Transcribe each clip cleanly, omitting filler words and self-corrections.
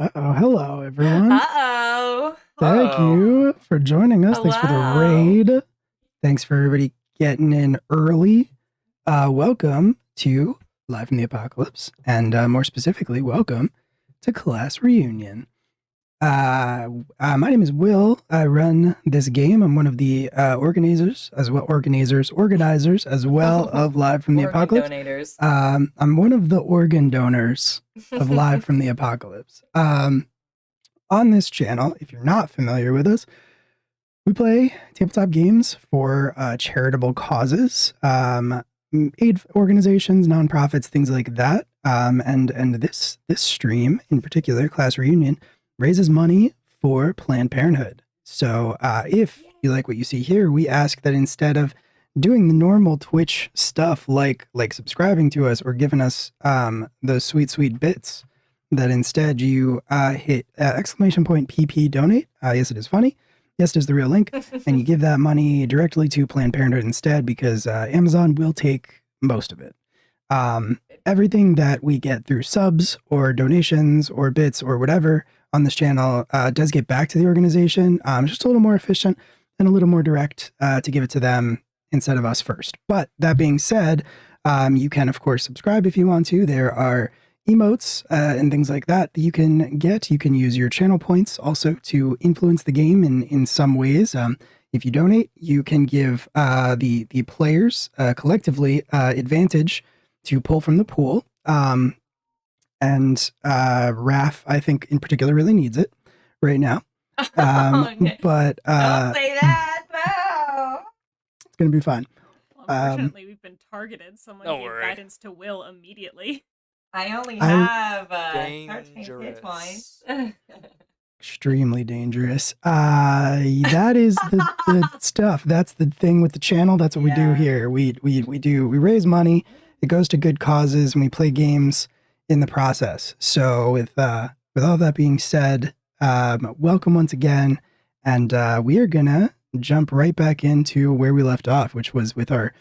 Uh-oh, hello everyone. Uh-oh. Thank you for joining us. Thanks for the Hello. raid. Thanks for everybody getting in early. Welcome to Live from the Apocalypse, and more specifically, welcome to Class Reunion. My name is Will. I run this game. I'm one of the organizers as well of Live from the Organ Apocalypse. donators. I'm one of the organ donors of Live from the Apocalypse. On this channel, if you're not familiar with us, we play tabletop games for charitable causes, aid organizations, nonprofits, things like that. And this stream in particular, Class Reunion, raises money for Planned Parenthood. So if you like what you see here, we ask that instead of doing the normal Twitch stuff like subscribing to us or giving us those sweet bits, that instead you hit exclamation point PP donate. Yes, it is funny. Yes, it is the real link. And you give that money directly to Planned Parenthood instead, because Amazon will take most of it. Everything that we get through subs or donations or bits or whatever on this channel does get back to the organization. Just a little more efficient and a little more direct to give it to them instead of us first. But that being said, you can, of course, subscribe if you want to. There are emotes and things like that you can get. You can use your channel points also to influence the game in some ways. If you donate, you can give the players collectively advantage to pull from the pool. And Raph, I think in particular, really needs it right now. Okay. But Don't say that, no. It's gonna be fine. Well, unfortunately, we've been targeted. Someone Don't gave worry. guidance to Will immediately. I only have 13 hit Dangerous. points. Extremely dangerous. That is the stuff. That's the thing with the channel. That's what we do here. We raise money. It goes to good causes, and we play games in the process. So with all that being said, welcome once again, and we are gonna jump right back into where we left off, which was with our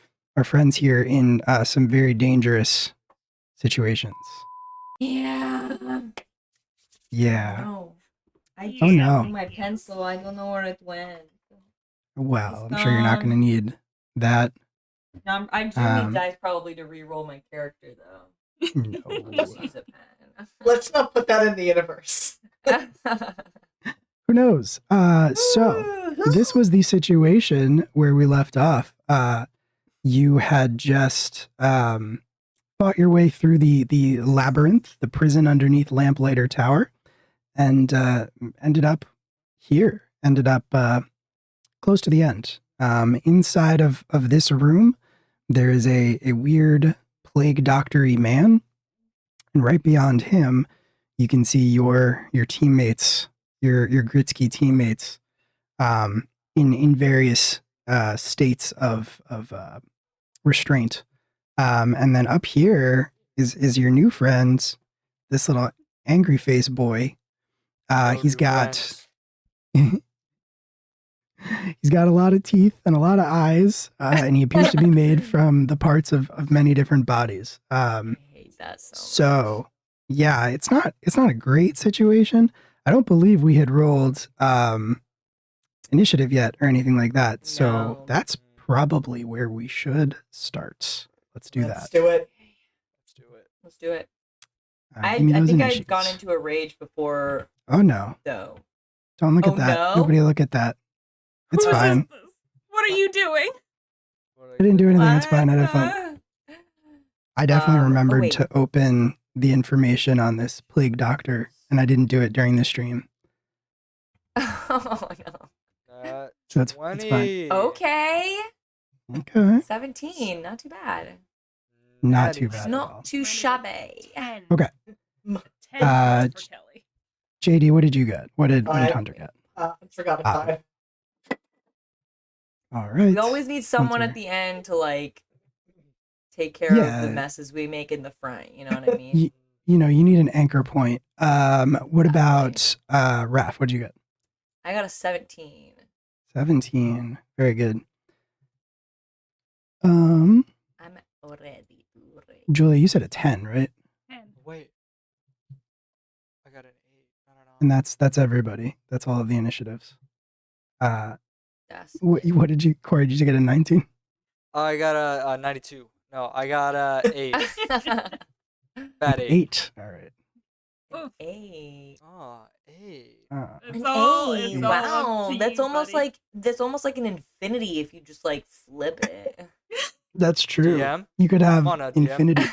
friends here in some very dangerous situations. Yeah. Yeah. No. I Oh, no. my pencil. I don't know where it went. Well, It's I'm sure you're not going to gone. need that. No, I do need dice probably to re-roll my character though. No. I'll just use a pen. Let's not put that in the universe. Who knows? So this was the situation where we left off. You had just fought your way through the labyrinth, the prison underneath Lamplighter Tower, and ended up here. Ended up close to the end. Inside of this room, there is a weird plague doctor-y man, and right beyond him, you can see your teammates, your Gritsky teammates, in various states of restraint. And then up here is your new friend, this little angry face boy. He's got he's got a lot of teeth and a lot of eyes, and he appears to be made from the parts of many different bodies. I hate that so So yeah, it's not a great situation. I don't believe we had rolled initiative yet or anything like that. So No. that's probably where we should start. Let's do Let's that. do it. Let's do it. Give I me those think I'd initiatives. gone into a rage before Oh no. though. Don't look Oh, at that. no? Nobody look at that. It's Who is fine. this? What are you doing? I didn't do anything. It's fine. I definitely Oh, remembered wait. to open the information on this plague doctor, and I didn't do it during the stream. Oh no. So it's fine. Okay. Okay. 17. Not too bad. Not too It's bad at all. not too shabby. 10. Okay. 10 Uh, for Kelly. JD, what did you get? What did Hunter get? I forgot a Ah. 5. All right. We always need someone Hunter. at the end to like take care of Yeah. the messes we make in the front. You know what I mean? You know, you need an anchor point. What about Raph? What'd you get? I got a 17. 17. Very good. I'm already. Julia, you said a 10, right? 10. Wait. I got an 8. I don't know. And that's everybody. That's all of the initiatives. Yes. What did you, Corey? Did you get a 19? I got a 92. No, I got a 8. Bad 8. 8. All right. Oof. A. Oh, 8. It's An all, A. it's all Wow. up to That's you, almost buddy. like an infinity if you just like flip it. That's true. DM? You could have Come on now, DM.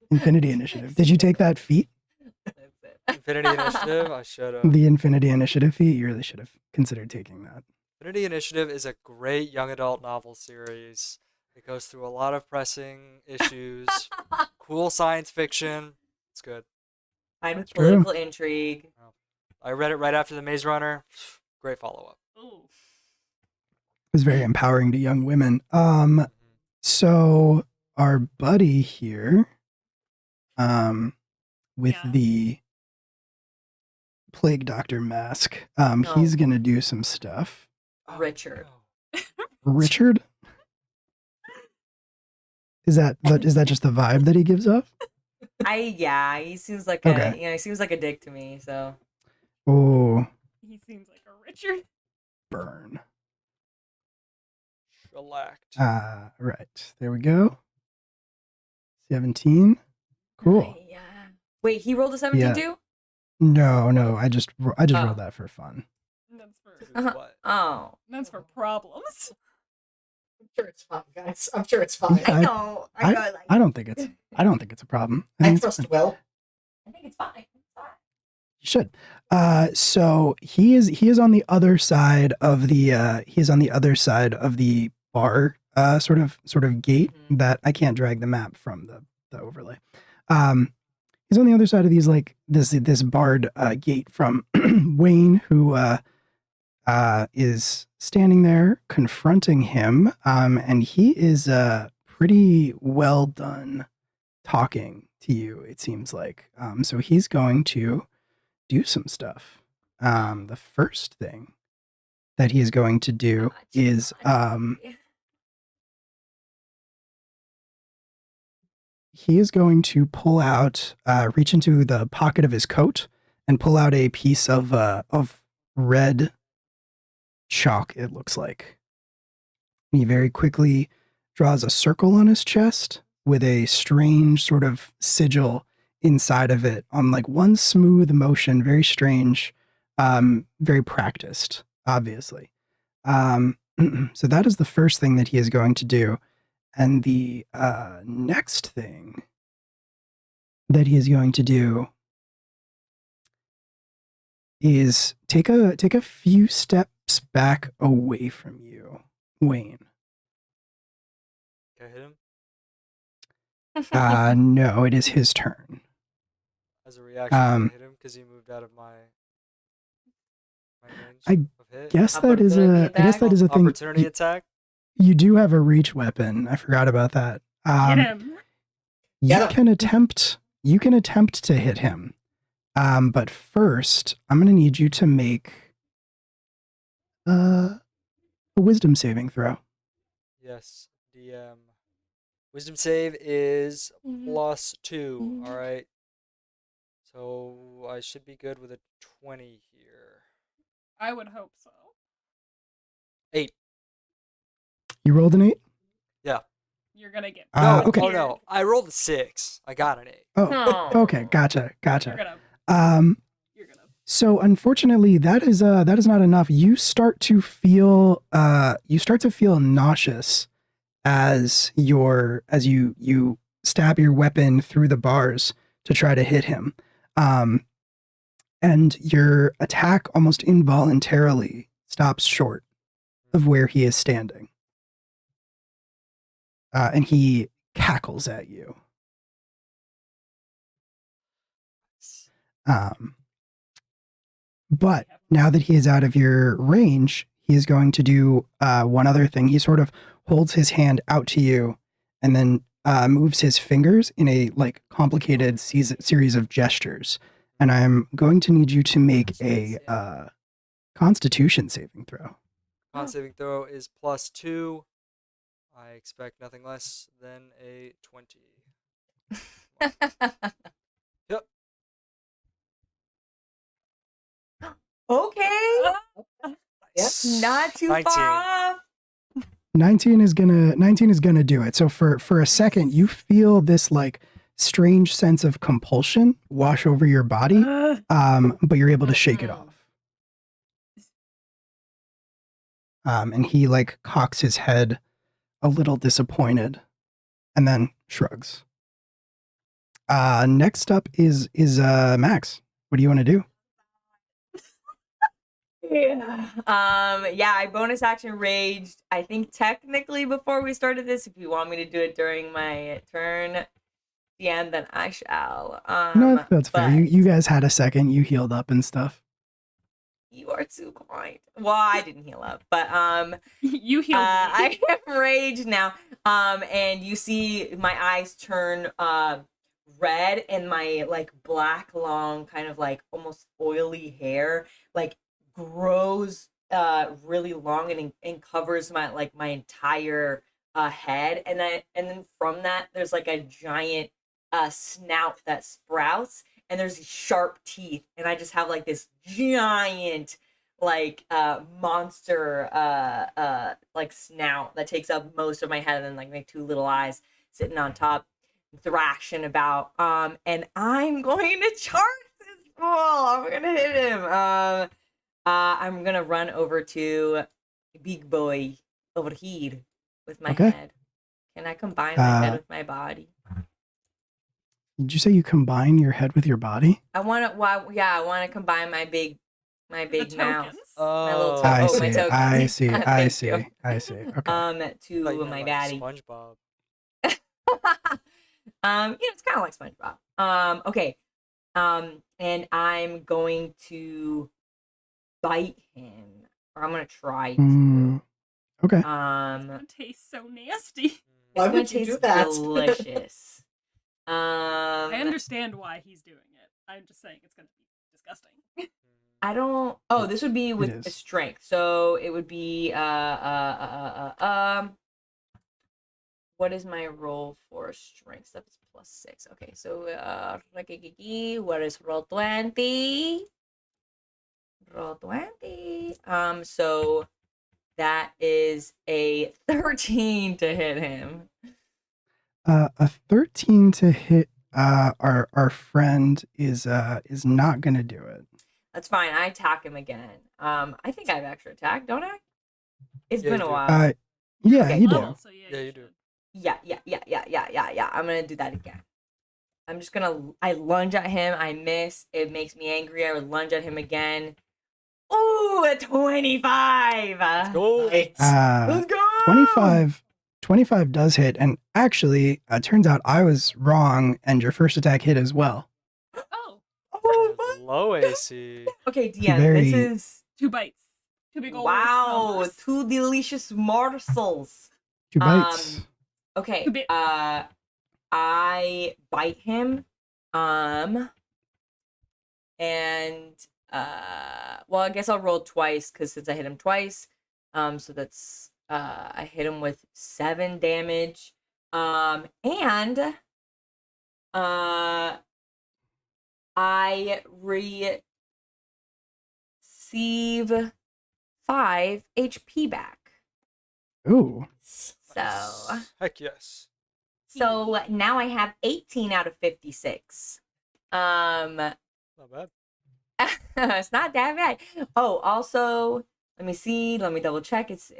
infinity initiative. Did you take that feat? That's it. Infinity Initiative? I should have. The infinity initiative feat? You really should have considered taking that. Infinity Initiative is a great young adult novel series. It goes through a lot of pressing issues. Cool science fiction. It's good. Fine with True. political intrigue. I read it right after The Maze Runner. Great follow-up. Ooh. It was very empowering to young women. So our buddy here, with Yeah. the plague doctor mask, No. he's gonna do some stuff. Richard. no. Richard? Is that just the vibe that he gives off? He seems like Okay. he seems like a dick to me, so Oh, He seems like a Richard. burn. Shellacked. Right. There we go. 17. Cool. Yeah. Wait, he rolled a 17 Yeah. too? No, I just Oh. rolled that for fun. That's for What? Oh. that's for problems. I'm sure it's fine, guys. I'm sure it's fine. Yeah. I know. I don't think it's a problem. I I think it's trust fine. Will. I think it's fine. It's fine. You should. So he is on the other side of the bar sort of gate Mhm. that I can't drag the map from the overlay. He's on the other side of these like this barred gate from Wayne, who is standing there confronting him, and he is pretty well done talking to you, it seems like. So he's going to do some stuff. The first thing that he is going to do is he is going to pull out, reach into the pocket of his coat and pull out a piece of red chalk, it looks like. He very quickly draws a circle on his chest with a strange sort of sigil inside of it on like one smooth motion, very strange, very practiced, obviously. So that is the first thing that he is going to do. And the next thing that he is going to do is take a few steps back away from you, Wayne. Can I hit him? No, it is his turn. As a reaction, can I hit him because he moved out of my range I of hit? Guess that is a thing. Opportunity attack? You do have a reach weapon. I forgot about that. Get him. You Get him. can attempt to hit him. But first, I'm gonna need you to make a wisdom saving throw. Yes, DM. Wisdom save is +2. All right. So I should be good with a 20 here. I would hope so. 8. You rolled an 8? You're gonna get No, okay. oh no. I rolled a 6. I got an 8. Oh, okay, gotcha. You're gonna. You're gonna. So unfortunately, that is not enough. You start to feel nauseous as you stab your weapon through the bars to try to hit him, and your attack almost involuntarily stops short of where he is standing, and he cackles at you. But now that he is out of your range, he is going to do one other thing. He sort of holds his hand out to you and then moves his fingers in a like complicated series of gestures. And I'm going to need you to make a Constitution saving throw. Con saving throw is +2. I expect nothing less than a 20. Yep. Okay. Yep. Not too 19. far off. 19 is gonna do it. So for a second, you feel this like strange sense of compulsion wash over your body, but you're able to shake it off. And he like cocks his head a little disappointed and then shrugs. Next up is Max. What do you want to do? Yeah. Yeah, I bonus action raged. I think technically before we started this, if you want me to do it during my turn, DM, then I shall. No, that's fair. but You guys had a second. You healed up and stuff. You are too kind. Well, I didn't heal up, but You healed me. I am raged now. And you see my eyes turn red, and my like black, long, kind of like almost oily hair like grows really long and covers my entire head, and then from that there's like a giant snout that sprouts, and there's sharp teeth, and I just have like this giant like monster like snout that takes up most of my head, and then like my two little eyes sitting on top, thrashing about. And I'm going to charge this fool. I'm gonna hit him. I'm gonna run over to big boy over here with my Okay. head. Can I combine my head with my body? Did you say you combine your head with your body? I want to. Well, yeah, I want to combine my big The mouth. tokens? My little I oh, my see. token. I see. I Thank see. you. I see. Okay. To my baddie. SpongeBob. It's kind of like SpongeBob. Okay. And I'm going to bite him, or I'm gonna try to. Okay. It tastes so nasty. Why It's gonna would you do taste that? delicious. I understand why he's doing it. I'm just saying it's gonna be disgusting. I don't. Oh, this would be with is. a strength, so it would be What is my roll for strength? Stuff is +6. Okay, so what is roll 20? Roll 20. So that is a 13 to hit him. A 13 to hit our friend is not gonna do it. That's fine. I attack him again. I think I have extra attack, don't I? It's Yeah, been you a do. while. Yeah, Okay. you do. Oh, so Yeah, you do. Yeah. I'm gonna do that again. I lunge at him, I miss. It makes me angry. I would lunge at him again. Ooh, a 25. Let's go. Nice. Let's go. 25 does hit, and actually, turns out I was wrong, and your first attack hit as well. Oh, Oh, Low AC. okay, DM, Very- this is 2 bites. 2 big old wow, numbers. 2 delicious morsels. 2 bites. Okay, Two bit- I bite him, and well, I guess I'll roll twice, because since I hit him twice, so that's I hit him with 7 damage, and I receive 5 HP back. Ooh. So, Heck yes. so now I have 18 out of 56. Not bad. It's not that bad. Oh, also, let me see. Let me double check. It's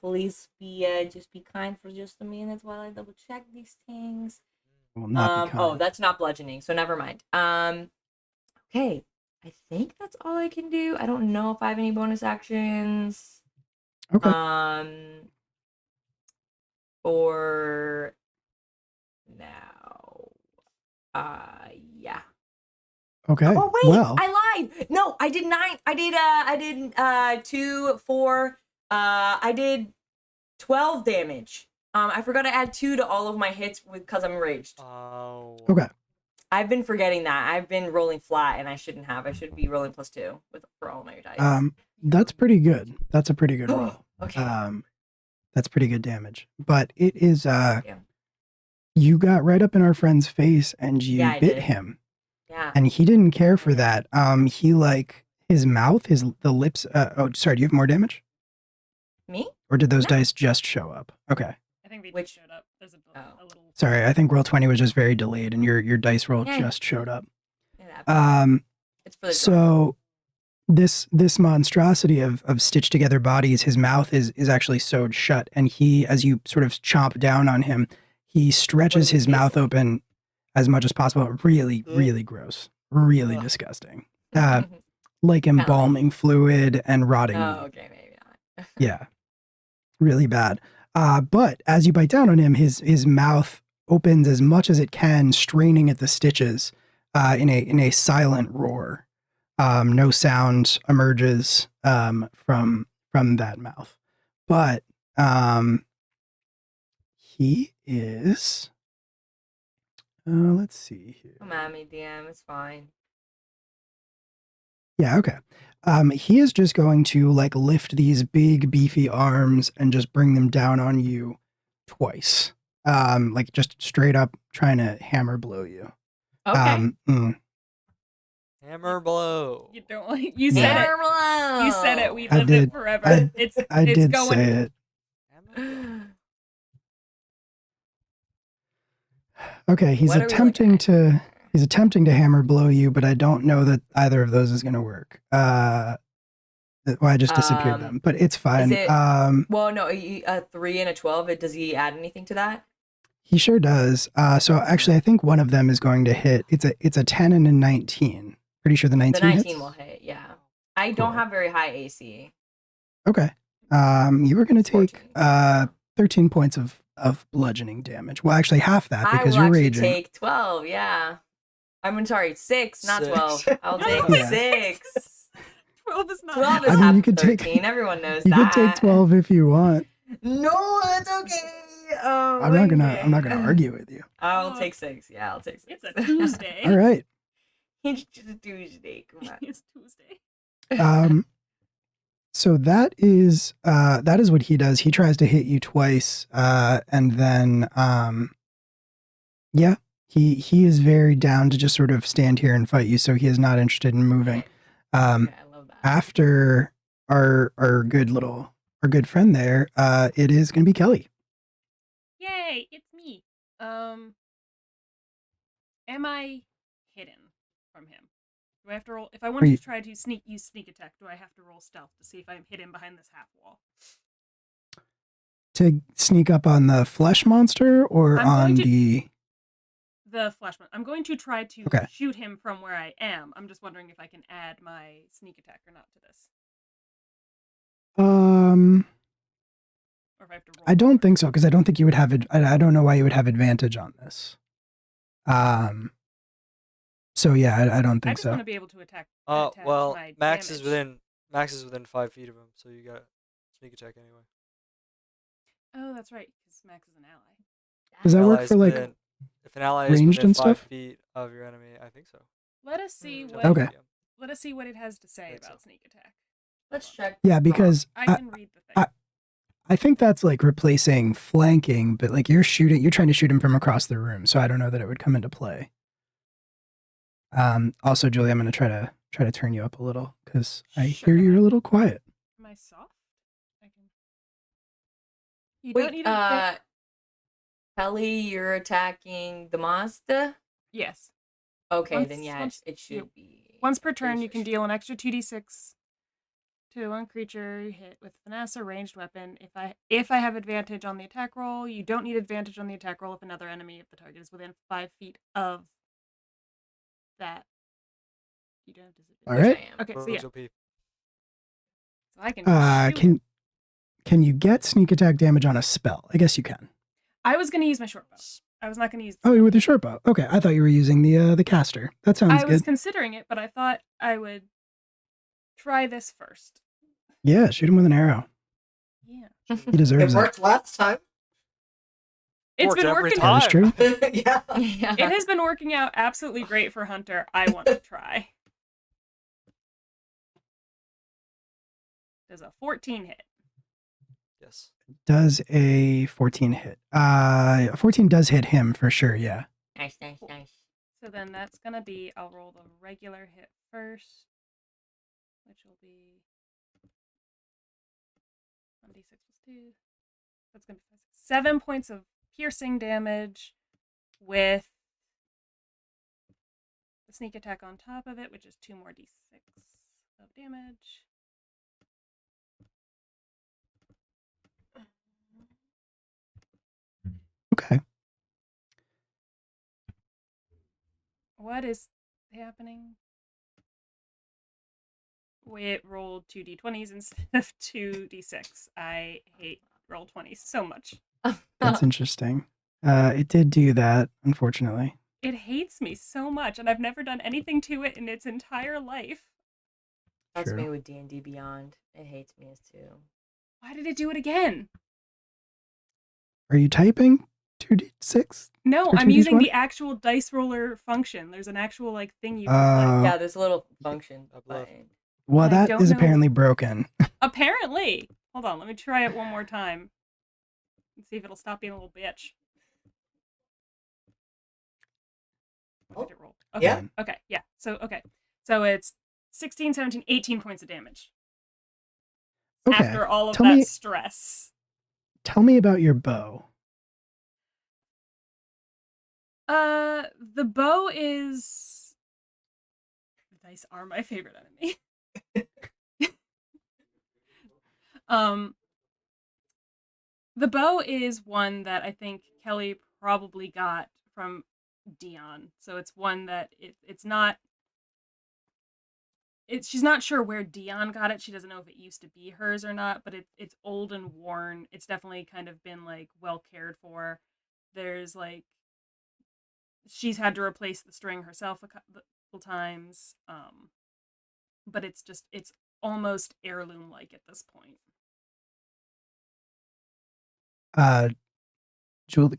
please just be kind for just a minute while I double check these things. Will not be kind. Oh, that's not bludgeoning, so never mind. Okay. I think that's all I can do. I don't know if I have any bonus actions. Okay. For now. Yeah. Okay. Oh wait, well, I lied. No, I did 9. I did 2, 4. I did 12 damage. I forgot to add 2 to all of my hits because I'm enraged. Oh. okay. I've been forgetting that. I've been rolling flat, and I shouldn't have. I should be rolling +2 for all my dice. That's pretty good. That's a pretty good roll. Okay. That's pretty good damage. But it is Yeah. you got right up in our friend's face and you Yeah, I bit did. him. Yeah. And he didn't care for that. He like his mouth, the lips. Oh, sorry. Do you have more damage, Me? or did those No. dice just show up? Okay. I think they Which- just showed up. There's a little. Sorry, I think roll 20 was just very delayed, and your dice roll Yeah. just showed up. It happens. It's for the drama. So this monstrosity of stitched together bodies, his mouth is actually sewed shut, and he, as you sort of chomp down on him, he stretches What does his it taste mouth like? open as much as possible. Really, really gross. Really Ugh. disgusting. Like embalming fluid and rotting Oh, meat. okay, maybe not. Yeah. Really bad. But as you bite down on him, his mouth opens as much as it can, straining at the stitches in a silent roar. No sound emerges from that mouth. But he is. Let's see here. Come at me, DM. It's fine. Yeah, okay. He is just going to like lift these big beefy arms and just bring them down on you twice. Like just straight up trying to hammer blow you. Okay. Hammer blow. You don't like. You said Hammer it. blow. You said it. We I live did. it forever. It's I it's did going. say it. Hammer blow. Okay, he's What are we attempting looking at? he's attempting to hammer blow you, but I don't know that either of those is going to work. Well, I just disappeared them, but it's fine. it- Well, no, a 3 and a 12. Does he add anything to that? He sure does. So actually, I think one of them is going to hit. It's a 10 and a 19. Pretty sure the 19 The 19 hits? will hit. Yeah. I don't Cool. have very high AC. Okay. You were going to take 14. 13 points of bludgeoning damage. Well, actually, half that I because will you're actually raging. take 12. Yeah. I'm sorry, 6, not 6. 12. I'll take Yeah. 6. 12 is not. 12 is I mean, half you could take- 13. Everyone knows You that. could take 12 if you want. No, that's okay. Oh, I'm not gonna okay. argue with you. I'll take 6. Yeah, I'll take 6. It's a Tuesday. All right. It's just a Tuesday. Come on. It's Tuesday. So that is what he does. He tries to hit you twice, and then yeah, he is very down to just sort of stand here and fight you. So he is not interested in moving. Okay, I love that. After our good friend there, it is going to be Kelly. Yay! It's me. Am I hidden from him? Do I have to roll? If I want you- to try to use sneak attack, do I have to roll stealth to see if I'm hidden behind this half wall? To sneak up on the flesh monster or I'm on going to- the. The flashman. I'm going to try to Okay. shoot him from where I am. I'm just wondering if I can add my sneak attack or not to this, or if I have to roll. I don't for it. think so because I don't think you would have it. I don't know why you would have advantage on this. So yeah, I don't I think just so. want to be able to attack. Well, my Max is damage. within 5 feet of him, so you got sneak attack anyway. Oh, that's right, because Max is an ally. Does that work Allies for like? if an ally is ranged within and 5 stuff? feet of your enemy, I think so. Let us see Tell what. me, Okay. DM. Let us see what it has to say Think so. about sneak attack. Let's check. Yeah, because I can read the thing. I think that's like replacing flanking, but like you're trying to shoot him from across the room, so I don't know that it would come into play. Also, Julie, I'm going to try to turn you up a little because I Sure. hear you're a little quiet. Am I soft? I can. You Wait, don't need a. Kelly, you're attacking the monster? Yes. Okay, then yeah, once- it should be. Once per turn, pretty you sure can she- deal an extra 2d6 to one creature you hit with finesse or ranged weapon. If I have advantage on the attack roll, you don't need advantage on the attack roll if another enemy of the target is within 5 feet of that. You don't have disadvantage. All Yes, right. I am. Okay, so Rogue's yeah, OP. so I can. shoot him. Can you get sneak attack damage on a spell? I guess you can. I was going to use my short bow. I was not going to use. Oh, with your short bow. Okay, I thought you were using the caster. That sounds I was good. considering it, but I thought I would try this first. Yeah, shoot him with an arrow. Yeah, He deserves It it. worked last time. it's Worked been every working. That is time. true. Yeah. Yeah. It has been working out absolutely great for Hunter. I want to try. Does a 14 hit? Yes. Does a 14 hit? A 14 does hit him for sure. Yeah. Nice, nice, nice. So then that's gonna be. I'll roll the regular hit first. which will be 1d6 plus 2. That's going to be 7 points of piercing damage with the sneak attack on top of it, which is 2 more d6 of damage. Okay. What is happening? It rolled 2d20s instead of 2d6. I hate roll 20s so much. That's interesting. It did do that, unfortunately. It hates me so much, and I've never done anything to it in its entire life. That's me True. with D&D Beyond. It hates me as too. Why did it do it again? Are you typing 2d6? No, Or I'm using 2d20? the actual dice roller function. There's an actual thing you can Oh. Yeah, there's a little function Up left. button. Well, I that don't is know. apparently broken. Apparently. Hold on, let me try it one more time. Let's see if it'll stop being a little bitch. What did it roll? Okay. Yeah. Okay, yeah. So it's 16, 17, 18 points of damage. Okay. After all of Tell that me- stress. Tell me about your bow. The bow is... The dice are my favorite enemy. The bow is one that I think Kelly probably got from Dion. So it's one that it's not... she's not sure where Dion got it. She doesn't know if it used to be hers or not, but it's old and worn. It's definitely kind of been like well cared for. There's like she's had to replace the string herself a couple times. But it's almost heirloom like at this point.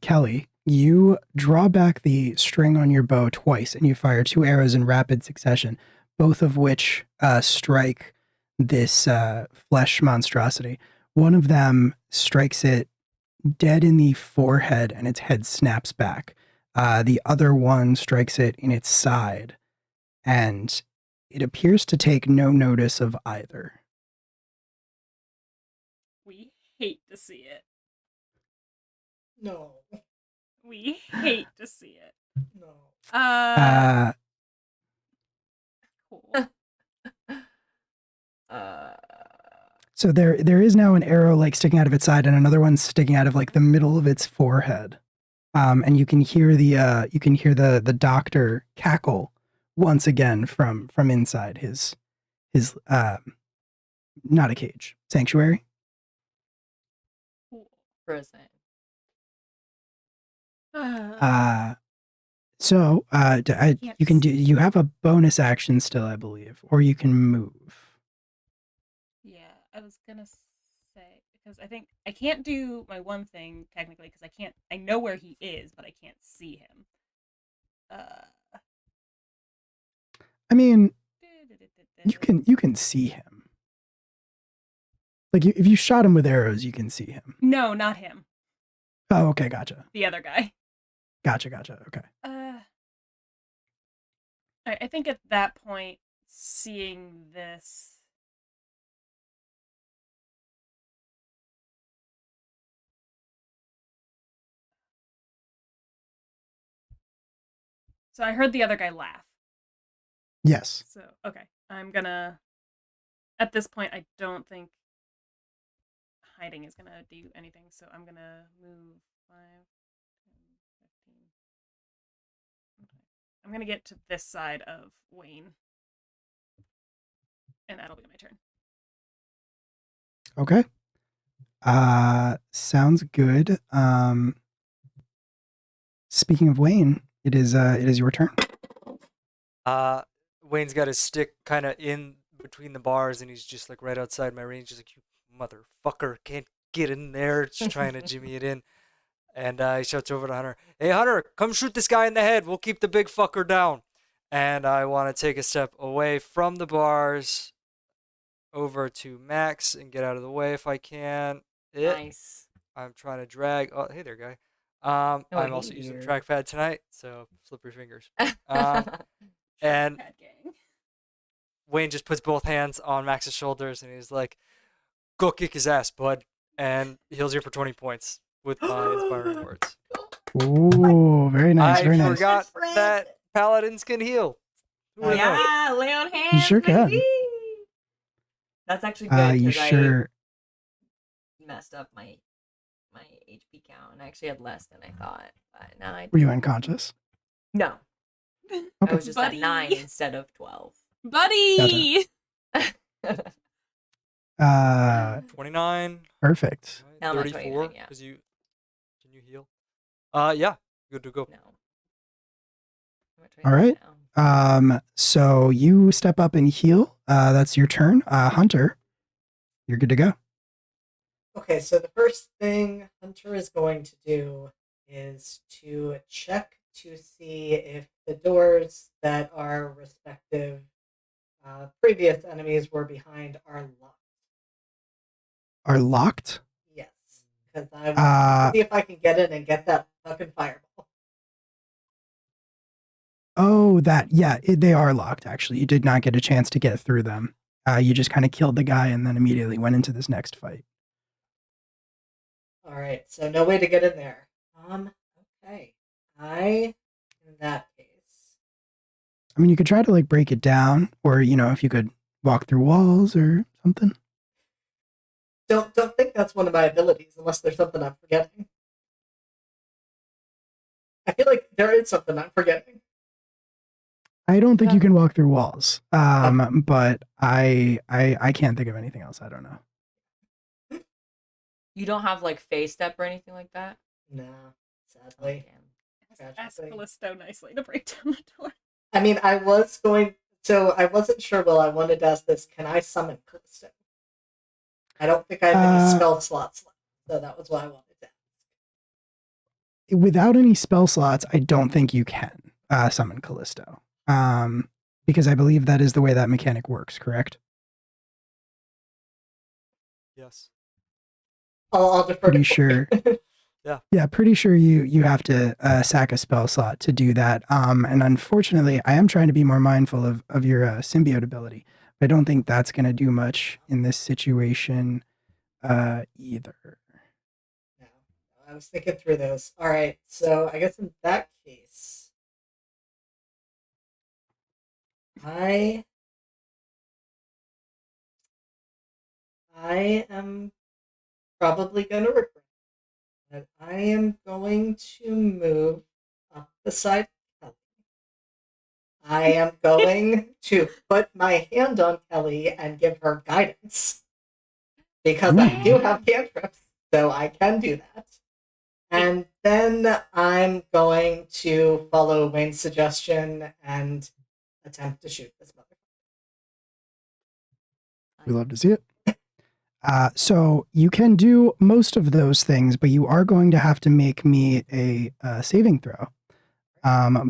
Kelly, you draw back the string on your bow twice and you fire 2 arrows in rapid succession, both of which strike this flesh monstrosity. One of them strikes it dead in the forehead and its head snaps back. The other one strikes it in its side, and it appears to take no notice of either. We hate to see it. No. We hate to see it. No. Cool. So there is now an arrow like sticking out of its side and another one sticking out of like the middle of its forehead. And you can hear the doctor cackle once again from inside his not a cage, sanctuary. Cool. Prison. So you can do. You have a bonus action still, I believe, or you can move. Yeah, I was gonna say because I think I can't do my one thing technically because I know where he is, but I can't see him. I mean, you can see him. Like if you shot him with arrows, you can see him. No, not him. Oh, okay, gotcha. The other guy. Gotcha. Okay. I think at that point, seeing this. So I heard the other guy laugh. Yes. So, okay. I'm gonna... At this point, I don't think hiding is gonna do anything, so I'm gonna move 5, 10, 15... Okay. I'm gonna get to this side of Wayne. And that'll be my turn. Okay. Sounds good. Speaking of Wayne, it is your turn. Wayne's got his stick kind of in between the bars, and he's just like right outside my range. He's like, "You motherfucker, can't get in there!" Just trying to jimmy it in. And he shouts over to Hunter, "Hey Hunter, come shoot this guy in the head. We'll keep the big fucker down." And I want to take a step away from the bars, over to Max, and get out of the way if I can. Nice. I'm trying to drag. Oh, hey there, guy. I'm also using the trackpad tonight, so slippery fingers. And Bad gang. Wayne just puts both hands on Max's shoulders and he's like, "Go kick his ass, bud," and heals you for 20 points with my inspiring words. Ooh, very nice, I very nice. forgot that paladins can heal. Who would've known? Yeah, lay on hands. sure can. baby. That's actually good You because sure? I messed up my HP count and I actually had less than I thought. But now I Were you unconscious? no. I Okay. was just at Buddy. 9 instead of 12. Buddy! 29. Perfect. Now I'm at 34. 29, yeah. Because can you heal? Yeah, good to go. No. I'm at All right. 29 now. So you step up and heal. That's your turn. Hunter, you're good to go. Okay, so the first thing Hunter is going to do is to check to see if the doors that our respective previous enemies were behind are locked. Are locked? Yes, because I want to see if I can get in and get that fucking fireball. Oh, they are locked, actually. You did not get a chance to get through them. You just kind of killed the guy and then immediately went into this next fight. All right, so no way to get in there. Okay. In that case, I mean, you could try to like break it down, or if you could walk through walls or something. don't think that's one of my abilities unless there's something I'm forgetting. I feel like there is something I'm forgetting. I don't think you can walk through walls. But I can't think of anything else. I don't know. You don't have like phase step or anything like that? No, sadly. Ask Tragically. Callisto nicely to break down the door. I mean, I wasn't sure. Well, I wanted to ask this: can I summon Callisto? I don't think I have any spell slots left, so that was why I wanted to ask. Without any spell slots, I don't think you can summon Callisto. Because I believe that is the way that mechanic works, correct? Yes. I'll defer Pretty to sure. Yeah, pretty sure you have to sack a spell slot to do that. And unfortunately, I am trying to be more mindful of your symbiote ability. But I don't think that's going to do much in this situation either. No, I was thinking through those. All right, so I guess in that case, I am probably going to regret that. I am going to move up beside Kelly. I am going to put my hand on Kelly and give her guidance. Because I do have cantrips, so I can do that. And then I'm going to follow Wayne's suggestion and attempt to shoot this motherfucker. We love to see it. So you can do most of those things, but you are going to have to make me a saving throw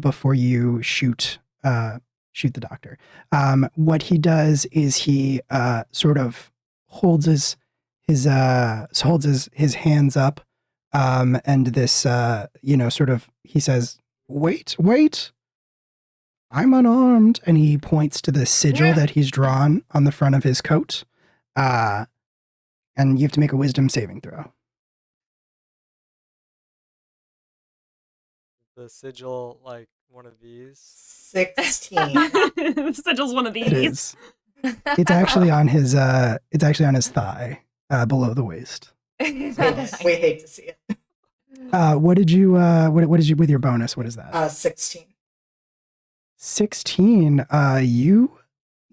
before you shoot the doctor. What he does is he sort of holds his hands up, and this sort of he says, "Wait, I'm unarmed," and he points to the sigil that he's drawn on the front of his coat. And you have to make a wisdom saving throw. The sigil, like one of these. 16. The sigil's one of these. It is. It's actually on his. It's actually on his thigh, below the waist. We hate to see it. What did you? What did you with your bonus? What is that? 16. 16. You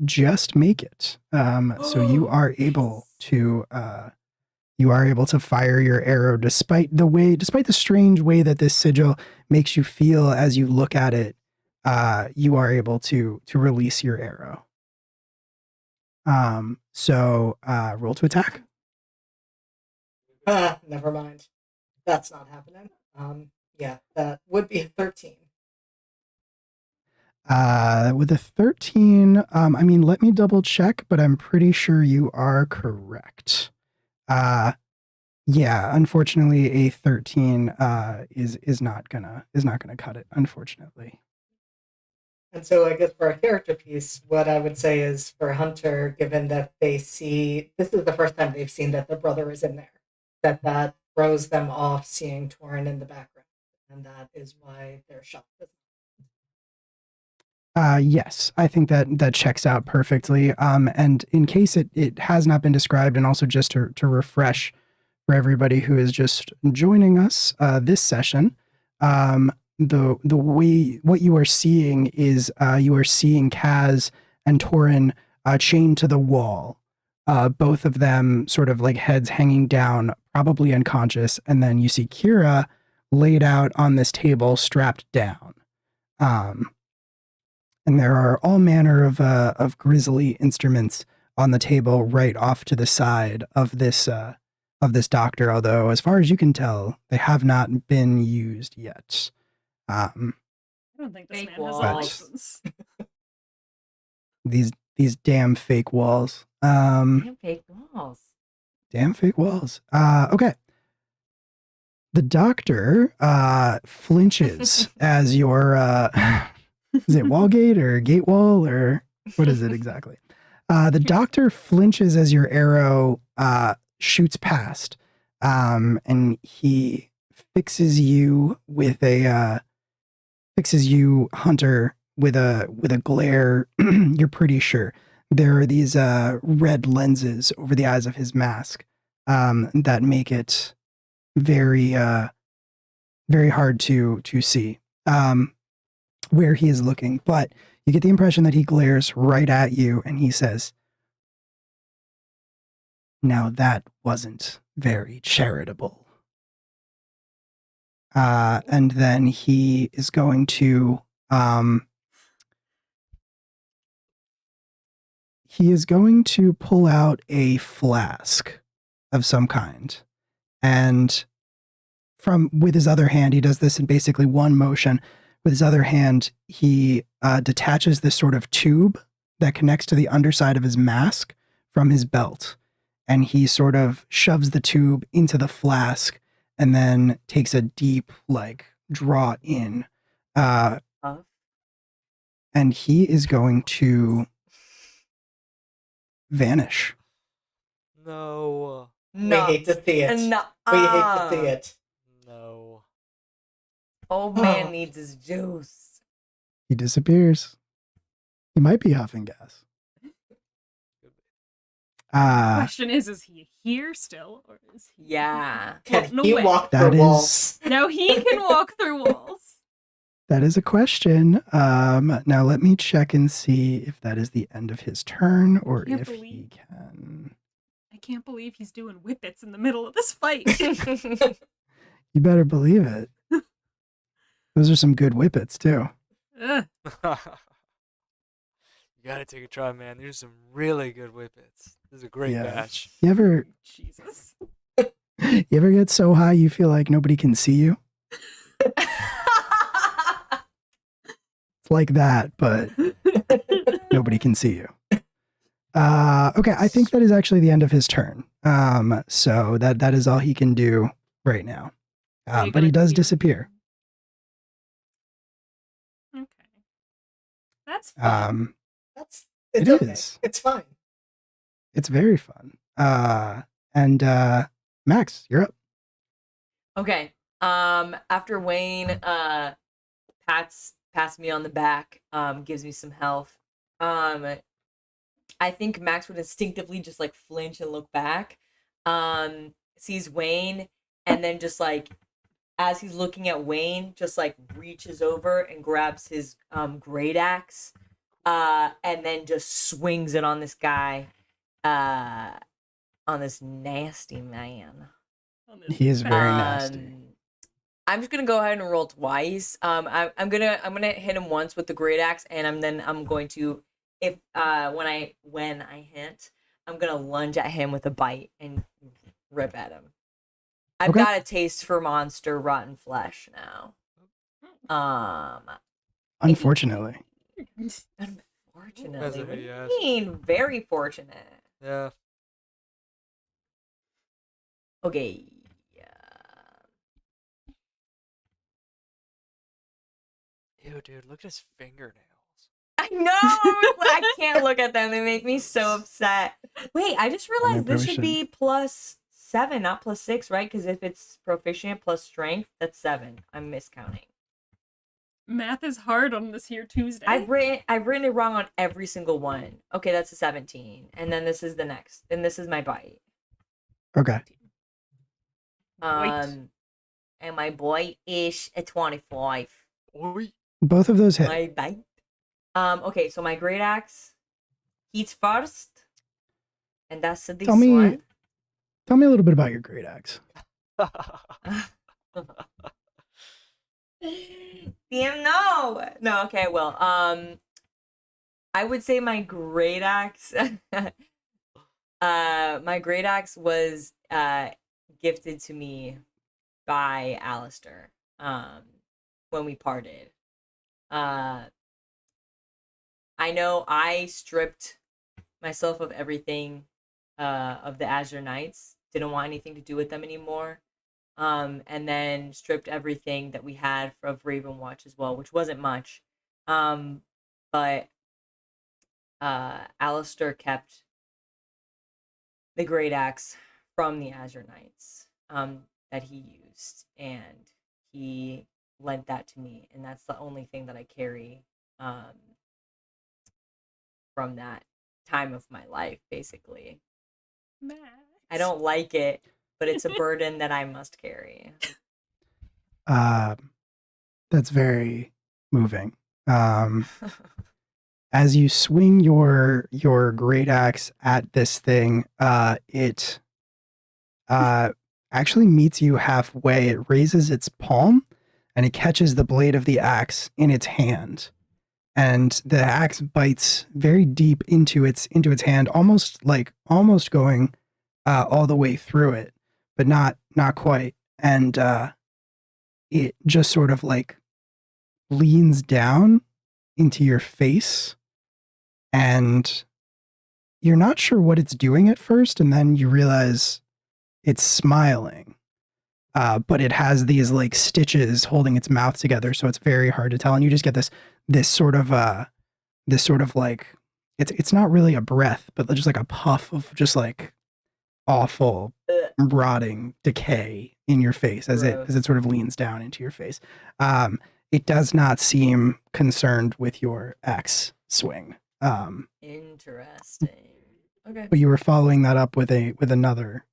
just make it. So you are able to. You are able to fire your arrow despite the strange way that this sigil makes you feel as you look at it. You are able to release your arrow. So roll to attack. Never mind. That's not happening. Yeah, that would be a 13. With a 13, I mean, let me double check, but I'm pretty sure you are correct. Yeah, unfortunately, a 13 is not gonna cut it. Unfortunately. And so I guess for a character piece, what I would say is for Hunter, given that they see this is the first time they've seen that their brother is in there, that throws them off seeing Torin in the background. And that is why they're shocked. Yes, I think that checks out perfectly. And in case it has not been described, and also just to refresh for everybody who is just joining us this session, the way what you are seeing is you are seeing Kaz and Torin chained to the wall, both of them sort of like heads hanging down, probably unconscious, and then you see Kira laid out on this table, strapped down. And there are all manner of grisly instruments on the table right off to the side of this doctor. Although, as far as you can tell, they have not been used yet. I don't think this Fake man has a walls. license. These damn fake walls. Damn fake walls. Damn fake walls. Okay. The doctor flinches as your is it wallgate or gate wall or what is it exactly? The doctor flinches as your arrow shoots past, and he fixes you Hunter with a glare. You're pretty sure there are these red lenses over the eyes of his mask that make it very very hard to see where he is looking, but you get the impression that he glares right at you and he says, "Now that wasn't very charitable." And then he is going to pull out a flask of some kind, and with his other hand, he does this in basically one motion. With his other hand, he detaches this sort of tube that connects to the underside of his mask from his belt. And he sort of shoves the tube into the flask and then takes a deep, draw in. And he is going to vanish. No. We hate to see it. No. We hate to see it. No. Old man needs his juice. He disappears. He might be huffing gas. Question is he here still, or is he? Yeah. Can No he way. walk That through is- walls? No, he can walk through walls. That is a question. Now let me check and see if that is the end of his turn or Can't if he believe- can. I can't believe he's doing whippets in the middle of this fight. You better believe it. Those are some good whippets too. Ugh. You gotta take a try, man. There's some really good whippets. This is a great Yeah. batch. You ever Jesus. get so high you feel like nobody can see you? It's like that, but nobody can see you. Okay, I think that is actually the end of his turn. So that is all he can do right now. Are you But he gonna does continue? disappear. Okay. That's fun. It's It okay. is. It's fine. It's very fun. And Max, you're up. Okay. After Wayne pats me on the back, gives me some health. I think Max would instinctively just like flinch and look back. Sees Wayne, and then just like as he's looking at Wayne, just like reaches over and grabs his great axe, and then just swings it on this guy, on this nasty man. On this He is very fat- nasty. I'm just gonna go ahead and roll twice. I'm gonna hit him once with the great axe, and I'm going to when I hit, I'm gonna lunge at him with a bite and rip at him. I've Okay. got a taste for monster rotten flesh now. Unfortunately. Unfortunately, what do you yes. mean? Very fortunate. Yeah. Okay. Ew, dude, look at his fingernails. I know. I can't look at them. They make me so upset. Wait, I just I realized this probably should be +7, not +6, right? Because if it's proficient plus strength, that's 7. I'm miscounting. Math is hard on this here Tuesday. I've written it wrong on every single one. Okay, that's a 17, and then this is the next, and this is my bite. Okay. Wait. And my boy is a 25. Oi. Both of those hit. My bite. Okay, so my great axe hits first, and that's this Tell me- one. Tell me a little bit about your great axe. Damn, no, okay, well, I would say my great axe was gifted to me by Alistair when we parted. I know I stripped myself of everything of the Azure Knights, didn't want anything to do with them anymore. And then stripped everything that we had of Raven Watch as well, which wasn't much. But Alistair kept the great axe from the Azure Knights that he used, and he lent that to me, and that's the only thing that I carry from that time of my life, basically. Max. I don't like it, but it's a burden that I must carry. That's very moving. As you swing your great axe at this thing, it actually meets you halfway. It raises its palm and it catches the blade of the axe in its hand. And the axe bites very deep into its hand, almost going all the way through it, but not quite. And it just sort of like leans down into your face, and you're not sure what it's doing at first, and then you realize it's smiling. But it has these like stitches holding its mouth together, so it's very hard to tell. And you just get this sort of like it's not really a breath, but just like a puff of just like awful rotting decay in your face as it sort of leans down into your face. It does not seem concerned with your axe swing. Interesting. Okay. But you were following that up with another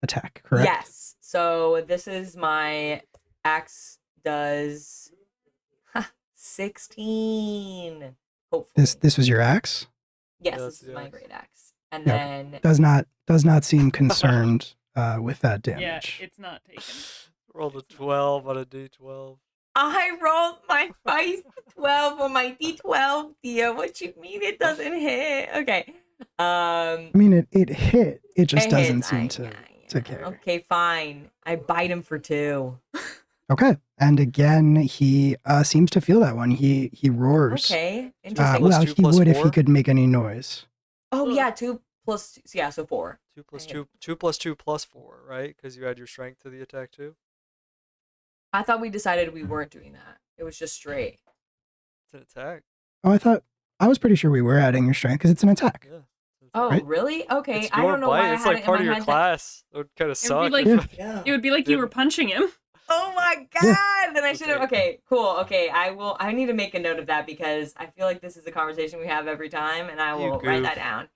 attack, correct? Yes. So this is my axe does 16. Hopefully. This was your axe? Yes, Yes, this is my yes. great axe. And Yeah. then Does not seem concerned with that Yeah, damage. it's not taken. Rolled a 12 on a d12. I rolled my first 12 on my D12, dear. What you mean it doesn't hit? Okay. I mean, it hit. It just it doesn't hits. seem I- to care. Okay, fine. I bite him for 2. Okay. And again, he seems to feel that one. He roars. Okay, interesting. Plus Well, 2 he plus would if 4? he could make any noise. Oh yeah, 2 plus yeah, so 4. 2 plus I 2. 2 plus 2 plus 4, right? Because you add your strength to the attack too. I thought we decided we weren't doing that. It was just straight. It's an attack. Oh, I was pretty sure we were adding your strength because it's an attack. Yeah. Oh, Right? really? Okay. It's I your don't know bite. why I It's had like it in part my of your head that- class. It would kind of It would be suck. like- if- Yeah. It would be like you were punching him. Oh my god! Yeah. Then I should have. Okay, cool. Okay, I need to make a note of that because I feel like this is a conversation we have every time, and I You will write goof. that down.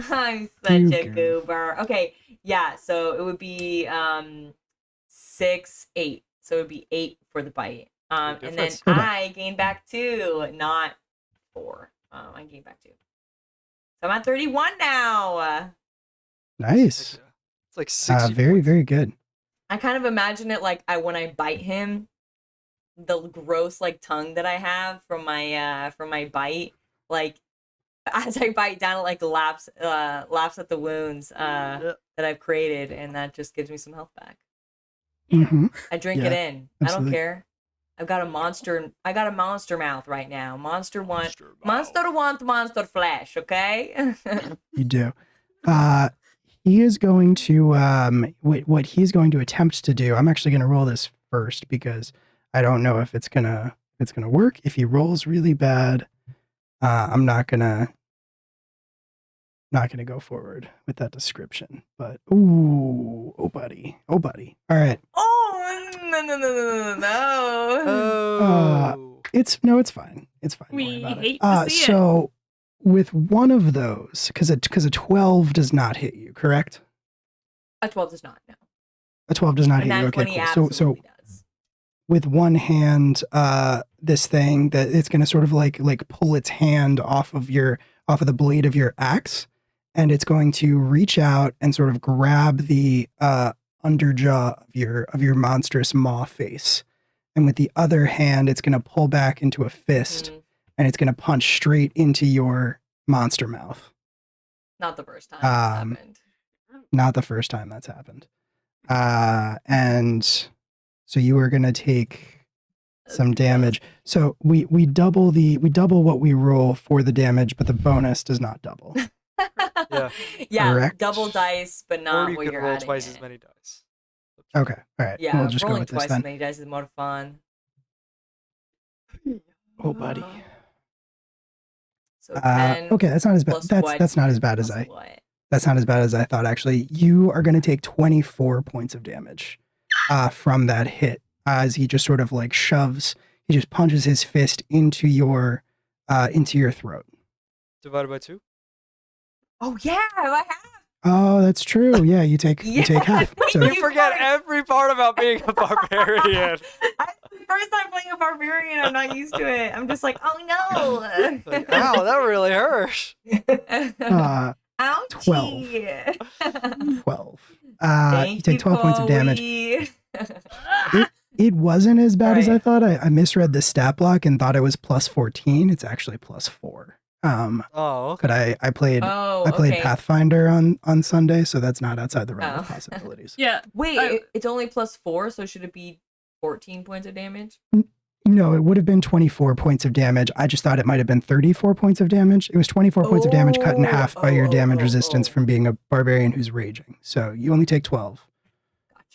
I'm such You a goof. goober. Okay, yeah. So it would be 6, 8. So it would be 8 for the bite. And then difference. Okay. I gain back 2, not 4. I gain back 2. So I'm at 31 now. Nice. It's like 60 Very, points. very good. I kind of imagine it like when I bite him, the gross like tongue that I have from my bite, like as I bite down, it like laps at the wounds Yeah. that I've created, and that just gives me some health back. Mhm. I drink Yeah, it in. I don't absolutely. care. I got a monster mouth right now. Monster want mouth. monster flesh, okay? You do. He is going to what he's going to attempt to do. I'm actually going to roll this first because I don't know if it's gonna work. If he rolls really bad, I'm not gonna go forward with that description. But oh buddy. All right. Oh no. Oh. It's fine. It's fine. Don't worry We about it. hate to see it. So with one of those, because a 12 does not hit you, correct? A 12 does not. No. A 12 does not And hit you. that Okay, 20 cool. So absolutely does. with one hand, this thing that it's gonna sort of like pull its hand off of the blade of your axe, and it's going to reach out and sort of grab the underjaw of your monstrous maw face. And with the other hand, it's gonna pull back into a fist, Mhm. and it's gonna punch straight into your monster mouth. Not the first time that's happened. Not the first time that's happened. And so you are gonna take some damage. So we double what we roll for the damage, but the bonus does not double. Yeah. Yeah, Correct. double dice, but Or not you what can you're roll adding twice in. as many dice. Okay, all right. Yeah, We'll just go rolling with this twice as then. many dice is more fun. Oh, buddy. So 10. Okay, that's not as bad. plus That's what that's not as bad as plus I. what? That's not as bad as I thought. Actually, you are going to take 24 points of damage from that hit as he just sort of like shoves. He just punches his fist into your throat. Divided by 2? Oh yeah, I have. Oh, that's true. Yeah, you take Yeah, half. thank So You forget every part about being a barbarian. First time playing a barbarian, I'm not used to it. I'm just like, oh no. Like, ow, that really hurt. Ouchie. 12. Thank You take 12 points of damage. Chloe. It wasn't as bad as I Right. thought. I misread the stat block and thought it was plus 14. It's actually plus 4. Oh, okay. But I played Oh, I played okay. Pathfinder on Sunday, so that's not outside the realm of Oh. possibilities. Yeah. Wait, I- it's only plus 4, so should it be 14 points of damage? No, it would have been 24 points of damage. I just thought it might have been 34 points of damage. It was 24 points of damage cut in half by your damage resistance from being a barbarian who's raging. So you only take 12.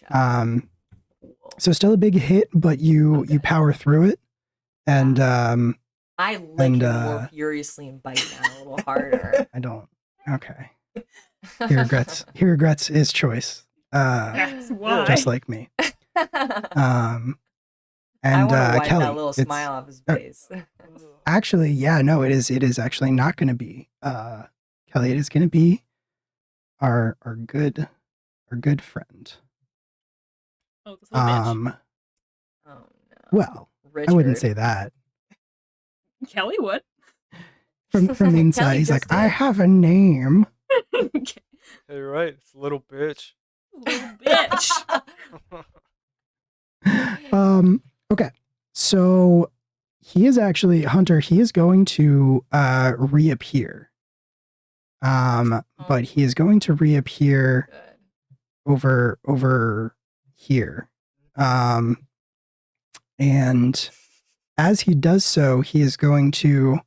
Gotcha. Cool. So still a big hit, but you Okay. power through it. And I lick and, it more furiously and bite down a little harder. I don't. Okay. He regrets his choice. That's why. Just like me. I And want to wipe Kelly, that little it's- smile off his face. actually, yeah, no, it is actually not going to be Kelly. It is going to be our good friend. Oh, this little bitch. Oh no. Well, Richard. I wouldn't say that. Kelly would. From the inside, Kelly he's like, just I did. have a name. Okay. Hey, you're right. It's a little bitch. Little bitch. Okay, so he is actually Hunter. He is going to reappear. But he is going to reappear Good. over here. And as he does so, he is going to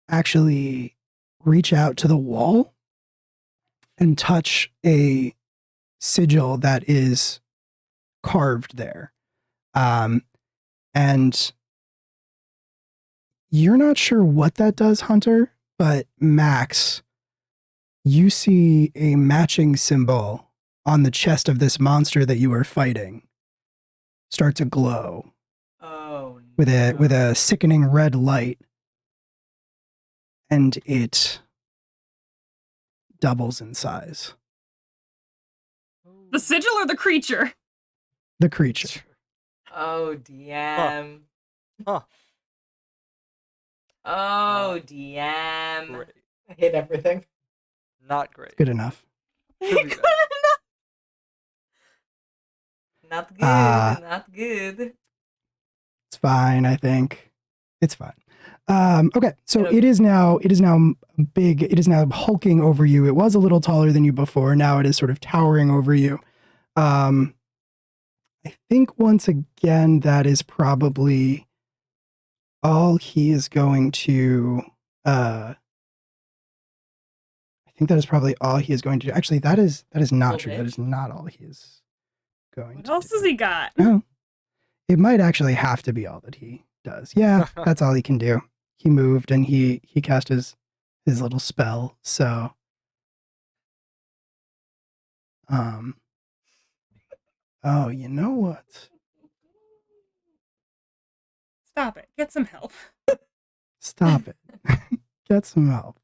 actually reach out to the wall and touch a sigil that is carved there. And you're not sure what that does, Hunter, but Max, you see a matching symbol on the chest of this monster that you are fighting start to glow Oh with no. a sickening red light, and it doubles in size. The sigil or the creature? The creature. Oh DM. Huh. Oh DM. Great. I hate everything. Not great. Good enough. Could be better. Not good. Not good. It's fine, I think. It's fine. Okay, so Okay. it is now big. It is now hulking over you. It was a little taller than you before. Now it is sort of towering over you. I think once again that is probably all he is going to. I think that is probably all he is going to do. Actually, that is not Little true. bit. That is not all he is going What to else do. has he got? No. It might actually have to be all that he does. Yeah, that's all he can do. He moved and he cast his little spell. So, oh, you know what? Stop it. Get some help. Stop it. Get some help.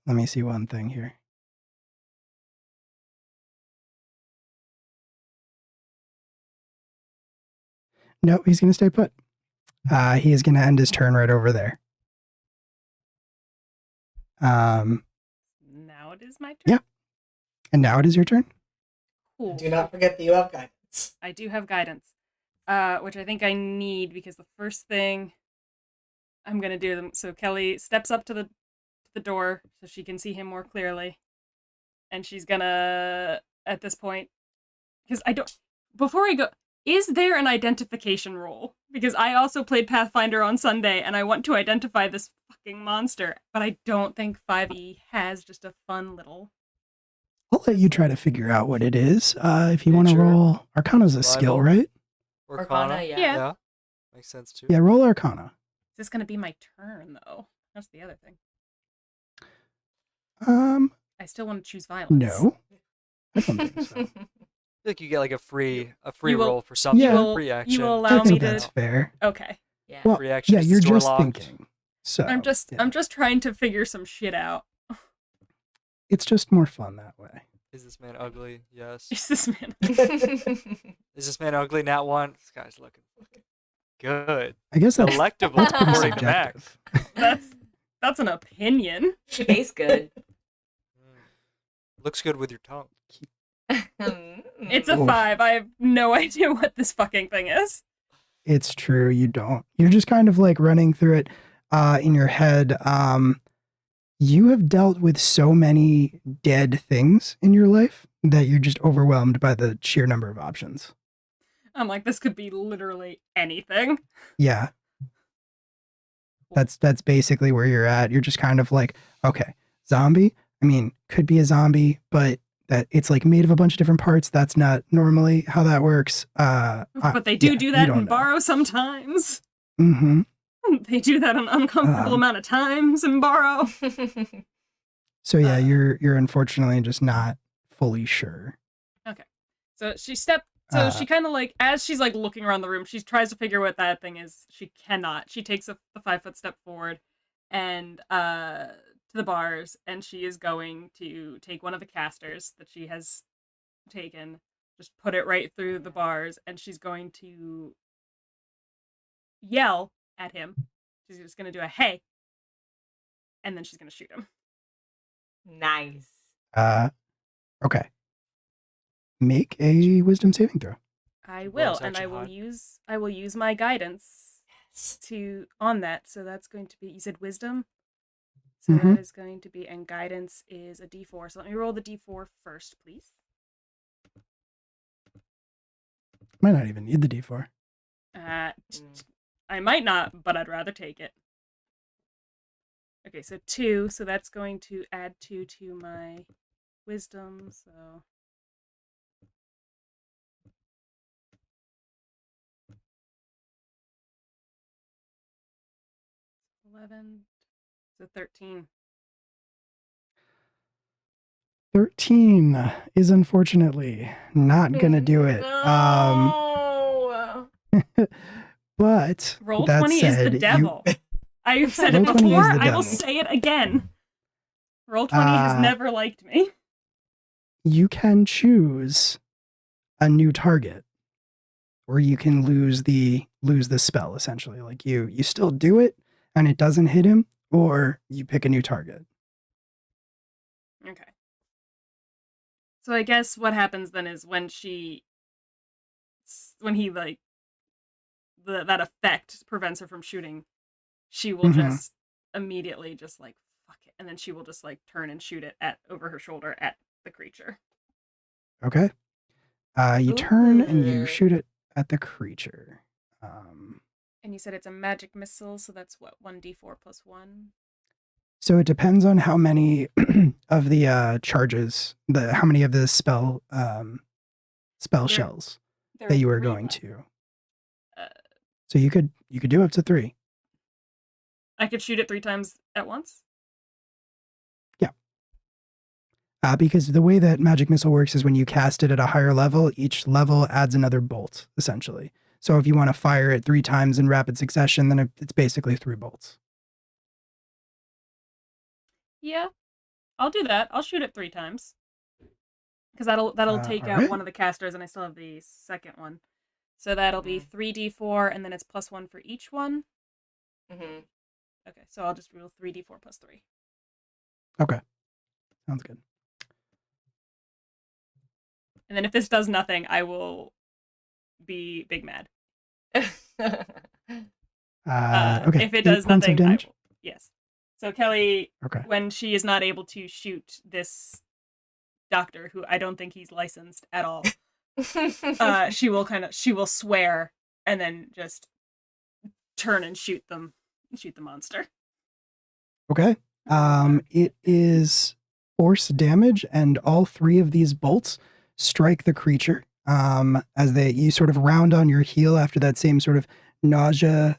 Let me see one thing here. No, he's going to stay put. He is going to end his turn right over there. Now it is my turn. Yeah. And now it is your turn. Cool. Do not forget that you have guidance. I do have guidance, which I think I need because the first thing I'm gonna do. So Kelly steps up to the door so she can see him more clearly, and she's gonna at this point because I don't. Before I go, is there an identification roll? Because I also played Pathfinder on Sunday, and I want to identify this fucking monster, but I don't think 5e has just a fun little. I'll let you try to figure out what it is. If you want to Nature. roll, Arcana's a skill, Survival. right? Arcana, yeah. Yeah. Makes sense too. Yeah, roll Arcana. Is this gonna be my turn though? That's the other thing. I still want to choose violence. No, I don't think so. I feel like you get like a free You will- roll for something. Yeah. Free action. You will I allow me think to. that's fair. Okay. Yeah. Well, Free action yeah, is you're store just locked. thinking. So I'm just trying to figure some shit out. It's just more fun that way. Is this man ugly? Yes. Is this man? Is this man ugly? Nat 1. This guy's looking fucking good. I guess that's Delectable. pretty according to Max. subjective. That's an opinion. Tastes good. Looks good with your tongue. It's a Oof. 5. I have no idea what this fucking thing is. It's true. You don't. You're just kind of like running through it in your head. You have dealt with so many dead things in your life that you're just overwhelmed by the sheer number of options. I'm like, this could be literally anything. Yeah. That's basically where you're at. You're just kind of like, okay, zombie. I mean, could be a zombie, but that it's like made of a bunch of different parts. That's not normally how that works. But they do that in Borrow sometimes. Mm-hmm. They do that an uncomfortable amount of times in Borrow. So yeah, you're unfortunately just not fully sure. So she kind of like, as she's like looking around the room, she tries to figure what that thing is. She cannot. She takes the 5-foot step forward and to the bars, and she is going to take one of the casters that she has taken, just put it right through the bars, and she's going to yell at him. She's just going to do a hey, and then she's going to shoot him. Nice. Okay. Make a wisdom saving throw. I will, Bonus and I action will hide. use my guidance on that. So that's going to be, you said wisdom? So Mhm. that is going to be, and guidance is a d4. So let me roll the d4 first, please. Might not even need the D4. I might not, but I'd rather take it. Okay, so 2, so that's going to add 2 to my wisdom, so... $11, so 13. 13 is unfortunately not gonna do it. No. But Roll that 20 is the said, devil. I've said it Roll 20 is before, the I will devil. say it again. Roll 20 has never liked me. you can choose a new target, or you can lose the spell essentially. Like you still do it and it doesn't hit him, or you pick a new target. Okay. So I guess what happens then is when he like that effect prevents her from shooting, she will Mhm. just immediately just like fuck it, and then she will just like turn and shoot it over her shoulder at the creature. Okay. You turn and you Ooh. shoot it at the creature. And you said it's a magic missile, so that's what, 1d4 plus 1. So it depends on how many of the charges, how many of the spell spell There- shells There that are you were 3 going left. to. Uh, So you could do up to 3. I could shoot it 3 times at once. Because the way that magic missile works is when you cast it at a higher level, each level adds another bolt, essentially. So if you want to fire it 3 times in rapid succession, then it's basically 3 bolts. Yeah, I'll do that. I'll shoot it 3 times. Because that'll take out alright. one of the casters, and I still have the second one. So that'll be 3d4, and then it's +1 for each one. Mm-hmm. Okay, so I'll just roll 3d4 plus 3. Okay. Sounds good. And then if this does nothing, I will be big mad. Okay. If it 8 does points nothing, of damage. yes. So Kelly, Okay. when she is not able to shoot this doctor, who I don't think he's licensed at all, she will swear and then just turn and shoot the monster. Okay. It is force damage, and all 3 of these bolts strike the creature. As you sort of round on your heel after that same sort of nauseous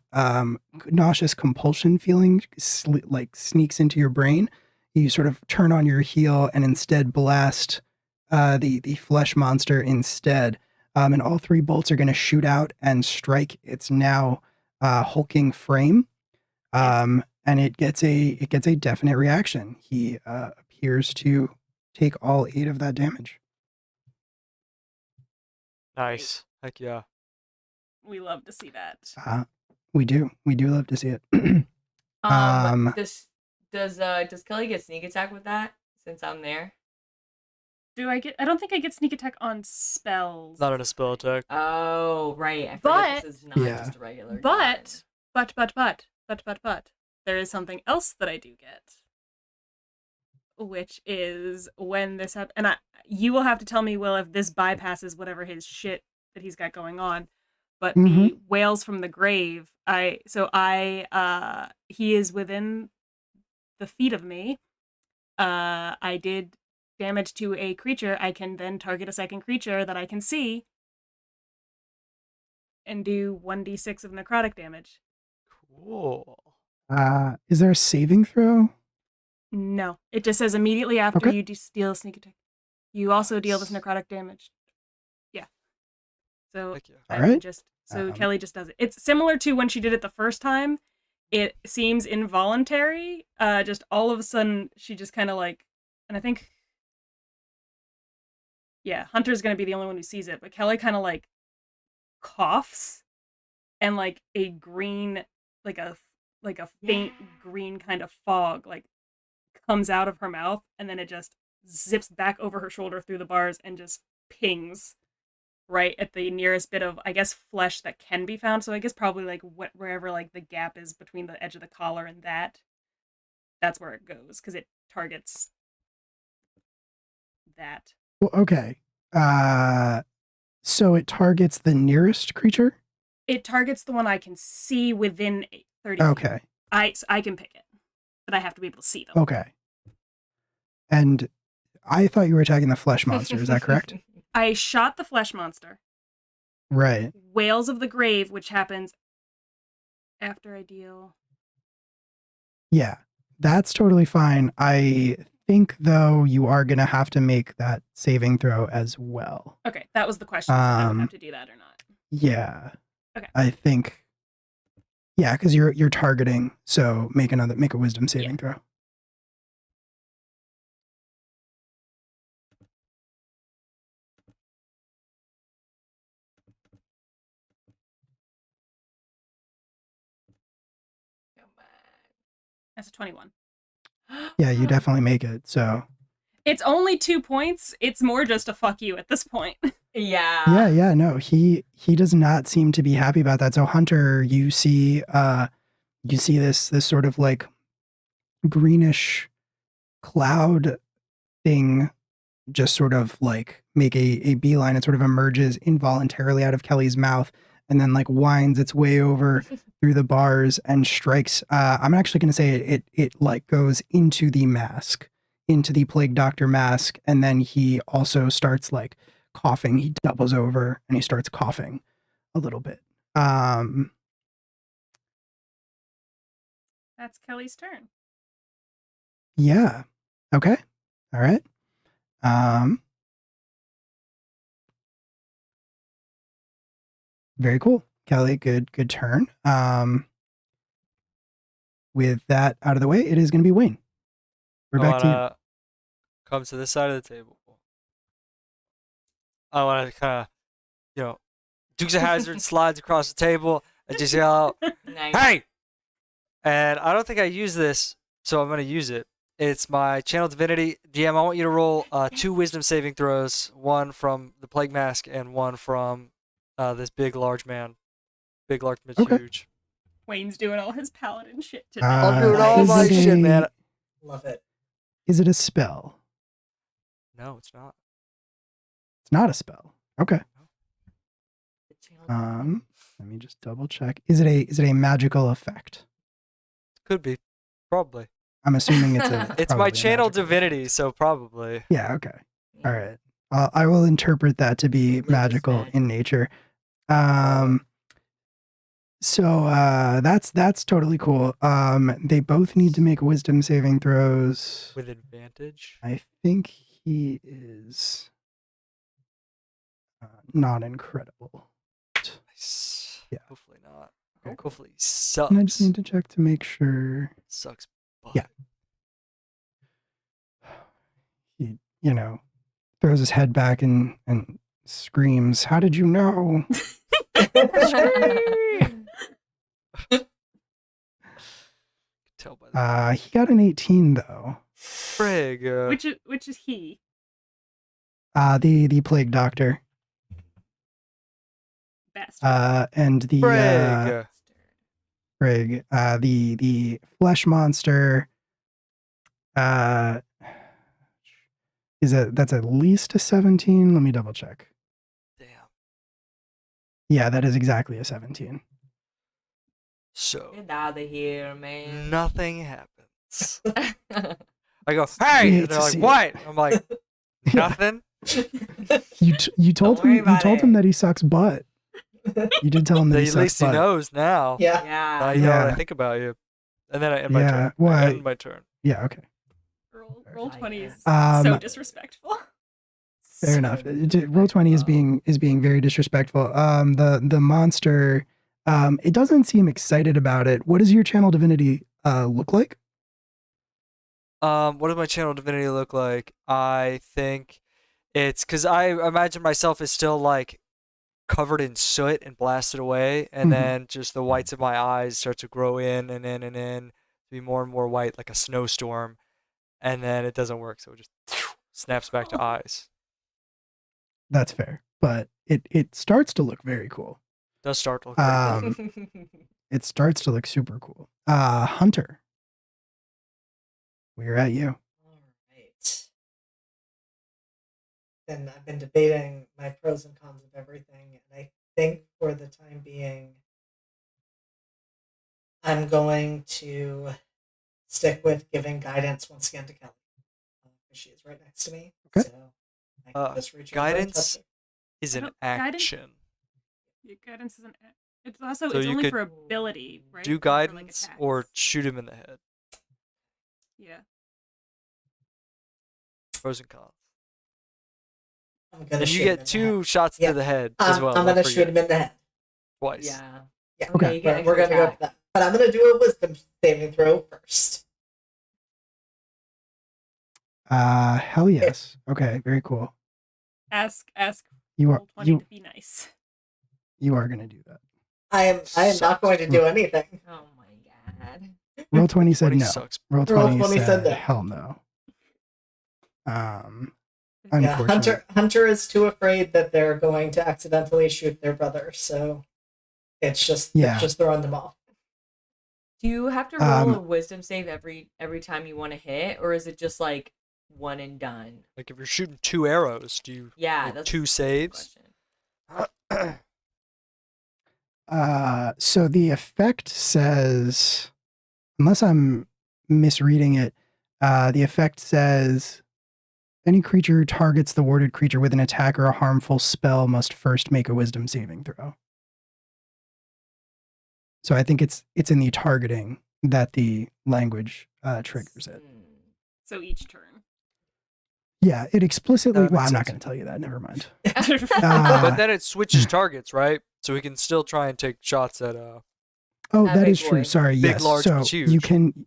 compulsion feeling sneaks into your brain. You sort of turn on your heel and instead blast the flesh monster instead. And all 3 bolts are going to shoot out and strike its now hulking frame. And it gets a definite reaction. He appears to take all 8 of that damage. Nice. Heck yeah. We love to see that. We do love to see it. Does Kelly get sneak attack with that? Since I'm there. I don't think I get sneak attack on spells. Not on a spell attack. Oh, right. I forget But- this is not Yeah. just a regular. But there is something else that I do get, which is when this happens, and you will have to tell me, Will, if this bypasses whatever his shit that he's got going on. But the Wails from the Grave, he is within the feet of me. I did damage to a creature. I can then target a second creature that I can see and do 1d6 of necrotic damage. Cool. Is there a saving throw? No, it just says immediately after Okay. you deal sneak attack, you also deal this necrotic damage. Yeah. So Heck yeah. I Alright. can just Kelly just does it. It's similar to when she did it the first time. It seems involuntary. Just all of a sudden she just kind of like, and I think, yeah, Hunter's gonna be the only one who sees it, but Kelly kind of like coughs, and like a green, like a faint green kind of fog like comes out of her mouth, and then it just zips back over her shoulder through the bars and just pings right at the nearest bit of, I guess, flesh that can be found. So I guess probably like wherever like the gap is between the edge of the collar and that's where it goes, because it targets that. Well, okay. So it targets the nearest creature? It targets the one I can see within 30 feet. Okay. I can pick it, but I have to be able to see them. Okay. And I thought you were attacking the flesh monster. Is that correct? I shot the flesh monster. Right. Wails of the Grave, which happens after I deal. Yeah. That's totally fine. I think, though, you are going to have to make that saving throw as well. Okay, that was the question. So I would have to do that or not. Yeah. Okay. I think. Yeah, because you're targeting. So make a wisdom saving throw. That's a 21. Yeah, you definitely make it. So. It's only 2 points. It's more just a fuck you at this point. Yeah. Yeah. No, he does not seem to be happy about that. So Hunter, you see this sort of like greenish cloud thing just sort of like make a beeline. It sort of emerges involuntarily out of Kelly's mouth and then like winds its way over through the bars and strikes. I'm actually going to say it like goes into the mask, into the plague doctor mask. And then he also starts like coughing. He doubles over and he starts coughing a little bit. That's Kelly's turn. Yeah. Okay. All right. Very cool. Kelly, good turn. With that out of the way, it is going to be Wayne. We're I back to you. wanna come to this side of the table. I want to kind of, Dukes of Hazzard slides across the table and just yell out, Nice. "Hey!" And I don't think I use this, so I'm going to use it. It's my Channel Divinity. DM, I want you to roll 2 wisdom saving throws, one from the Plague Mask and one from this big, large man. Big, large, man's Okay. huge. Wayne's doing all his paladin shit today. I'm doing all is my it shit, a- man. Love it. Is it a spell? No, it's not. It's not a spell. Okay. The channel- Let me just double check. Is it a magical effect? Could be. Probably. I'm assuming it's a. It's probably my a Channel magical Divinity, effect. so probably. Yeah. Okay. All right. I will interpret that to be Religious magical magic. in nature. So that's totally cool. They both need to make wisdom saving throws. With advantage. I think he is not incredible. Nice. Yeah. Hopefully not. Okay. Hopefully he sucks. And I just need to check to make sure Sucks. Butt. Yeah. he, throws his head back and screams, "How did you know?" Tell by the He got an 18 though. frig. Which is he? The plague doctor. Bastard. And the Frig. Frig, the flesh monster that's at least a 17. Let me double check. Damn. Yeah, that is exactly a 17. So Get out of here, man. nothing happens. I go, hey, Hate and they're to like, see it. what? I'm like, nothing. You told Don't worry him about him it. that he sucks butt. You did tell him that he At sucks least he butt. knows now. Yeah. Now Yeah. you know what I Yeah. think about you. And then I end my Yeah, turn. well, I end my turn. Yeah, okay. Roll Oh, 20 yeah. is Um, so disrespectful. Fair enough. Roll 20 is being very disrespectful. The monster, it doesn't seem excited about it. What does your channel divinity look like? What does my Channel Divinity look like? I think it's because I imagine myself as still like covered in soot and blasted away, and Mhm. then just the whites of my eyes start to grow in and in and in, to be more and more white like a snowstorm, and then it doesn't work, so it just snaps back to eyes. That's fair, but it starts to look very cool. Does start to look pretty good. It starts to look super cool. Hunter, we're at you. All right. And I've been debating my pros and cons of everything, and I think for the time being, I'm going to stick with giving guidance once again to Kelly. She is right next to me. Okay. So I can just reach over and Guidance touch her. Is I an don't- guidance- action. Your guidance isn't. It's also So it's you only could for ability, right? Do Not for, like, guidance or attacks. shoot him in the head. Yeah. Pros and cons. I'm gonna And shoot you him in get the 2 head. shots Yeah. to the head as well. I'm don't gonna forget. shoot him in the head. Twice. Yeah. Yeah. Okay. You get We're extra gonna go attack. for that. But I'm gonna do a wisdom saving throw first. Hell yes. Okay, very cool. Ask You are roll 20 you to be nice. you are gonna do that. I am not going to do anything. Oh my god. Roll 20 said 20 no. sucks. Roll Roll 20, 20 said, said no. hell no. Yeah, Unfortunate. Hunter is too afraid that they're going to accidentally shoot their brother, so it's just throwing them off. Do you have to roll Um, a wisdom save every time you want to hit, or is it just like one and done? Like if you're shooting 2 arrows, do you Yeah, make that's 2 a good saves? question. So the effect says, unless I'm misreading it, the effect says Any creature who targets the warded creature with an attack or a harmful spell must first make a wisdom saving throw. So I think it's in the targeting that the language triggers it. So each turn. Yeah, it explicitly. That Well, makes I'm not sense. going to tell you that. Never mind. But then it switches targets, right? So we can still try and take shots at Oh, That that big is true. boy. Sorry. Big, Yes. large, So but you huge. can,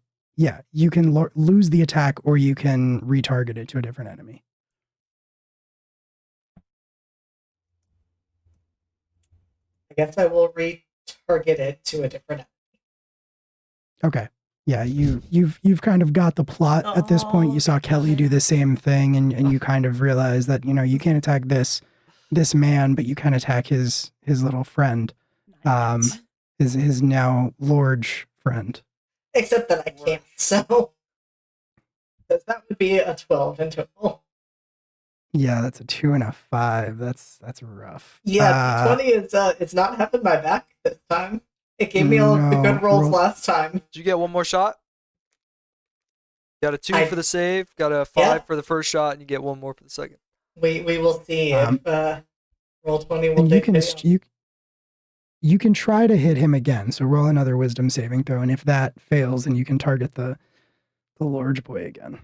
you can lose the attack, or you can retarget it to a different enemy. I guess I will retarget it to a different. Okay. Yeah, you've kind of got the plot at this point. You saw Kelly do the same thing, and you kind of realize that you can't attack this man, but you can attack his little friend, Not yet. his now large friend. Except that I can't, so. Because that would be a 12 in total. Yeah, that's a 2 and a 5. That's rough. Yeah, 20 is it's not having my back this time. It gave me all the No, good rolls roll- last time. Did you get one more shot? Got a 2 I- for the save, got a 5 for the first shot, and you get one more for the second. We will see if roll 20 will And you take can video. you can try to hit him again. So roll another wisdom saving throw, and if that fails, then you can target the large boy again.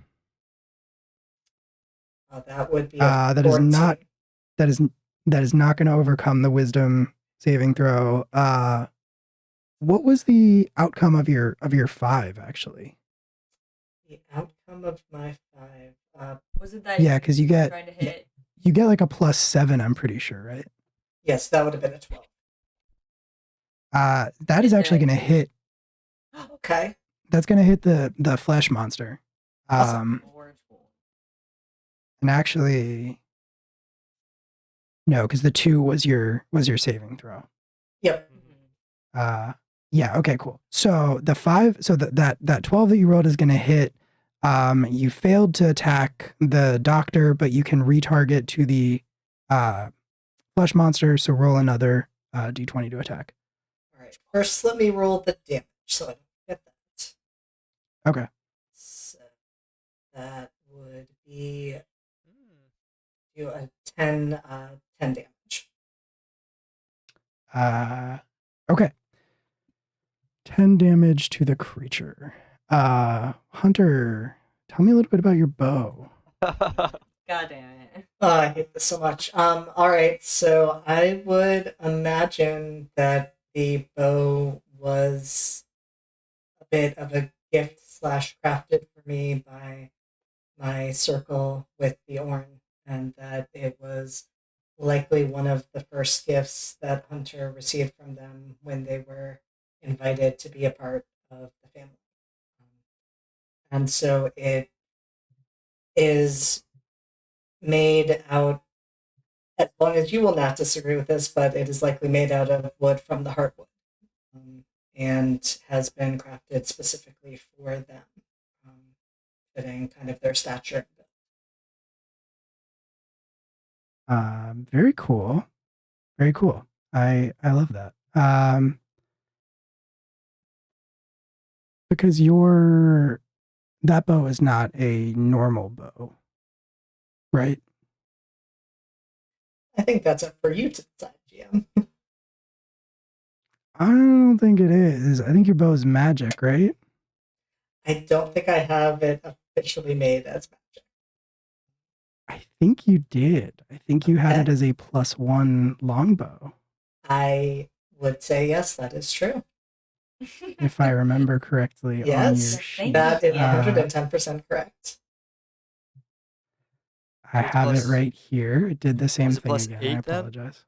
That would be That is 14. not that is not going to overcome the wisdom saving throw. What was the outcome of your 5 actually? The outcome of my 5. Was it that? Yeah, because you get trying to hit. like a +7. I'm pretty sure, right? Yes, that would have been a 12. That is actually Okay. going to hit. Okay. That's going to hit the flesh monster. Awesome. And actually, no, because the 2 was your saving throw. Yep. Yeah. Okay. Cool. So the 5. So that 12 that you rolled is going to hit. You failed to attack the doctor, but you can retarget to the flesh monster. So roll another d20 to attack. All right. First, let me roll the damage so I don't get that. Okay. So that would be do a 10 damage. Okay. 10 damage to the creature. Hunter, tell me a little bit about your bow. God damn it. I hate this so much. All right, so I would imagine that the bow was a bit of a gift / crafted for me by my circle with the Orn, and that it was likely one of the first gifts that Hunter received from them when they were invited to be a part of the family. And so it is made out, as long as you will not disagree with this, but it is likely made out of wood from the heartwood, and has been crafted specifically for them, fitting kind of their stature. Very cool. Very cool. I love that. Because that bow is not a normal bow, right? I think that's up for you to decide, GM. I don't think it is. I think your bow is magic, right? I don't think I have it officially made as magic. I think you did. I think you had it Okay. as a +1 longbow, I would say yes, that is true. if I remember correctly on Yes, your sheet. that is Uh, 110% correct. I have it Plus- right here. It did the same Is it thing plus again. 8 I then? apologize.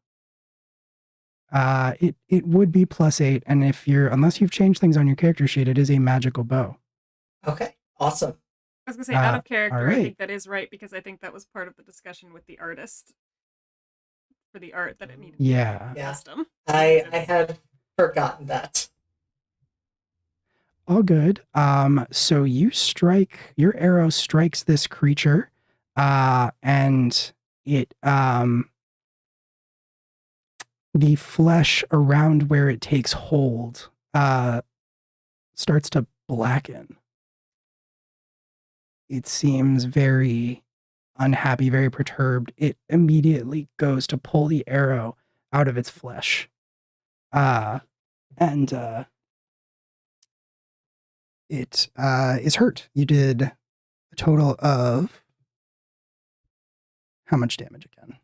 It would be +8, and unless you've changed things on your character sheet, it is a magical bow. Okay, awesome. I was gonna say, out Uh, of character, I alright. think that is right because I think that was part of the discussion with the artist for the art that it needed Yeah. Yeah. custom. I had forgotten that. All good. So your arrow strikes this creature, and it the flesh around where it takes hold starts to blacken. It seems very unhappy, very perturbed, it immediately goes to pull the arrow out of its flesh. And it is hurt. You did a total of how much damage again?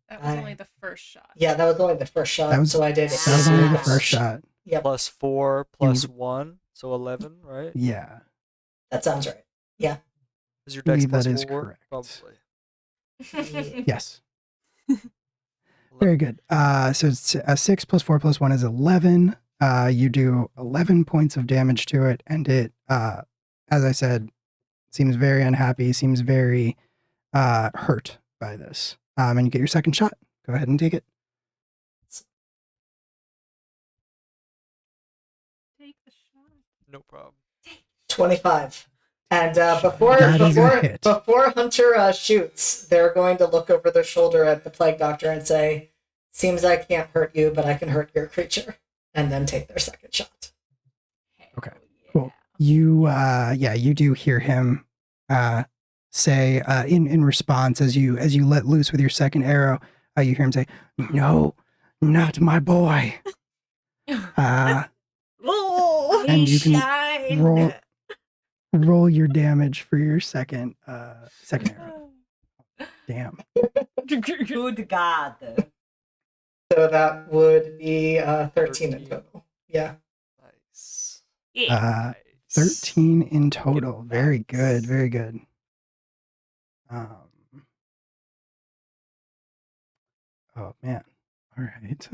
That was only the first shot. Yeah, that was only the first shot. That was- so I did. That was only the Yeah. first shot. Yep, Plus 4, plus 1, so 11, right? Yeah. that sounds right. Yeah. Is your dex believe plus that is 4? correct. Probably. Yes. Very good. So it's 6 plus 4 plus 1 is 11. You do 11 points of damage to it, and it, as I said, seems very unhappy, seems very hurt by this. And you get your second shot. Go ahead and take it. Take the shot. No problem. 25. And That is a hit. before Hunter shoots, they're going to look over their shoulder at the plague doctor and say, "Seems I can't hurt you, but I can hurt your creature," and then take their second shot. Okay, cool. You, you do hear him say in response as you let loose with your second arrow. You hear him say, "No, not my boy." Oh, And he you can shined. roll your damage for your second arrow. Damn. Good God. So that would be 13 in total. Yeah. Nice. Yeah. 13 in total. Very good. Very good. Oh man. All right.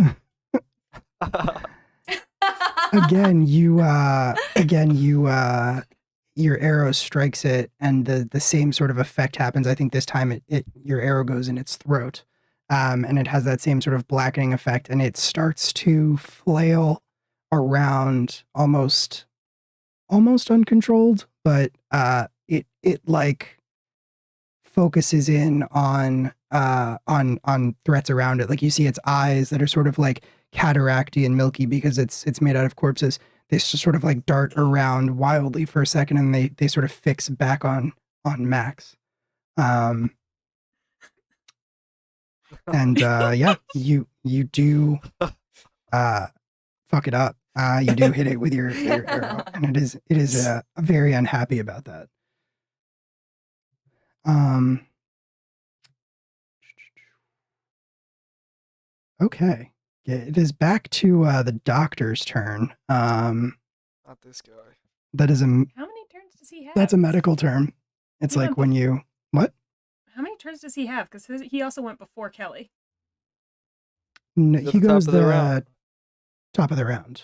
again, your arrow strikes it, and the same sort of effect happens. I think this time your arrow goes in its throat, and it has that same sort of blackening effect, and it starts to flail around almost uncontrolled, but it like focuses in on threats around it. Like you see its eyes that are sort of like cataracty and milky because it's made out of corpses. They just sort of like dart around wildly for a second, and they sort of fix back on Max. And you do fuck it up. You do hit it with your arrow, and it is very unhappy about that. Okay. Yeah, it is back to the doctor's turn. Not this guy. That is How many turns does he have? that's a medical term. It's He like went when you what? How many turns does he have? Because he also went before Kelly. No, He's at he the top goes of the round. top of the round.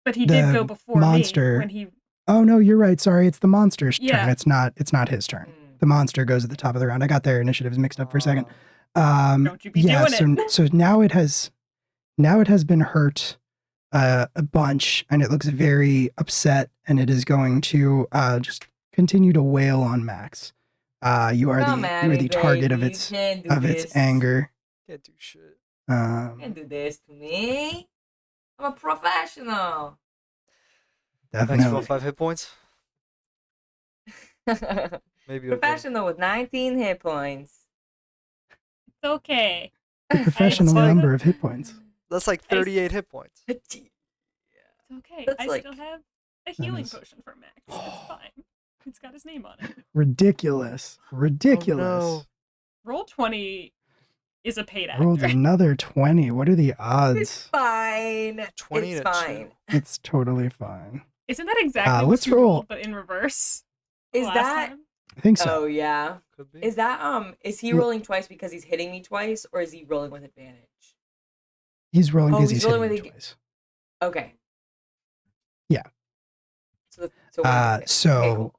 But he did The go before monster- me when he. Oh no, you're right. Sorry, it's the monster's Yeah. turn. It's not his turn. The monster goes at the top of the round. I got their initiatives mixed up for a second. Don't you be Yeah, doing it. so now it has been hurt a bunch, and it looks very upset, and it is going to just continue to wail on Max. You are the target of its anger. Can't do shit. You can't do this to me. I'm a professional. Maximum Definitely. 5 hit points. Maybe okay. Professional with 19 hit points. It's okay. The professional like- number of hit points. That's like 38 hit points. It's okay. That's I like- still have a healing is- potion for Max. It's fine. It's got his name on it. Ridiculous. Ridiculous. Oh, Roll 20 is a paid actor. Rolled another 20. What are the It's odds? fine. 20 it's and a fine. It's totally fine. Isn't that exactly let's what you roll. rolled, but in reverse? Is last that? time? I think so. Oh yeah. Could be. Is that is he Ro- rolling twice because he's hitting me twice, or is he rolling with advantage? He's rolling Oh, because he's he's rolling hitting with you twice. Okay. Yeah. So So okay, cool.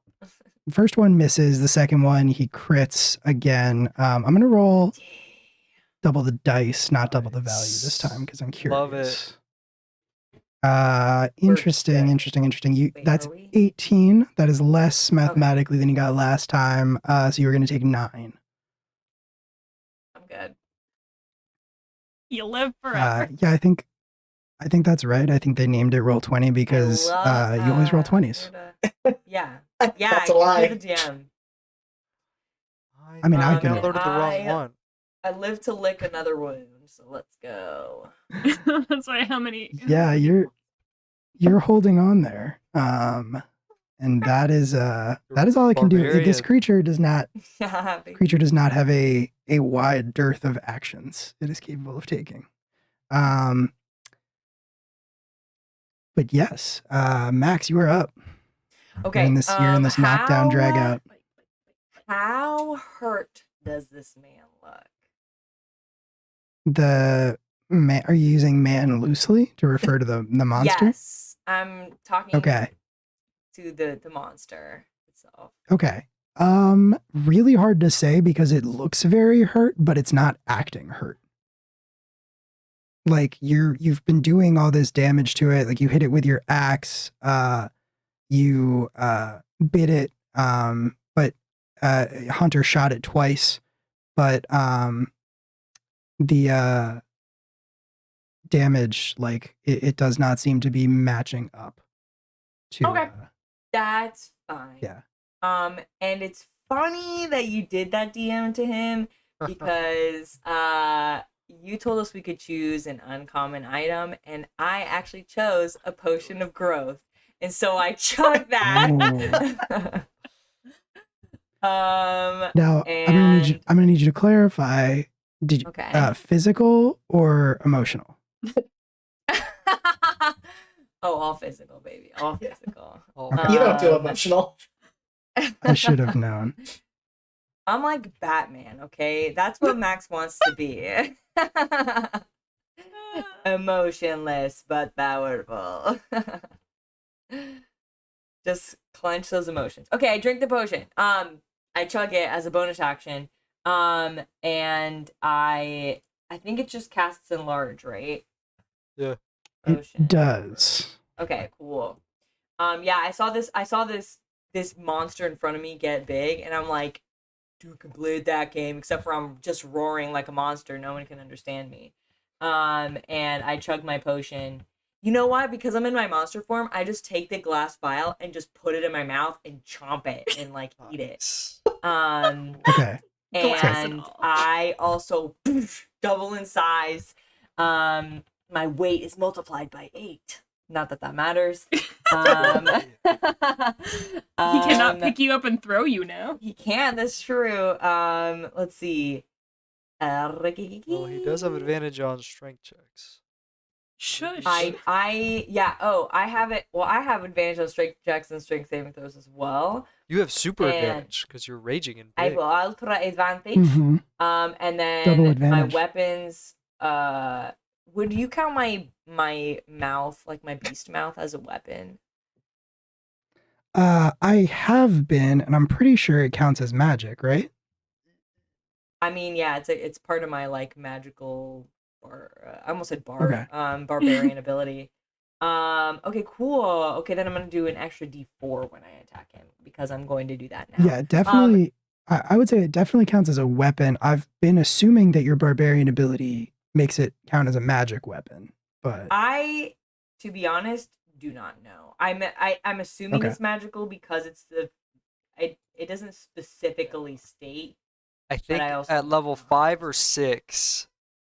first one misses. The second one he crits again. I'm gonna roll double the dice, not double the value this time because I'm curious. Love it. Interesting. You Wait, that's are we? 18. That is less mathematically than you got last time. So you were gonna take 9. I'm good. You live forever. Yeah, I think that's right. I think they named it Roll 20 because I love you always roll that. 20s. Yeah. Yeah, That's a you're lie. the DM. I mean, I've been and downloaded the wrong I- one. I live to lick another wound, so let's go. That's why how many? Yeah, you're holding on there. And that is all it can do. This Barbarian. creature does not Happy. have a wide dearth of actions it is capable of taking. But yes, Max, you are up. Okay. You're in this knockdown drag out. How hurt does this man look? Are you using man loosely to refer to the monster? Yes, I'm talking Okay. to the monster itself. Okay. Really hard to say because it looks very hurt, but it's not acting hurt. Like you've been doing all this damage to it. Like you hit it with your axe. You bit it. But Hunter shot it twice. But the damage, like it does not seem to be matching up to. Okay. That's fine. Yeah. And it's funny that you did that DM to him because you told us we could choose an uncommon item, and I actually chose a potion of growth, and so I chugged that. Now I'm gonna need you to clarify. Did you Okay. physical or emotional? Oh, all physical, baby. All physical. Okay. You don't do Um, emotional. I should have known. I'm like Batman, okay? That's what Max wants to be. Emotionless but powerful. Just clench those emotions. Okay, I drink the potion. I chug it as a bonus action. And I think it just casts enlarge, right? Yeah. Potion. It does. Okay, cool. Yeah, I saw this monster in front of me get big, and I'm like, dude, complete that game, except for I'm just roaring like a monster. No one can understand me. And I chug my potion. You know why? Because I'm in my monster form, I just take the glass vial and just put it in my mouth and chomp it and like eat it. Okay. Glass and And all. I also double in size. My weight is multiplied by 8. Not that that matters. He cannot pick you up and throw you now. He can. That's true. Let's see. Well, he does have advantage on strength checks. Shush. I have it. Well, I have advantage on strength checks and strength saving throws as well. You have super And advantage because you're raging in I big. have ultra advantage. Mhm. And then Double my advantage. weapons. Would you count my mouth, like my beast mouth, as a weapon? I have been, and I'm pretty sure it counts as magic, right? I mean, yeah, it's part of my like magical, I almost said bard, Okay. barbarian ability. Okay, cool. Okay, then I'm gonna do an extra D4 when I attack him because I'm going to do that now. Yeah, definitely. I would say it definitely counts as a weapon. I've been assuming that your barbarian ability makes it count as a magic weapon, but To be honest, do not know. I'm assuming Okay. it's magical because it doesn't specifically state. I think I also at level don't know. 5 or 6,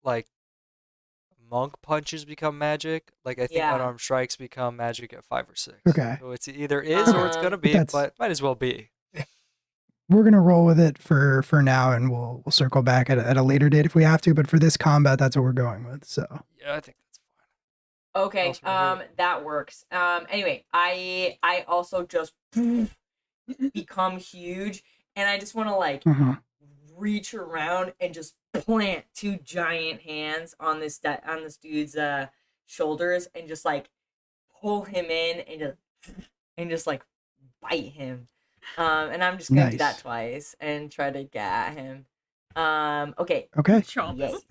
like monk punches become magic. Like I think Yeah. unarmed strikes become magic at 5 or 6. Okay. So it's either is or it's gonna be, That's- but might as well be. we're gonna roll with it for now, and we'll circle back at a later date if we have to. But for this combat, that's what we're going with. So Yeah, I think that's fine. Okay, else would hurt? that works. Anyway, I also just become huge, and I just want to like mhm. reach around and just plant 2 giant hands on this dude's shoulders and just like pull him in and just like bite him. And I'm just gonna do that Nice. twice and try to get at him. Okay. Okay. Chomp. Yes.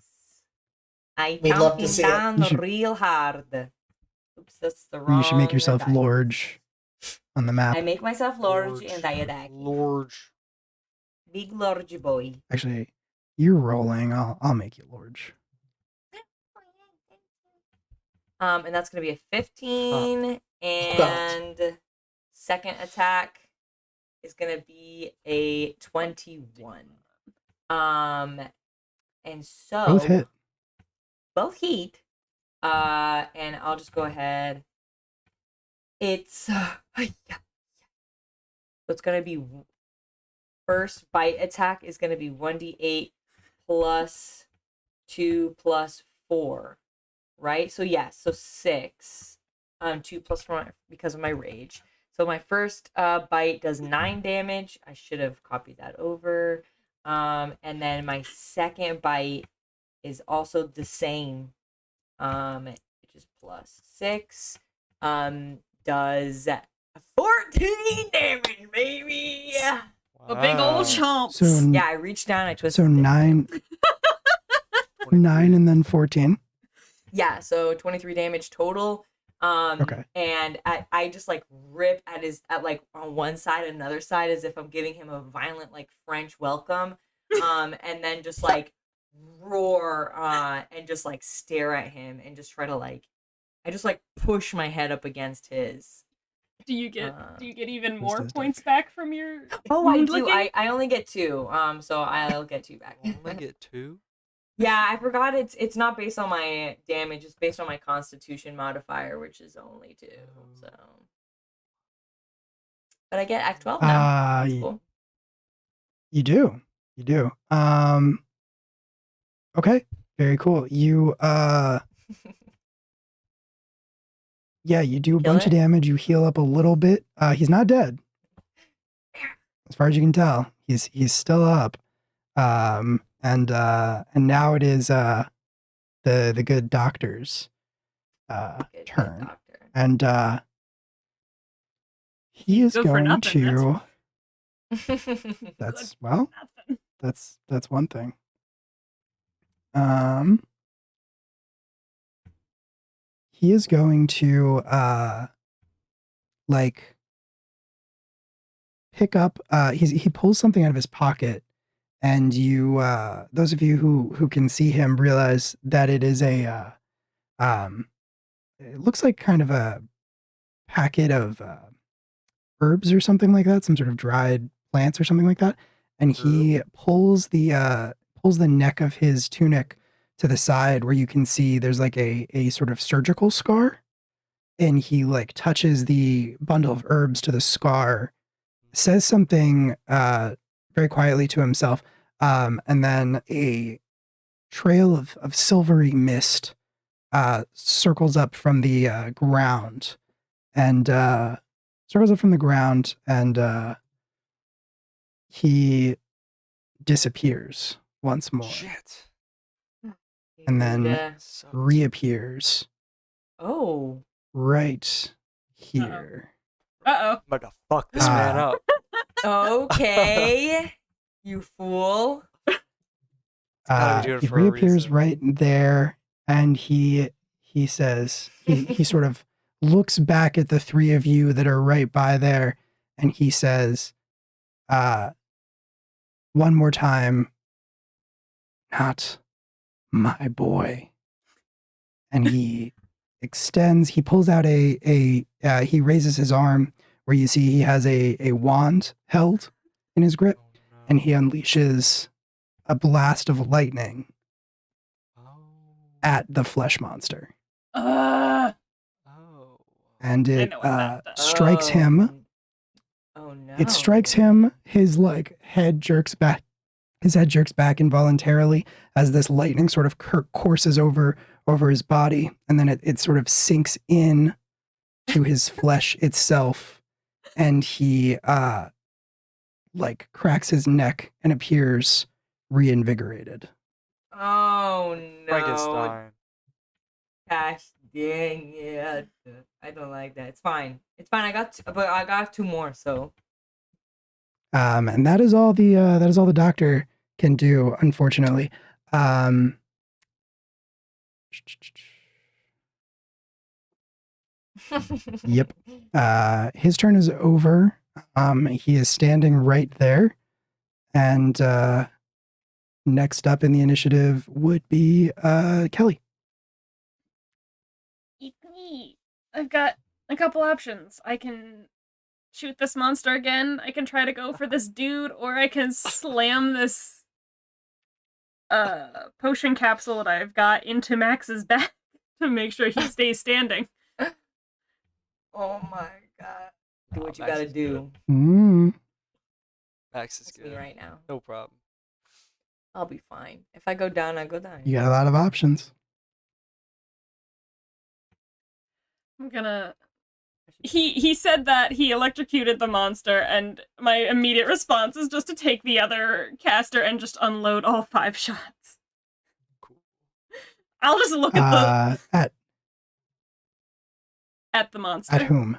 I We'd love chomp to him see it. down You should- real hard. Oops, that's the wrong. You should make yourself die. large on the map. I make myself large and I attack. Large. Big large boy. Actually, you're rolling. I'll make you large. And that's gonna be a 15, and second attack is gonna be a 21. And so Both hit. both heat. And I'll just go ahead. It's it's gonna be first bite attack is gonna be 1d8 plus 2 plus 4, right? So yes, so 6. 2 plus 4 because of my rage. So my first bite does 9 damage. I should have copied that over. And then my second bite is also the same. Which is plus 6. Does 14 damage, baby. A big old chomp. So Yeah, I reached down, I twisted. so it. 9 and then 14. Yeah, so 23 damage total. Okay. And I just like rip at like on one side and another side as if I'm giving him a violent like French welcome. And then just like roar and just like stare at him and just try to like I just like push my head up against his. Do you get even more does points back from your Oh, I wound do. licking? I only get 2. So I'll get 2 back. Only get 2? Yeah, I forgot it's not based on my damage, it's based on my constitution modifier, which is only 2. So but I get Act 12 now. That's cool. You do. Okay. Very cool. You yeah, you do a Kill bunch of it? damage. You heal up a little bit. He's not dead. As far as you can tell, he's still up. And now it is the good doctor's Good turn. doctor. And he is Good for going nothing, to That's well, nothing. that's one thing. He is going to like pick up he pulls something out of his pocket, and you those of you who can see him realize that it is a it looks like kind of a packet of herbs or something like that, some sort of dried plants or something like that. And he pulls the neck of his tunic to the side where you can see there's like a sort of surgical scar. And he like touches the bundle of herbs to the scar, says something very quietly to himself, and then a trail of silvery mist circles up from the ground and he disappears once more Shit. and then Yeah. So reappears Oh. right here. Uh-oh. I'm about to fuck this man up. Okay. You fool. gotta be doing He for a reappears reason. right there, and he says he sort of looks back at the three of you that are right by there, and he says, one more time, not my boy. And he he pulls out he raises his arm where you see he has a wand held in his grip, Oh, no. and he unleashes a blast of lightning Oh. at the flesh monster. Uh, Oh. And I it know what that does. strikes him. Oh no. It strikes him. His head jerks back. His head jerks back involuntarily as this lightning sort of courses over his body, and then it sort of sinks in to his flesh itself, and he cracks his neck and appears reinvigorated. Oh no. Frankenstein. Gosh dang it. I don't like that. It's fine. It's fine. I got 2 more, so And that is all the doctor can do, unfortunately. Yep. His turn is over. He is standing right there. And next up in the initiative would be Kelly. I've got a couple options. I can shoot this monster again. I can try to go for this dude, or I can slam this potion capsule that I've got into Max's back to make sure he stays standing. Oh my god. Do what you Max gotta is do. Mm. Max is That's good. me right now. No problem. I'll be fine. If I go down, I go down. You got a lot of options. I'm gonna. He said that he electrocuted the monster, and my immediate response is just to take the other caster and just unload all 5 shots. Cool. I'll just look at the monster. At whom?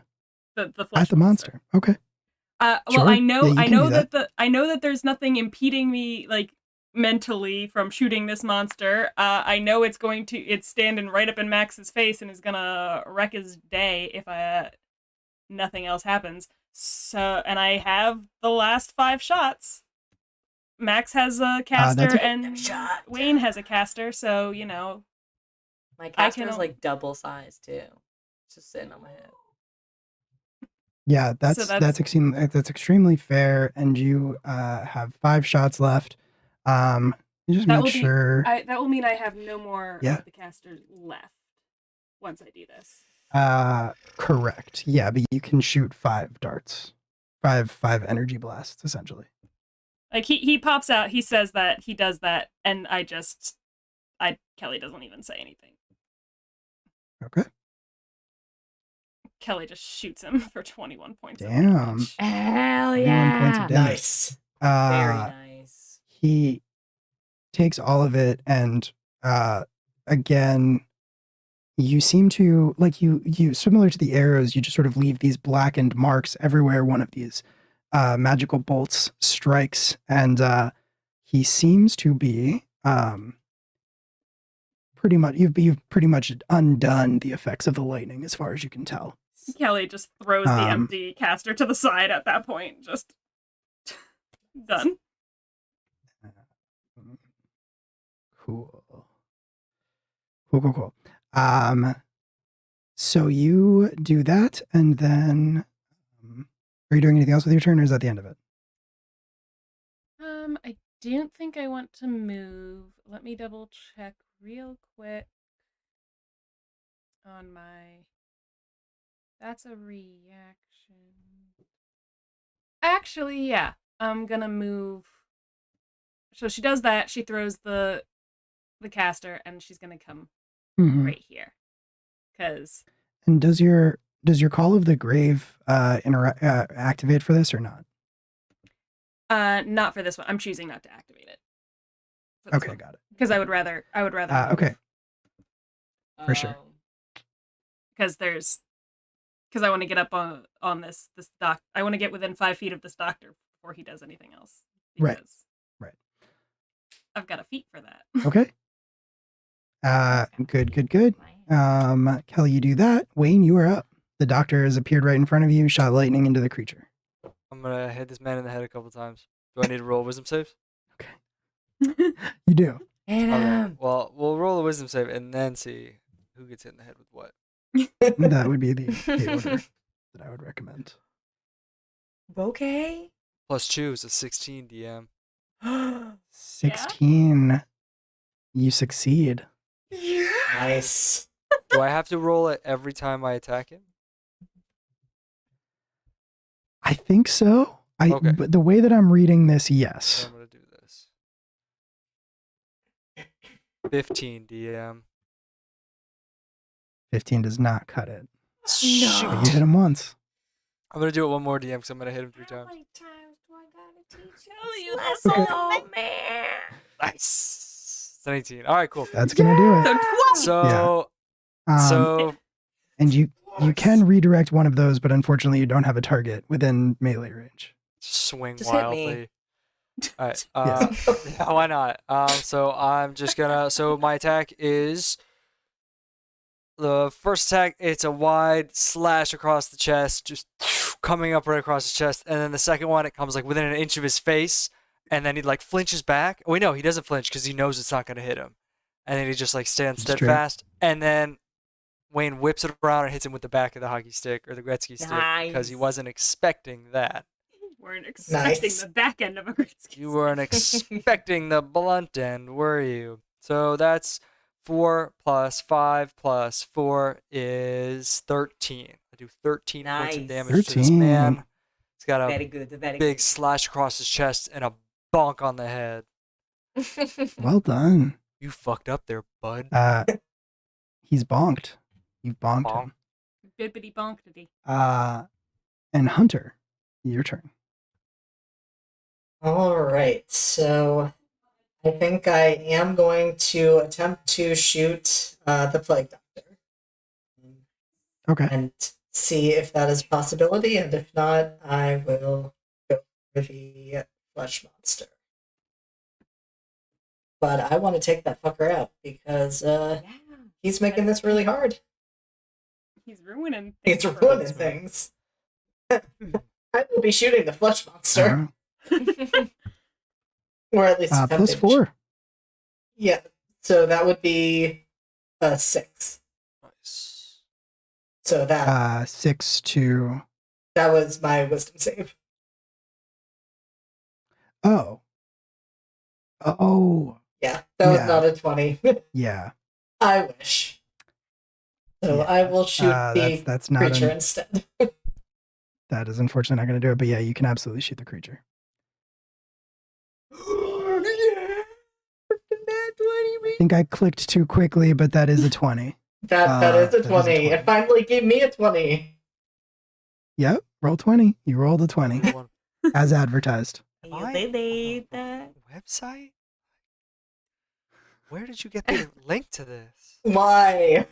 The flesh At the monster. Okay. Well, Sure. I know, Yeah, you I can know do that. I know that there's nothing impeding me, like, mentally from shooting this monster. I know it's standing right up in Max's face and is gonna wreck his day if nothing else happens. So, and I have the last 5 shots. Max has a caster and shot. Wayne has a caster, so My caster is can- like double size too. It's just sitting on my head. Yeah, So that's extremely fair, and you have 5 shots left. You just That make will be- sure. that will mean I have no more Yeah. of the casters left once I do this. Correct. Yeah, but you can shoot 5 darts, five energy blasts, essentially. Like he pops out, he says that he does that, and Kelly doesn't even say anything. Okay. Kelly just shoots him for 21 points. of Damn. damage. Hell 21 points of damage. Nice. Very nice. He takes all of it, and again, you seem to, like, you similar to the arrows, you just sort of leave these blackened marks everywhere one of these magical bolts strikes, and he seems to be pretty much, you've pretty much undone the effects of the lightning as far as you can tell. Kelly just throws the empty caster to the side at that point. Just done. Cool. Cool. So you do that, and then are you doing anything else with your turn, or is that the end of it? I don't think I want to move. Let me double check real quick on my. That's a reaction. Actually, yeah. I'm gonna move. So she does that. She throws the caster, and she's gonna come right here. And does your Call of the Grave activate for this or not? Not for this one. I'm choosing not to activate it. Okay, got it. Because I would rather. Okay, for sure. Because I want to get up on this doc. I want to get within 5 feet of this doctor before he does anything else. Right. I've got a feat for that. Okay. Good. Kelly, you do that. Wayne, you are up. The doctor has appeared right in front of you, shot lightning into the creature. I'm gonna hit this man in the head a couple times. Do I need to roll a wisdom save? Okay. You do. Okay. Well, we'll roll a wisdom save and then see who gets hit in the head with what. That would be the order that I would recommend. Okay. +2 is a 16 DM. 16. You succeed. Nice. Do I have to roll it every time I attack him? I think so. Okay. But the way that I'm reading this, So yes. I'm gonna do this. 15 DM. 15 does not cut it. Shoot. But you hit him once. I'm gonna do it one more DM because I'm gonna hit him 3 times. times do I gotta teach you this this lesson, lesson? oh man? Nice. 17. All right, cool. That's gonna do it. So 12. So, so And you can redirect one of those, but unfortunately you don't have a target within melee range. swing Just hit me. wildly. All right. Yes. Yeah, why not? So I'm just gonna. So my attack is the first attack. It's a wide slash across the chest, just coming up right across his chest, and then the second one, it comes like within an inch of his face, and then he like flinches back. Wait, no, he doesn't flinch because he knows it's not gonna hit him, and then he just like stands That's true. steadfast, and then Wayne whips it around and hits him with the back of the hockey stick or the Gretzky stick because he Nice. wasn't expecting that. Weren't expecting Nice. the back end of a great skill. You weren't expecting the blunt end, were you? So that's 4 plus 5 plus 4 is 13. I do 13 points of Nice. damage to this 13. man. He's got a Very good. Very big slash across his chest and a bonk on the head. good. Well done. You fucked up there, bud. He's bonked. You've bonked Bonk. him. Bippity bonkity. And Hunter, your turn. All right, so I think I am going to attempt to shoot the plague doctor Okay. and see if that is a possibility, and if not, I will go for the flesh monster. But I want to take that fucker out because Yeah. he's making this really hard. He's ruining He's things. ruining things. I will be shooting the flesh monster, or at least Plus attempting to 4. Yeah, so that would be 6. Nice. So that 6 to. that was my wisdom save. Oh. Oh. Yeah, that was Yeah. not a 20. Yeah. I wish. So Yeah. I will shoot the That's not creature an, instead. that is unfortunately not going to do it. But yeah, you can absolutely shoot the creature. I think I clicked too quickly, but that is a 20. That is a that is a 20. 20. It finally gave me a 20. Yep. Roll 20. You rolled a 20 One as advertised. You did that. website? Where did you get the link to this? Why?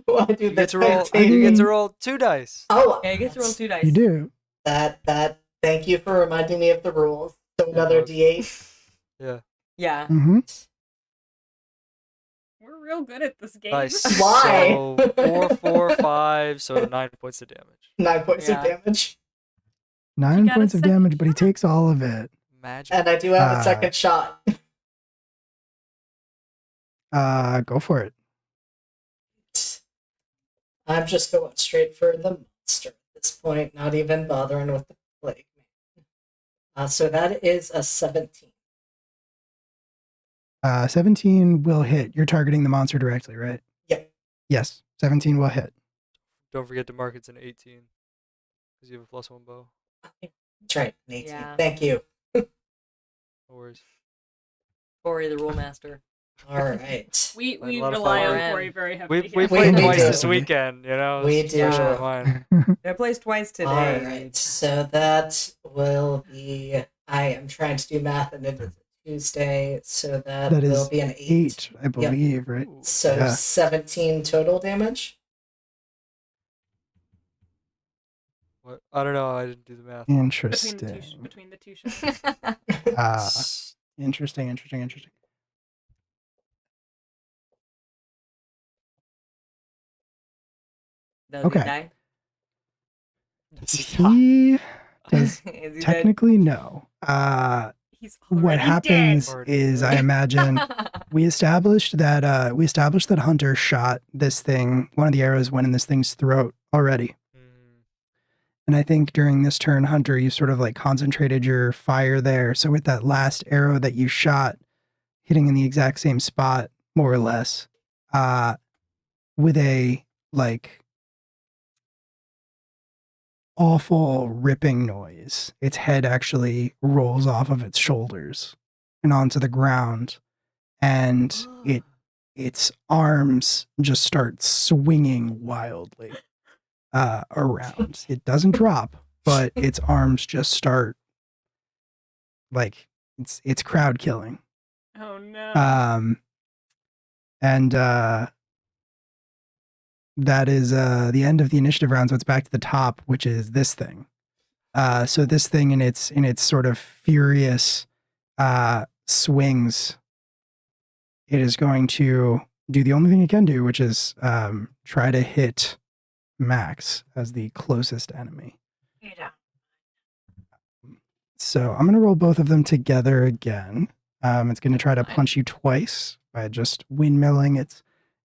Why do You get this? to roll. I You get mean- to roll 2 dice. Oh, Yeah, you get to roll 2 dice. You do. that. Thank you for reminding me of the rules. So another D8. Yeah. Yeah. Mm-hmm. We're real good at this game. Nice. Why? So 4, 4, 5, so 9 points of damage. 9 points Yeah. of damage. 9 got a points of second damage, but he shot. takes all of it. Magic. And I do have a second shot. Go for it. I'm just going straight for the monster at this point, not even bothering with the plague. So that is a 17. 17 will hit. You're targeting the monster directly, right? Yep. Yes. 17 will hit. Don't forget to mark it's an 18. Because you have a +1 bow. That's right, an 18. Yeah. Thank you. No worries. Corey, the rule master. All right. We Like a lot of rely on fun. Corey very heavily. We here. played we twice do. this weekend, you know? We it's fresh in do. my mind. I placed twice today. All right. So that will be. I am trying to do math, and it is a Tuesday, so that That is will be an 8. 8, I believe, right? Ooh. So Yeah. 17 total damage. What? I don't know. I didn't do the math. Interesting. Between the two shots. Interesting. Does Okay. he die? He does Is he dead? technically no. He's What already happens dead. Already is, dead. I imagine, we established that Hunter shot this thing. One of the arrows went in this thing's throat already. Mm, And I think during this turn, Hunter, you sort of like concentrated your fire there. So with that last arrow that you shot, hitting in the exact same spot, more or less, with a like awful ripping noise, its head actually rolls off of its shoulders and onto the ground, and its arms just start swinging wildly around. It doesn't drop, but its arms just start like it's crowd killing. Oh no. And that is the end of the initiative round. So it's back to the top, which is this thing. So this thing in its sort of furious swings, it is going to do the only thing it can do, which is try to hit Max as the closest enemy. So I'm going to roll both of them together again. It's going to try to punch you twice by just windmilling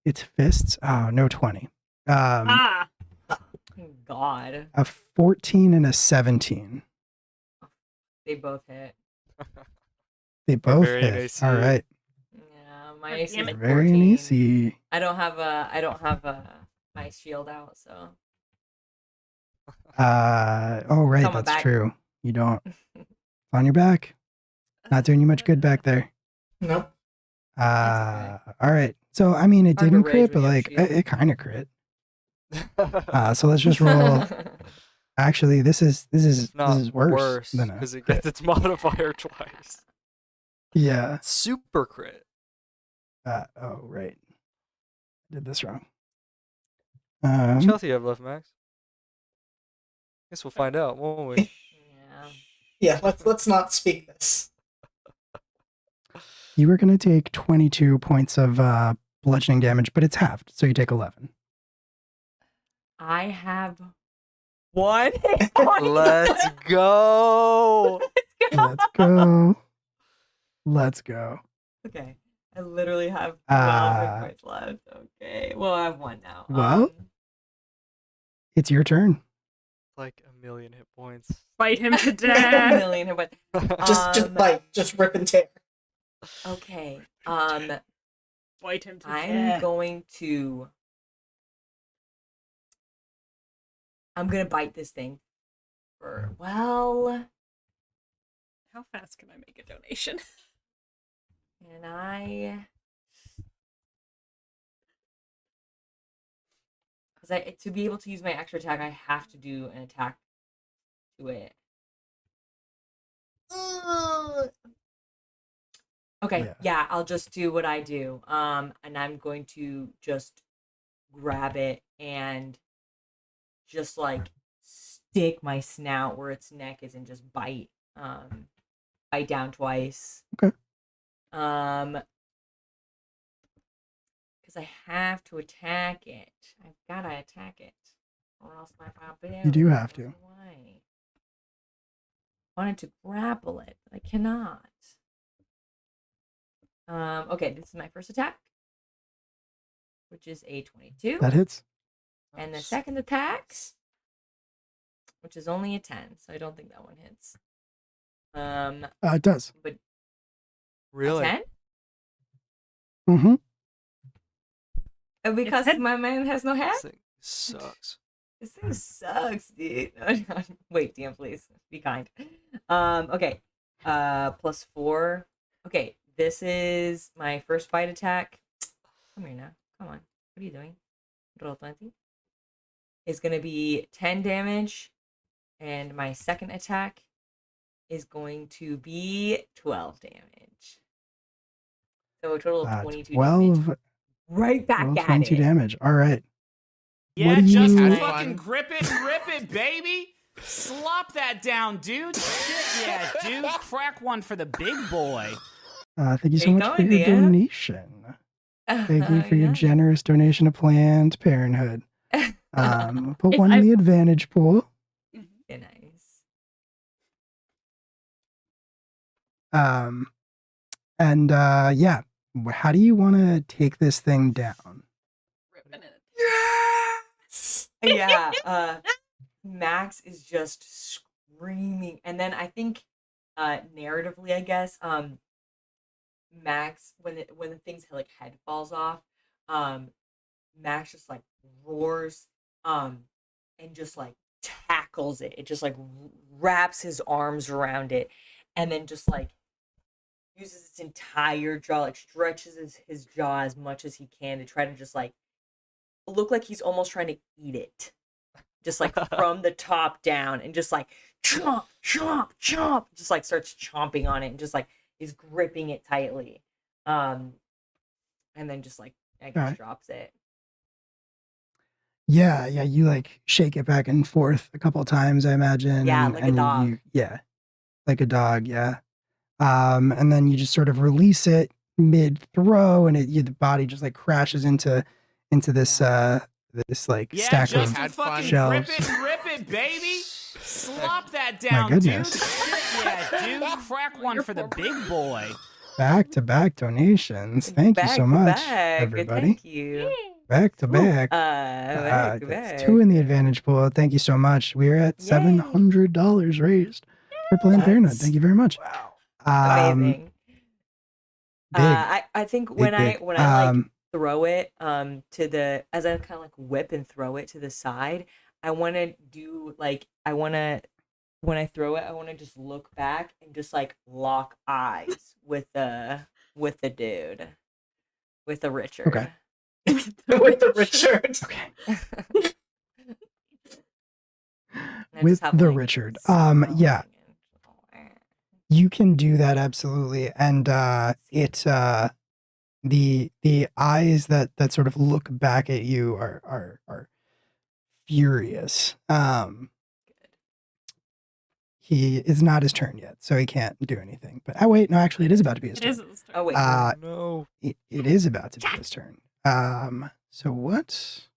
its fists. Oh, no 20. Ah. God. A 14 and a 17. They both hit. They both very hit. AC. All right. Yeah, my God AC damn is it. Very 14. easy. I don't have my shield out, so Oh, right. on my That's back. true. You don't. On your back. Not doing you much good back there. Nope. okay. All right. So, I mean, it Hard to didn't rage crit, when but you have like, shield. it kind of crit. So let's just roll. Actually, this is Not worse than a because it crit. gets its modifier twice. Yeah. Super crit. Oh, right. Did this wrong. How much health do you have left, Max? Guess we'll find out, won't we? Yeah. Yeah, let's not speak this. You were going to take 22 points of bludgeoning damage, but it's halved, so you take 11. I have one hit point. Let's go. Let's go. Let's go. Okay. I literally have 12 hit Uh, points left. Okay. Well, I have one now. Well, it's your turn. Like a million hit points. Fight him to a death. million hit points. Just rip and tear. Okay. Fight him to I'm death. gonna bite this thing. Well, How fast can I make a donation? and to be able to use my extra attack, I have to do an attack to it. Ugh. Okay, yeah, I'll just do what I do. And I'm going to just grab it and just like stick my snout where its neck is and just bite down twice. Okay. Because I have to attack it. I've gotta attack it, or else my barbarian. You do have to. goes away. I wanted to grapple it, but I cannot. Okay, this is my first attack, which is a 22. That hits. And the second attack, which is only a 10, so I don't think that one hits. It does. But Really? 10? Mm-hmm. Because It's my man has no hair? This thing sucks. This thing sucks, dude. Wait, DM, please. Be kind. Okay. +4. Okay, this is my first bite attack. Come here now. Come on. What are you doing? Roll 20. Is going to be 10 damage. And my second attack is going to be 12 damage. So a total of 22 damage. 12. Right back Roll at 22 it. damage. All right. Yeah, What do just you- fucking grip it and rip it, baby. Slop that down, dude. Shit, yeah, dude. Crack one for the big boy. Thank you so There you much go, for your dear. donation. Thank you for your generous donation to Planned Parenthood. Put one in the advantage pool. Yeah, nice. Yeah, how do you want to take this thing down? Ripping it. Yes. Yeah. Max is just screaming, and then I think, narratively, I guess, Max when the thing's like head falls off, Max just like roars, and just like tackles it. It just like wraps his arms around it, and then just like uses its entire jaw, like stretches his jaw as much as he can to try to just like look like he's almost trying to eat it, just like from the top down, and just like chomp, chomp, chomp, just like starts chomping on it and just like is gripping it tightly, and then just like I guess Alright. drops it. Yeah, you like shake it back and forth a couple times, I imagine. Yeah, and, like a and dog. like a dog, yeah. And then you just sort of release it mid throw, and the body just like crashes into this this like Yeah, stack just of fucking shelves. grip it and rip it, baby. Slop that My down, goodness. dude. Shit, yeah, dude. Crack one for the big boy. Back to back donations. Thank you so Back to much, back. everybody. Thank you. Back to back. Back to That's back. 2 in the advantage pool. Thank you so much. We're at Yay. $700 raised. for Planned Parenthood. Nice. Thank you very much. Wow. Amazing. Big. I think Big, when big. I like throw it to the as I kind of like whip and throw it to the side, I want to do like I want to when I throw it, I want to just look back and just like lock eyes with the dude, with the Richard. Okay. With the Richard. Okay. And I With just have, the like, Richard. smiling Yeah, and- you can do that absolutely. And the eyes that sort of look back at you are furious. He is not his turn yet, so he can't do anything. But oh wait, no, actually it is about to be his It turn. is his turn. Oh wait. No. It is about to be his turn. So what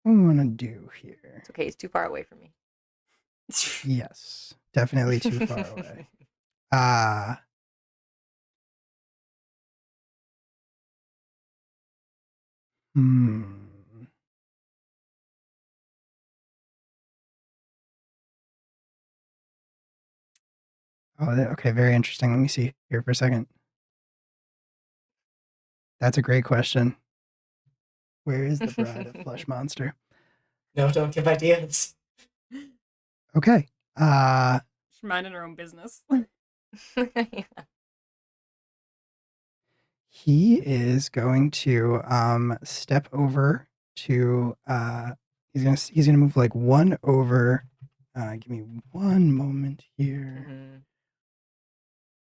I want to do here? It's okay. It's too far away from me. Yes, definitely too far away. Hmm. Oh, okay, very interesting. Let me see here for a second. That's a great question. Where is the bride of Flesh Monster? No, don't give ideas. Okay. She's minding her own business. He is going to step over to he's gonna move like one over. Give me one moment here. Mhm.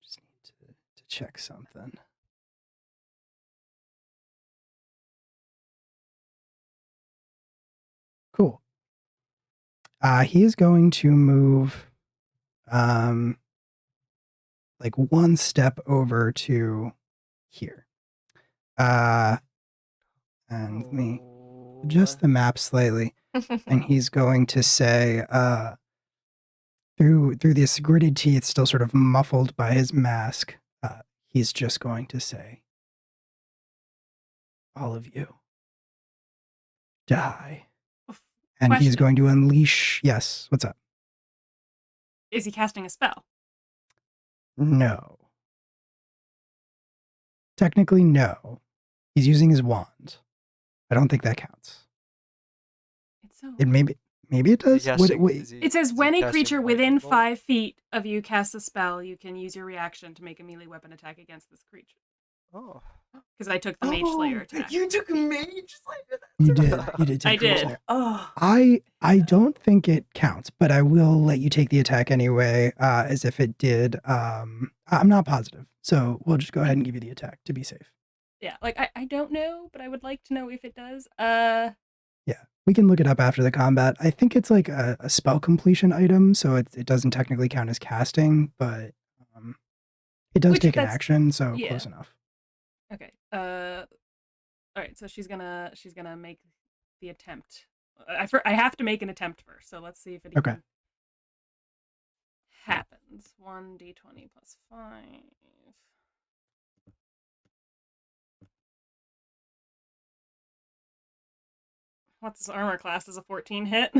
Just need to check something. Cool. He is going to move like one step over to here. And let me adjust the map slightly. And he's going to say, through this gritted teeth, still sort of muffled by his mask, he's just going to say, all of you, die. And he's Question. going to unleash. Yes, what's up? Is he casting a spell? No. Technically, no. He's using his wand. I don't think that counts. It's so. It maybe it does. It says when a creature within 5 feet of you casts a spell, you can use your reaction to make a melee weapon attack against this creature. Oh. Because I took the Mage Slayer attack. You took a Mage Slayer. You did. You did. I take the did. Slayer. Oh. I don't think it counts, but I will let you take the attack anyway, as if it did. I'm not positive, so we'll just go ahead and give you the attack to be safe. Yeah, like I don't know, but I would like to know if it does. Yeah, we can look it up after the combat. I think it's like a spell completion item, so it doesn't technically count as casting, but it does take an action, so yeah. close enough. Okay. All right. So she's gonna make the attempt. I have to make an attempt first. So let's see if it even happens. 1d20 plus 5. What's his armor class? Does a 14 hit?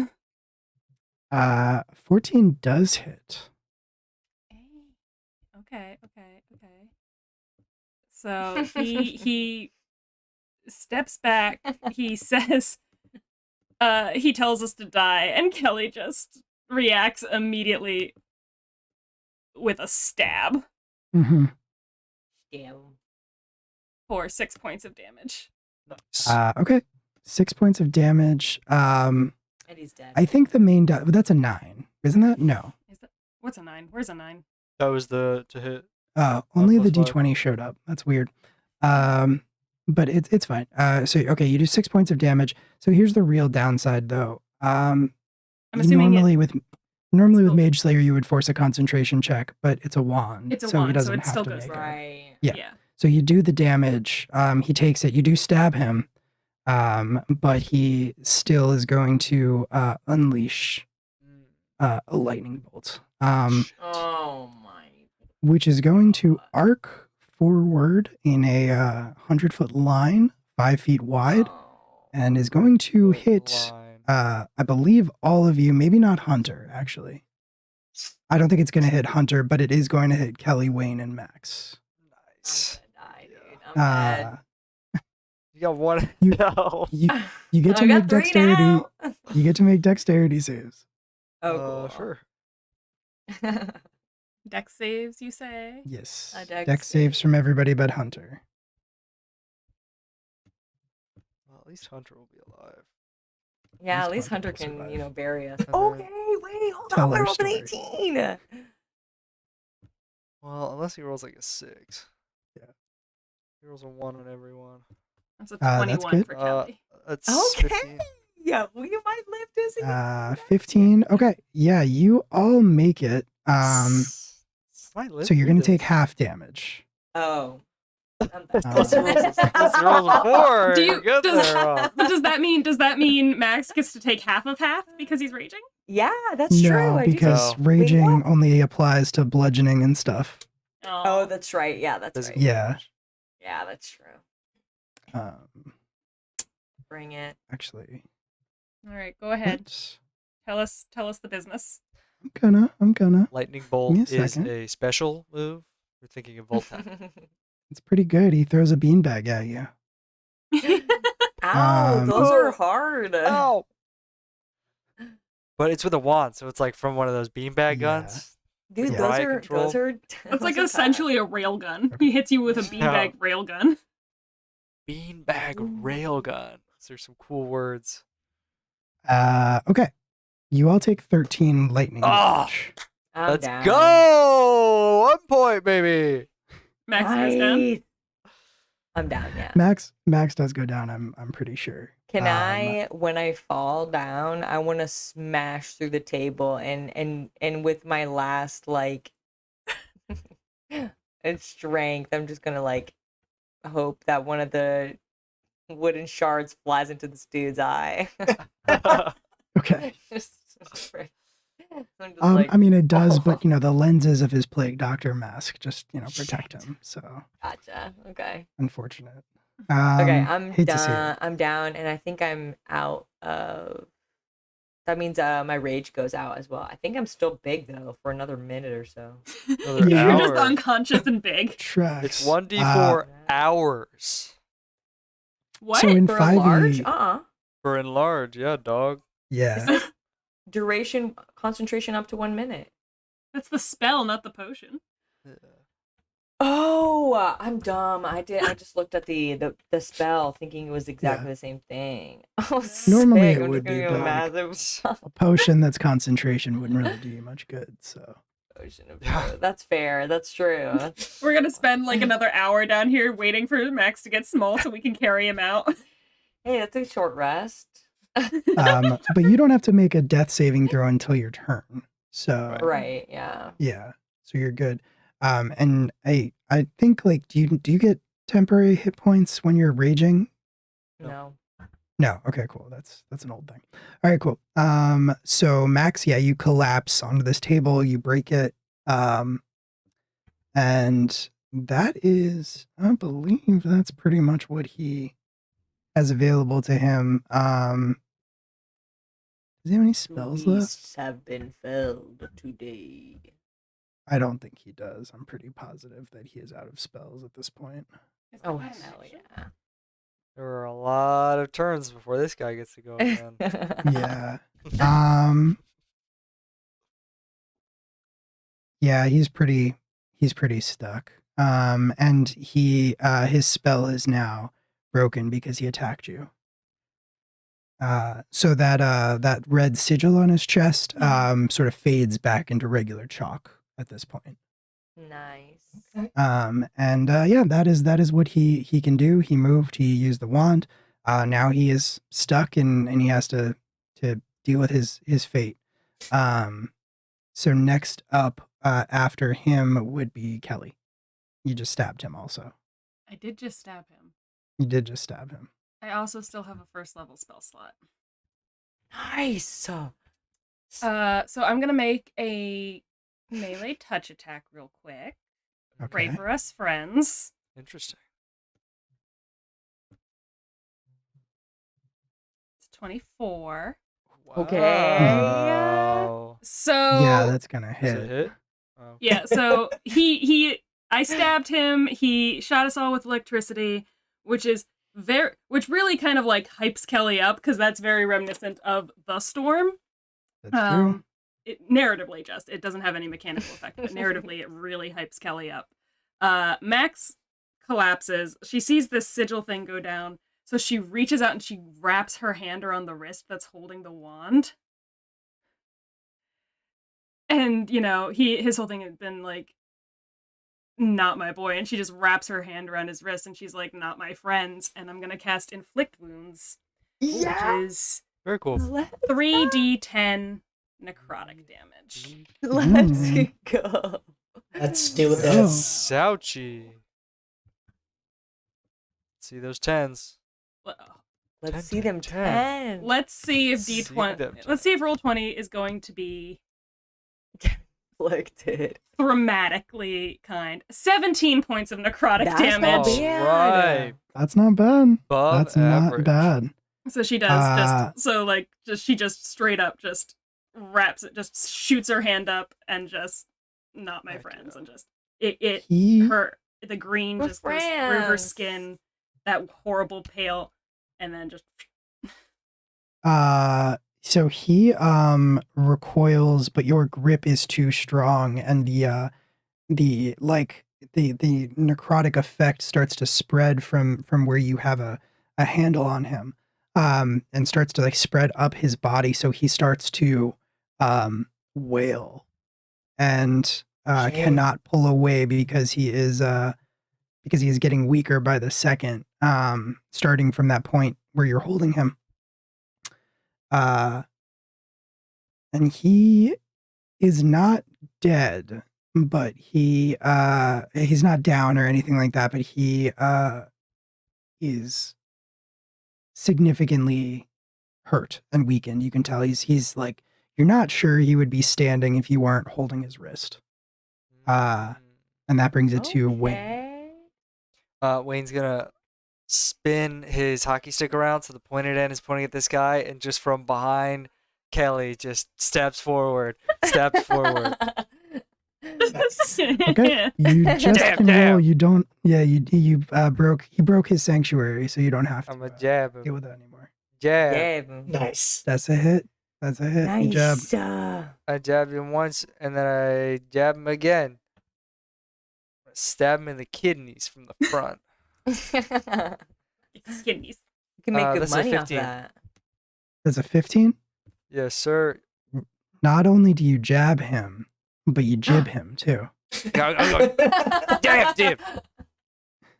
14 does hit. Okay. So he steps back. He says, he tells us to die, and Kelly just reacts immediately with a stab. Mm-hmm. Yeah. For 6 points of damage. Okay. 6 points of damage. And he's dead. I think the main that's a 9, isn't that? No. What's a 9? Where's a 9? That was the to hit. Only the +5. D20 showed up. That's weird. But it's fine. So okay, you do 6 points of damage. So here's the real downside, though. I'm assuming normally with Mage Slayer you would force a concentration check, but it's a wand. It's a so wand, he doesn't so it have still to goes make through. Right. Yeah. So you do the damage. He takes it. You do stab him, but he still is going to unleash a lightning bolt. Oh my. Which is going to arc forward in a 100-foot line, 5 feet wide, and is going to hit, I believe, all of you. Maybe not Hunter, actually. I don't think it's going to hit Hunter, but it is going to hit Kelly, Wayne, and Max. Nice. I'm gonna die, dude. I'm dead. You got one. You- No. You get to I make got 3 dexterity. now. You get to make dexterity saves. Oh, cool. Sure. Dex saves, you say? Yes. A dex Dex saves save. from everybody but Hunter. Well, at least Hunter will be alive. Yeah, at least least Hunter Hunter will can, survive. bury us. And Okay, then- wait, hold Tell on. I our rolled an story. 18. Well, unless he rolls like a 6. Yeah. He rolls a 1 on every one. That's a That's 21 good. for Kelly. That's Okay. 15. Yeah, you might live to see. 15. Okay. Yeah, you all make it. Might live So you're through going to take this. half damage. Oh. Plus he rolls a 4. Do You're you- good does- there, Rob. But does that mean Max gets to take half of half because he's raging? Yeah, that's true. No, I do because No. raging what? only applies to bludgeoning and stuff. Oh, that's right. Yeah, that's Physical right. Yeah. damage. Yeah, that's true. Bring it. Actually, All right, go ahead. let's- Tell us the business. I'm gonna. Lightning Give bolt me a is second. a special move. You're thinking of volt tap. It's pretty good. He throws a beanbag at you. Ow, those are Oh. hard. Oh. But it's with a wand, so it's like from one of those beanbag Yeah. guns. Dude, Yeah. those Riot are control. those are. It's like those are essentially a rail gun. He hits you with a beanbag rail gun. Beanbag Ooh. railgun. Those are some cool words. Okay. You all take 13 lightning Ah! damage. tough. I'm Let's down. go! 1 point, baby. Max goes down. Nice. I'm down. Yeah. Max does go down. I'm pretty sure. Can I, when I fall down, I want to smash through the table and with my last and strength, I'm just gonna hope that one of the wooden shards flies into this dude's eye. Okay. I'm just I mean, it does, but oh. the lenses of his plague doctor mask just protect Shit. him. So Gotcha. Okay. unfortunate. Okay, I'm hate to see down. it. I'm down, and I think I'm out of. That means my rage goes out as well. I think I'm still big though for another minute or so. Another Yeah. You're just hour. unconscious and big. Tracks. It's 1d4 hours What? So in For a large, 5e, for enlarge. Yeah, dog. yeah. duration concentration up to 1 minute. That's the spell, not the potion. Oh, I'm dumb. I just looked at the spell thinking it was exactly the same thing. Oh, Normally sick. it I'm would just be, gonna but, like, massive A potion that's concentration wouldn't really do you much good. So potion of food. That's fair. That's true. That's- We're gonna spend another hour down here waiting for Max to get small so we can carry him out. Hey, that's a short rest. but you don't have to make a death saving throw until your turn. So Right. Yeah. yeah, so you're good. And I think do you get temporary hit points when you're raging? No. No. Okay, cool. That's an old thing. All right, cool. So Max, yeah, you collapse onto this table, you break it. And that is, I believe that's pretty much what he has available to him. Does he have any spells left? Beasts have been felled today. I don't think he does. I'm pretty positive that he is out of spells at this point. Oh hell yeah. There are a lot of turns before this guy gets to go again. Yeah. Yeah, he's pretty stuck. And he his spell is now broken because he attacked you. So that red sigil on his chest sort of fades back into regular chalk at this point. Nice. And yeah, that is what he can do. He moved, he used the wand. Now he is stuck and he has to deal with his fate. So next up after him would be Kelly. You just stabbed him also. I did just stab him. You did just stab him. I also still have a first level spell slot. Nice. So I'm gonna make a melee touch attack real quick. Pray Okay. for us, friends. Interesting. It's 24. Okay. Wow. So So Yeah, that's gonna Is it hit. hit? Oh. yeah, so I stabbed him. He shot us all with electricity, which really kind of like hypes Kelly up because that's very reminiscent of the storm. That's true. Narratively, it doesn't have any mechanical effect, but narratively, it really hypes Kelly up. Max collapses. She sees this sigil thing go down, so she reaches out and she wraps her hand around the wrist that's holding the wand. And his whole thing had been like, not my boy, and she just wraps her hand around his wrist and she's like, not my friends. And I'm gonna cast inflict wounds, which is Very cool. 3d10 necrotic damage. Let's go. Let's do this. Ouchie. See those 10s. Let's 10, see them 10. 10. Let's see if See d20 them. let's see if roll 20 is going to be Inflicted. dramatically kind. 17 points of necrotic That's not damage. bad. Right. That's not bad. Above That's average. not bad. So she does she just straight up just wraps it, just shoots her hand up and just, not my Heck friends, yeah. and just He the green We're just goes through her friends. skin, that horrible pale, and then just so he recoils, but your grip is too strong, and the necrotic effect starts to spread from where you have a handle on him, and starts to like spread up his body, so he starts to wail and Shame. cannot pull away because he is getting weaker by the second, starting from that point where you're holding him. And he is not dead, but he's not down or anything like that, but he is significantly hurt and weakened. You can tell he's like, you're not sure he would be standing if you weren't holding his wrist. And that brings it to Wayne. Okay. Wayne's gonna spin his hockey stick around so the pointed end is pointing at this guy, and just from behind Kelly just steps forward. Okay, you just Damn, can damn. roll. You don't. Yeah, he broke his sanctuary, so you don't have to I'm a jab deal him. with that anymore. Jab. Damn. Nice. That's a hit. That's a hit. Good job. Nice. I jabbed him once, and then I jab him again. Stab him in the kidneys from the front. kidneys. You can make good that's a money off 15. that. That's a 15. Yes, sir. Not only do you jab him, but you jib him too. Damn, dude.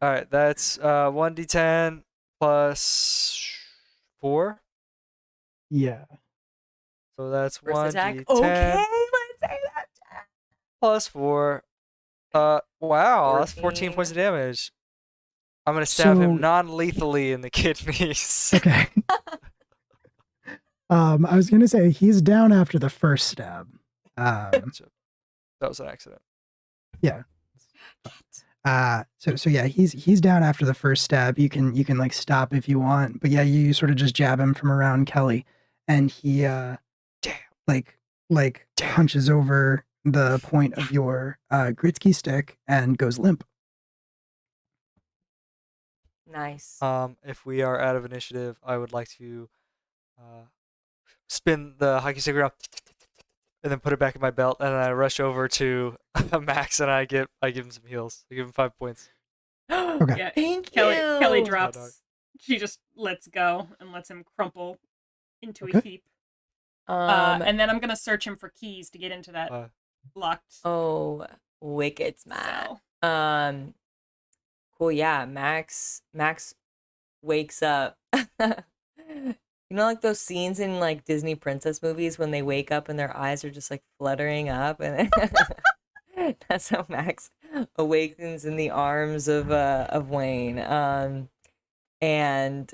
All right, that's 1d10 plus 4. Yeah. So that's First attack. 1d10 Okay, let's say that. plus 4. Wow, that's 14 points of damage. I'm gonna stab him So- non-lethally in the kidneys. Okay. I was gonna say he's down after the first stab. That was an accident. So yeah, he's down after the first stab. You can like stop if you want, but yeah, you sort of just jab him from around Kelly, and he like punches over the point of your Gritsky stick and goes limp. Nice. If we are out of initiative, I would like to spin the hockey stick around and then put it back in my belt, and then I rush over to Max and I give him some heals. I give him 5 points. Okay. Yeah, Thank Kelly you. drops. dog. She just lets go and lets him crumple into a Okay. heap. Um, And then I'm gonna search him for keys to get into that Uh, locked oh, wicked smart. cell. Cool. Yeah, Max wakes up. You know, like those scenes in like Disney princess movies when they wake up and their eyes are just like fluttering up, and that's how Max awakens in the arms of Wayne. And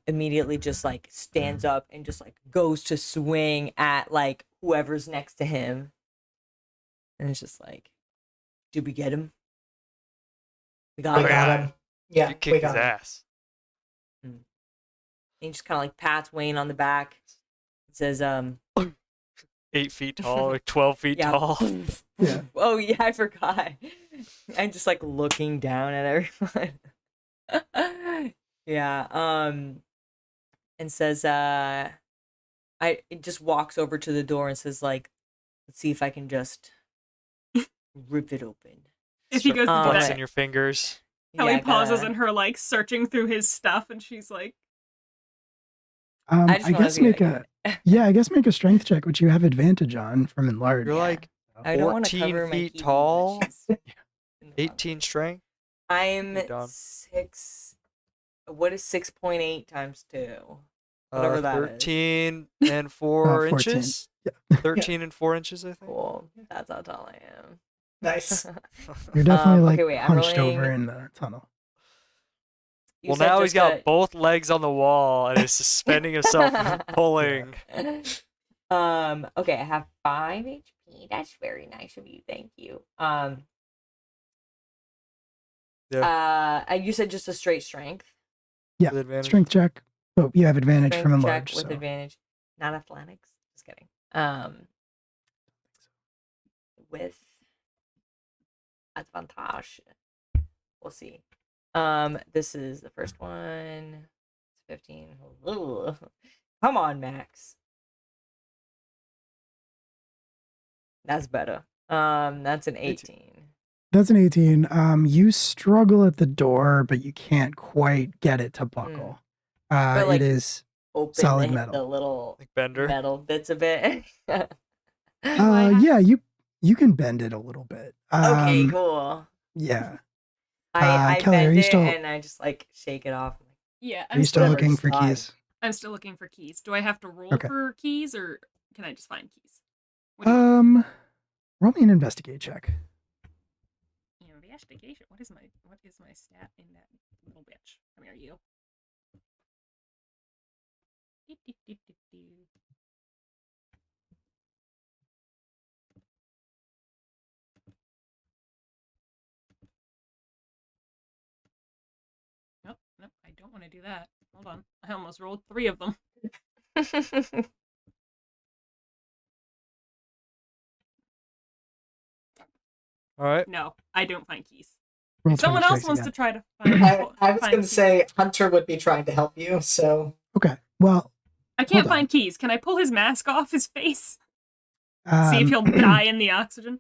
immediately just like stands up and just like goes to swing at like whoever's next to him, and it's just like, did we get him? We got We him. got him. Yeah, you we kick his got him. ass. And he just kind of like pats Wayne on the back. It says 8 feet tall, like 12 feet yeah. tall. Yeah. Oh yeah, I forgot. I'm just like looking down at everyone. Yeah. And says it just walks over to the door and says like, let's see if I can just rip it open. If he goes to do flexing that, your fingers. Kelly Yeah, pauses gotta- and her like searching through his stuff, and she's like, I just I wanna guess be make like- I guess make a strength check, which you have advantage on from enlarged. You're Yeah. like I don't want to 14 cover my feet key tall, when she's in the wrong 18 strength. I'm You're done. 6. What is 6.8 times 2? Whatever that is. 13 and 4 14. inches. Yeah. 13 and 4 inches, I think. Cool. That's how tall I am. Nice. You're definitely like okay, wait, I'm hunched over rolling- in the tunnel. You Well, said now he's just got both legs on the wall and is suspending himself and pulling. Okay, I have 5 HP. That's very nice of you. Thank you. You said just a straight strength. Yeah, With advantage. strength check. Oh, you have advantage Strength from check enlarged. with So. advantage. Not athletics. Just kidding. With advantage. We'll see. This is the first one. It's 15. Ugh. Come on, Max. That's better. That's an 18. That's an 18. You struggle at the door, but you can't quite get it to buckle. But, like, it is Open solid the, metal. the little Like Bender. metal bits a bit. yeah, you can bend it a little bit. Okay, cool. Yeah. I Kelly, are bend you it still- and I just like shake it off. "Yeah, Are you still whatever, looking just for fine. keys? I'm still looking for keys. Do I have to roll Okay. for keys, or can I just find keys?" What do you want? Roll me an investigate check. Investigation. What is my stat in that little bitch? Come here, you. Nope, I don't want to do that. Hold on. I almost rolled 3 of them. All right. No, I don't find keys. Roll If someone 20 else checks wants again. to try to find, I was find going to keys. say Hunter would be trying to help you, so Okay. Well, I can't hold on. find keys. Can I pull his mask off his face? See um, if he'll die in the oxygen?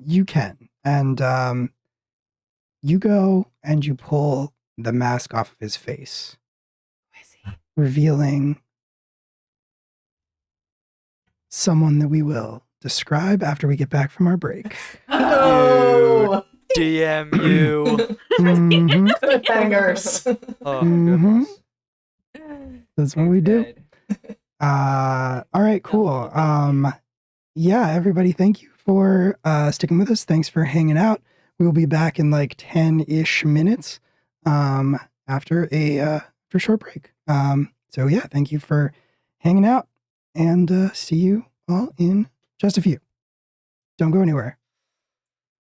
you can. And you go and you pull the mask off of his face, revealing someone that we will describe after we get back from our break. no DMU. Mhm. cliffhangers. Oh, Mhm. goodness. That's what we do. Good. All right, cool. Yeah, everybody, thank you for sticking with us. Thanks for hanging out. We will be back in like 10-ish minutes after a short break. So yeah, thank you for hanging out, and see you all in just a few. Don't go anywhere.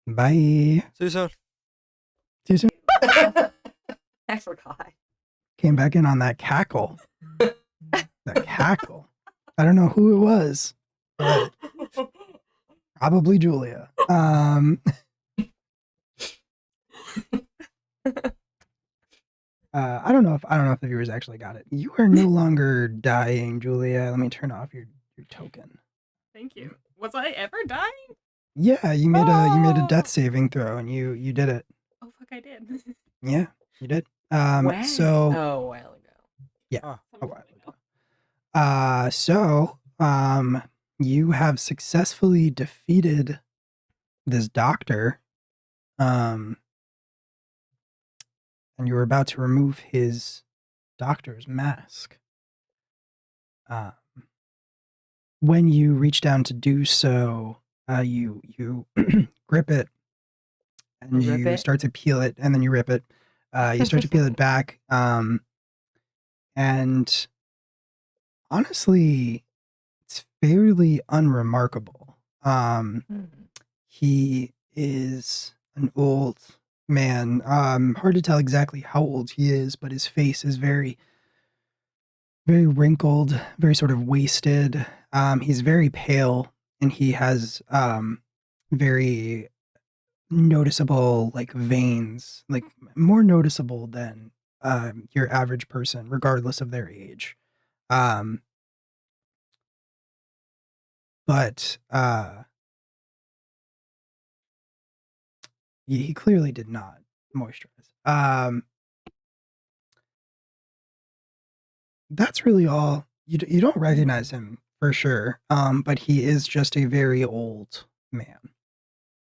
Bye. See you soon. See you soon. I forgot. Came back in on that cackle. That cackle. I don't know who it was, but probably Julia. I don't know if the viewers actually got it. You are no longer dying, Julia. Let me turn off your token. Thank you. Was I ever dying? Yeah, you made a death saving throw and you did it. Oh, fuck, I did. Yeah, you did. When? So Oh, a while ago. a while ago. You have successfully defeated this doctor. And you were about to remove his doctor's mask. When you reach down to do so, you grip it and Rip you it? start to peel it, and then you rip it. You start to peel it back, and honestly, it's fairly unremarkable. He is an old man. Hard to tell exactly how old he is, but his face is very, very wrinkled, very sort of wasted. He's very pale, and he has very noticeable like veins, like more noticeable than your average person, regardless of their age. Um, but he clearly did not moisturize. That's really all. You don't recognize him for sure, but he is just a very old man.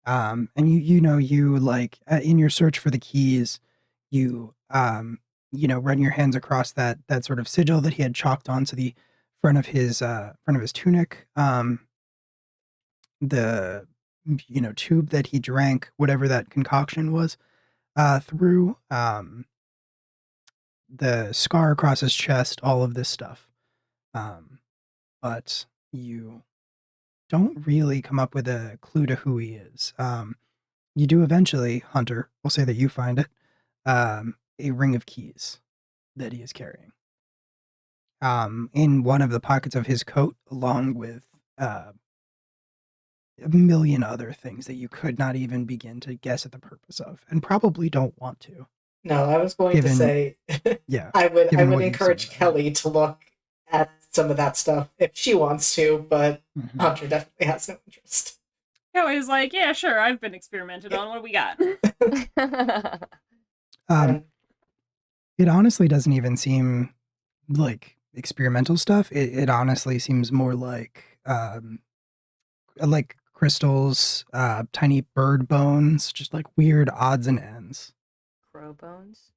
And you like in your search for the keys, you run your hands across that sort of sigil that he had chalked onto the front of his tunic. The tube that he drank, whatever that concoction was, through the scar across his chest, all of this stuff. But you don't really come up with a clue to who he is. You do eventually, Hunter, we'll say that you find it, a ring of keys that he is carrying. In one of the pockets of his coat, along with a million other things that you could not even begin to guess at the purpose of, and probably don't want to. No, I was going to Given- say Yeah. I would given what you've encourage seen. Kelly to look at some of that stuff if she wants to, but Mhm. Hunter definitely has no interest. Kelly's like, yeah, sure, I've been experimented on. What do we got? It honestly doesn't even seem like experimental stuff. It honestly seems more like crystals, tiny bird bones, just like weird odds and ends. Crow bones?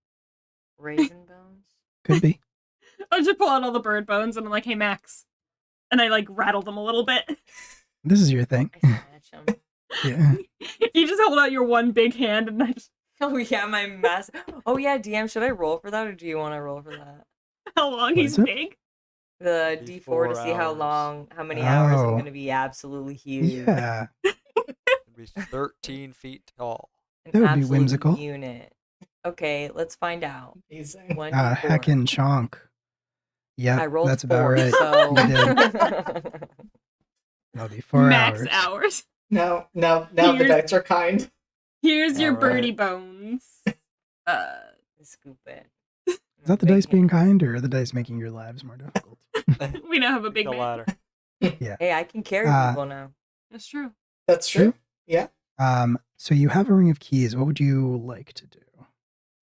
Raven bones? Could be. I just pull out all the bird bones and I'm like, hey, Max. And I like rattle them a little bit. This is your thing. I snatch them. Yeah. You just hold out your one big hand and I just, Oh yeah, my mass. Oh yeah, DM, should I roll for that or do you want to roll for that? how long What he's is it? big. The D4 to see how 4 hours. long, how many hours I'm Oh. going to be absolutely huge. Yeah. It'd be 13 feet tall. An That would be absolute whimsical. Unit. Okay, let's find out. Amazing. One D4. Heckin' chonk. Yeah, I rolled that's 4, about right. so You That'll be 4 Max hours. hours. No, now the Here's- dice are kind. Here's your Alright. birdie bones. scoop it. Is that the dice being kind, or are the dice making your lives more difficult? We now have a big The man. latter. Hey, I can carry people now. That's true. That's true. Yeah. So you have a ring of keys. What would you like to do?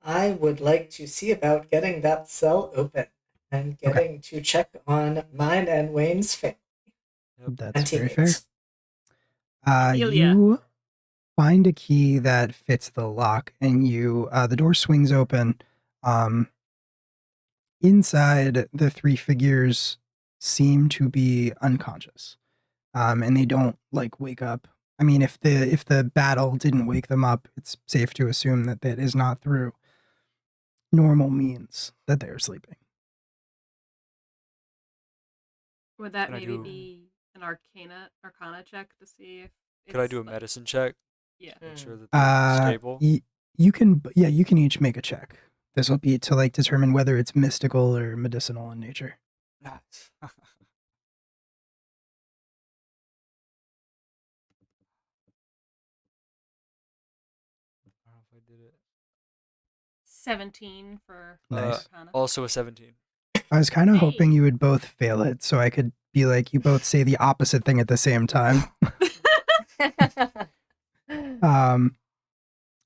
I would like to see about getting that cell open and getting to check on mine and Wayne's family That's and very fair. teammates. Ilya. You find a key that fits the lock, and the door swings open. Inside, the 3 figures seem to be unconscious, and they don't like wake up. I mean, if the battle didn't wake them up, it's safe to assume that that is not through normal means that they're sleeping. Would that Can I maybe do- be an arcana check to see if Could I it's, do a like- medicine check? Yeah. Make Mm. sure that they're stable. You can each make a check. This will be to like determine whether it's mystical or medicinal in nature. Nice. I don't know if I did it. 17 for Nice. arcana. Also a 17. I was kind of Hey. hoping you would both fail it, so I could be like, you both say the opposite thing at the same time.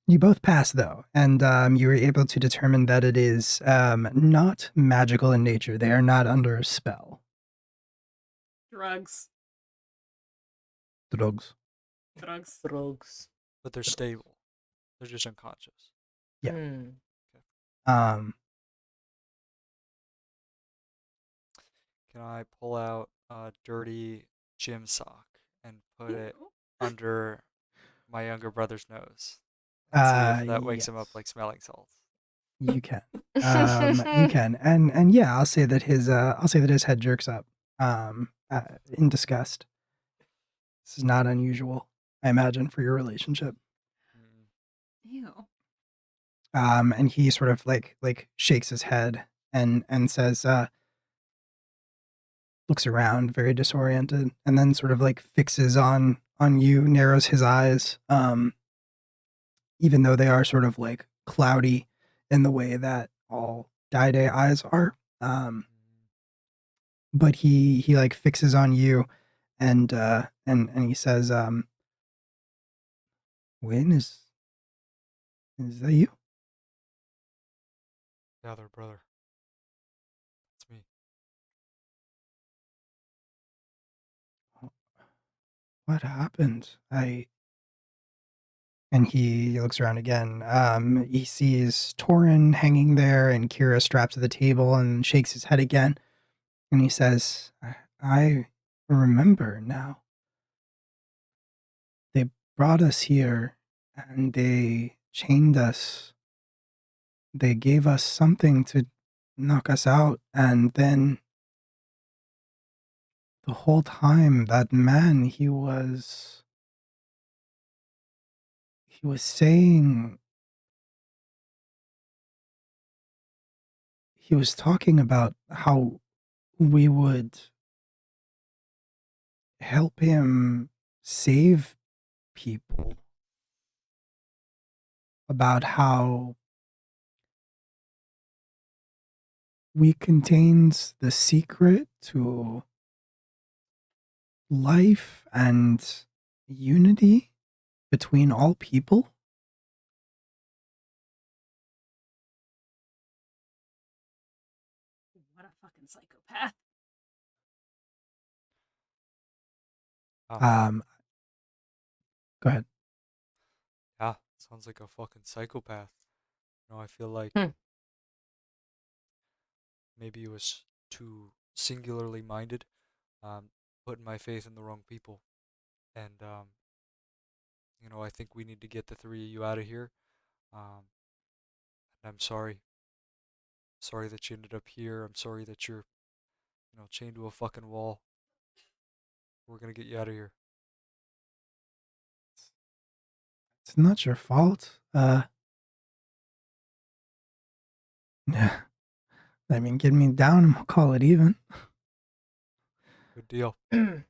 You both pass though, and you were able to determine that it is not magical in nature. They are not under a spell. Drugs. Drugs. Drugs. Drugs. But they're stable. They're just unconscious. Yeah. Hmm. Can I pull out a dirty gym sock and put it under my younger brother's nose? And see if that wakes him up Yes. like smelling salts. You can. You can, and yeah, I'll say that his head jerks up, in disgust. This is not unusual, I imagine, for your relationship. Mm. Ew. And he sort of like shakes his head and says, looks around, very disoriented, and then sort of like fixes on you, narrows his eyes, even though they are sort of like cloudy in the way that all Daide eyes are. But he like fixes on you, and he says, "Win, is that you?" Yeah, there, brother. It's me. What happened? And he looks around again. He sees Torin hanging there and Kira strapped to the table and shakes his head again. And he says, I remember now. They brought us here and they chained us. They gave us something to knock us out. And then the whole time, that man, he was saying, he was talking about how we would help him save people, about how we contains the secret to life and unity between all people. What a fucking psychopath. Um, go ahead. Yeah, sounds like a fucking psychopath. I feel like Hmm. maybe he was too singularly minded, putting my faith in the wrong people. And, I think we need to get the three of you out of here. And I'm sorry. Sorry that you ended up here. I'm sorry that you're, chained to a fucking wall. We're gonna get you out of here. It's not your fault. Yeah. I mean, get me down and we'll call it even. Good deal. Kind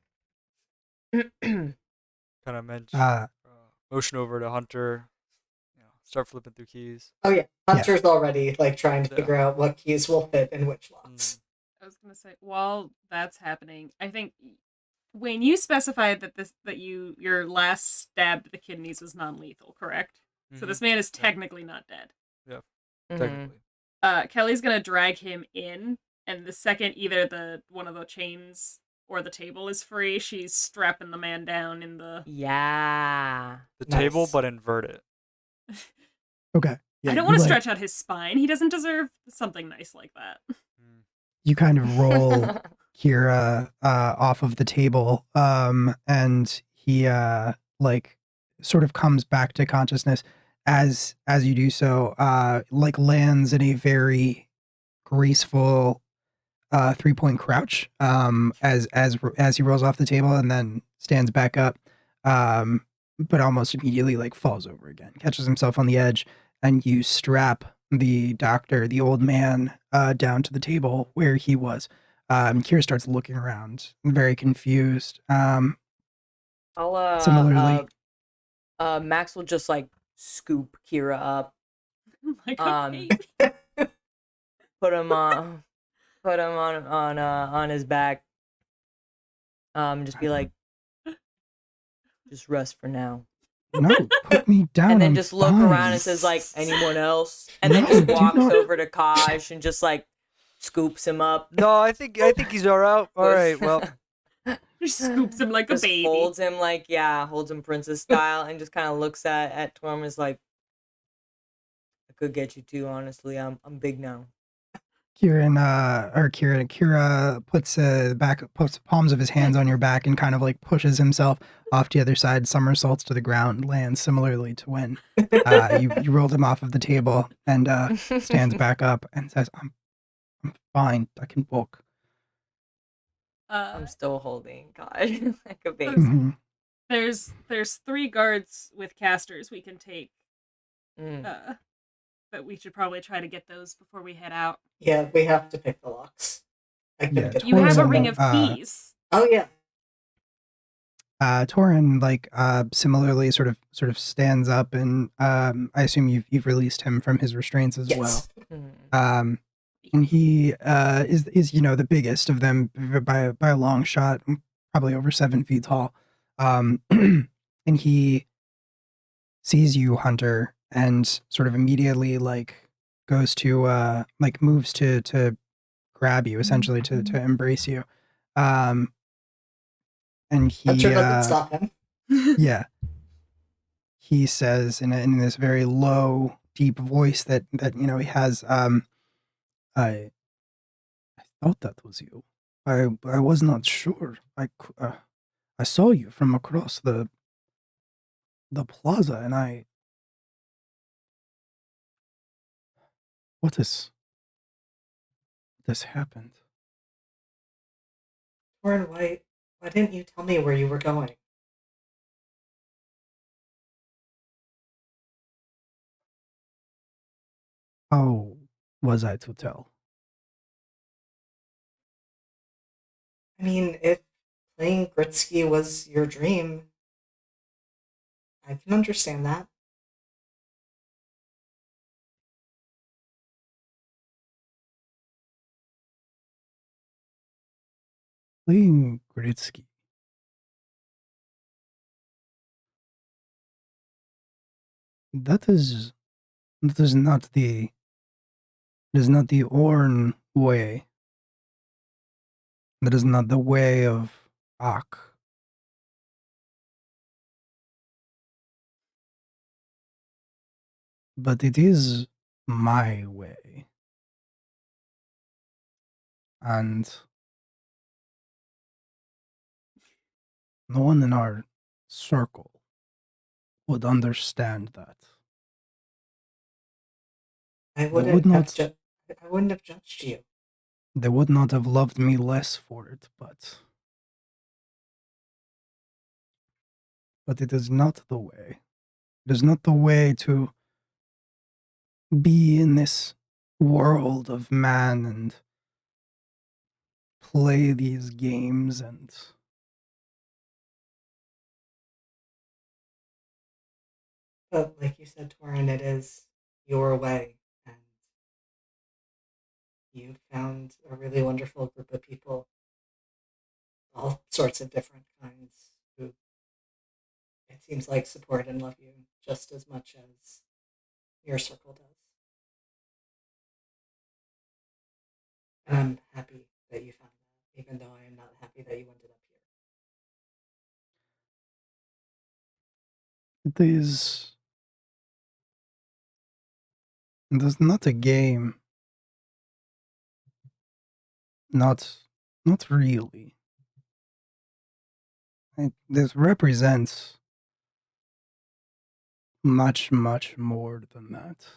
of mention, motion over to Hunter. Start flipping through keys. Oh yeah, Hunter's already like trying to figure out what keys will fit in which locks. I was gonna say, while that's happening, I think Wayne, you specified that your last stab to the kidneys was non-lethal, correct? So this man is technically not dead. Yeah, Mhm. technically. Kelly's gonna drag him in, and the second either one of the chains or the table is free, she's strapping the man down in the Yeah. The Nice. table, but invert it. Okay. Yeah, I don't want to stretch out his spine. He doesn't deserve something nice like that. You kind of roll Kira off of the table, and he like sort of comes back to consciousness as you do so, like lands in a very graceful 3-point crouch, as he rolls off the table and then stands back up, but almost immediately like falls over again, catches himself on the edge, and you strap the doctor, the old man, down to the table where he was. Kira starts looking around, very confused. I'll Similarly, Max will just like scoop Kira up, Like a baby. put him on his back, just be like, just rest for now, no, put me down. and then I'm just look fine. around and says like, anyone else, and then No, just do walks not. over to Kaj and just like scoops him up. No, I think he's all right. All right, well, Just scoops him like a just baby. holds him like, holds him princess style, and just kind of looks at Torm is like, I could get you too, honestly. I'm big now. Kira puts puts palms of his hands on your back and kind of like pushes himself off to the other side, somersaults to the ground, lands similarly to when you rolled him off of the table, and stands back up and says, I'm fine. I can walk. I'm still holding God like a baby. Mhm. There's 3 guards with casters we can take. But we should probably try to get those before we head out. Yeah, we have to pick the locks. I couldn't Yeah, get You have a Torin, ring of keys. Oh yeah. Torin, like, similarly, sort of stands up, and I assume you've released him from his restraints as well. Hmm. And he is the biggest of them by a long shot, probably over 7 feet tall. And he sees you, Hunter, and sort of immediately like goes to like moves to grab you, essentially to embrace you. And I'm he sure doesn't stop him. yeah, he says in this very low, deep voice that he has. I thought that was you. I was not sure. I saw you from across the plaza, and what is this happened? Torin, why didn't you tell me where you were going? How was I to tell? I mean, if playing Gritsky was your dream, I can understand that. Playing Gritsky. That is that is not the it is not the Orn way. That is not the way of Ak. But it is my way. And no one in our circle would understand that. I They would wouldn't not I wouldn't have judged you. they would not have loved me less for it, but it is not the way. It is not the way to be in this world of man and play these games and But like you said, Torin, it is your way, and you found a really wonderful group of people, all sorts of different kinds, who it seems like support and love you just as much as your circle does. And I'm happy that you found that, even though I am not happy that you ended up here. it is not a game. Not really. This represents much, much more than that.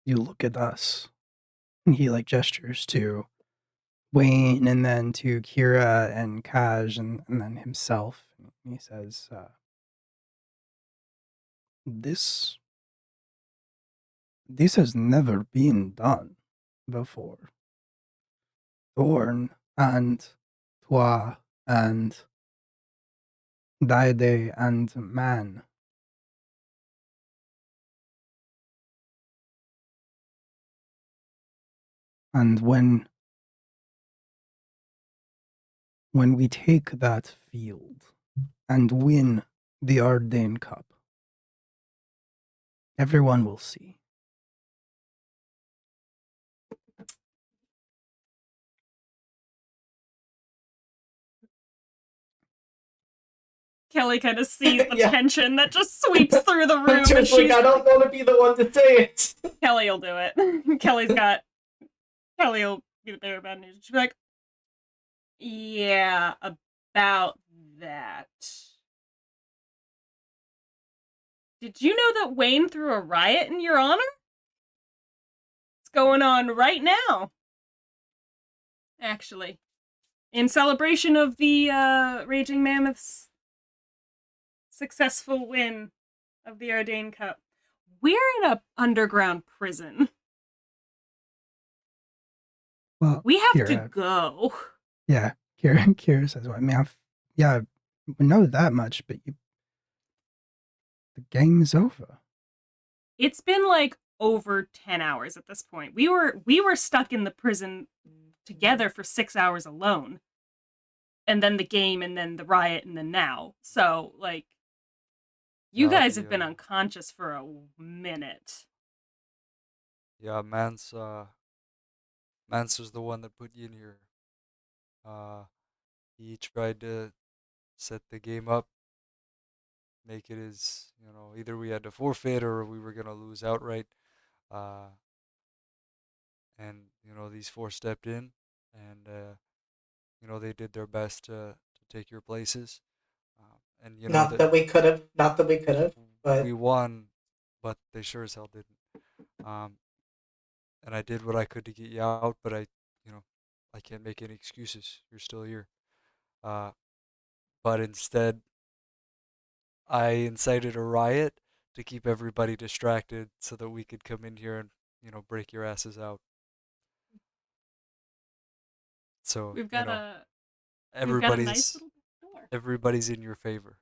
You look at us, and he like gestures to Wayne and then to Kira and Kaj and then himself. And he says, this has never been done before. Thorn and Twa and Daide and Man. And when we take that field and win the Ardennes Cup, everyone will see. Kelly kind of sees the Yeah. tension that just sweeps through the room, and Hunter's like, she's I don't want to be the one to say it. Kelly will do it. Kelly will be the bearer of bad news. She'll be like, yeah, about that. Did you know that Wayne threw a riot in your honor? It's going on right now. Actually. In celebration of the Raging Mammoth's successful win of the Ardennes Cup. We're in a underground prison. Well, We have to Kira, go. yeah, Kira says, well, I mean, we know that much, but the game is over. It's been like over 10 hours at this point. We were stuck in the prison together for 6 hours alone. And then the game, and then the riot, and then now. So, like, you Yeah, guys have been unconscious for a minute. Yeah, Mance was the one that put you in here. He tried to set the game up, make it as, either we had to forfeit or we were gonna lose outright. Uh, and these four stepped in, and they did their best to take your places. And Not that we could have, but we won, but they sure as hell didn't. And I did what I could to get you out, but I can't make any excuses. You're still here. But instead, I incited a riot to keep everybody distracted so that we could come in here and, break your asses out. So, We've got a everybody's nice little door. everybody's in your favor.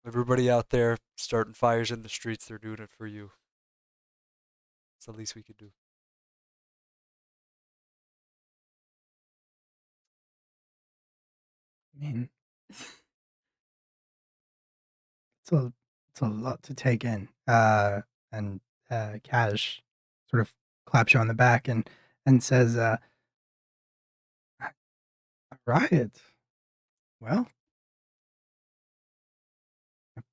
Everybody out there starting fires in the streets, they're doing it for you. It's the least we could do. I mean, it's a lot to take in. And Cash sort of claps you on the back and says, "Riot. Well,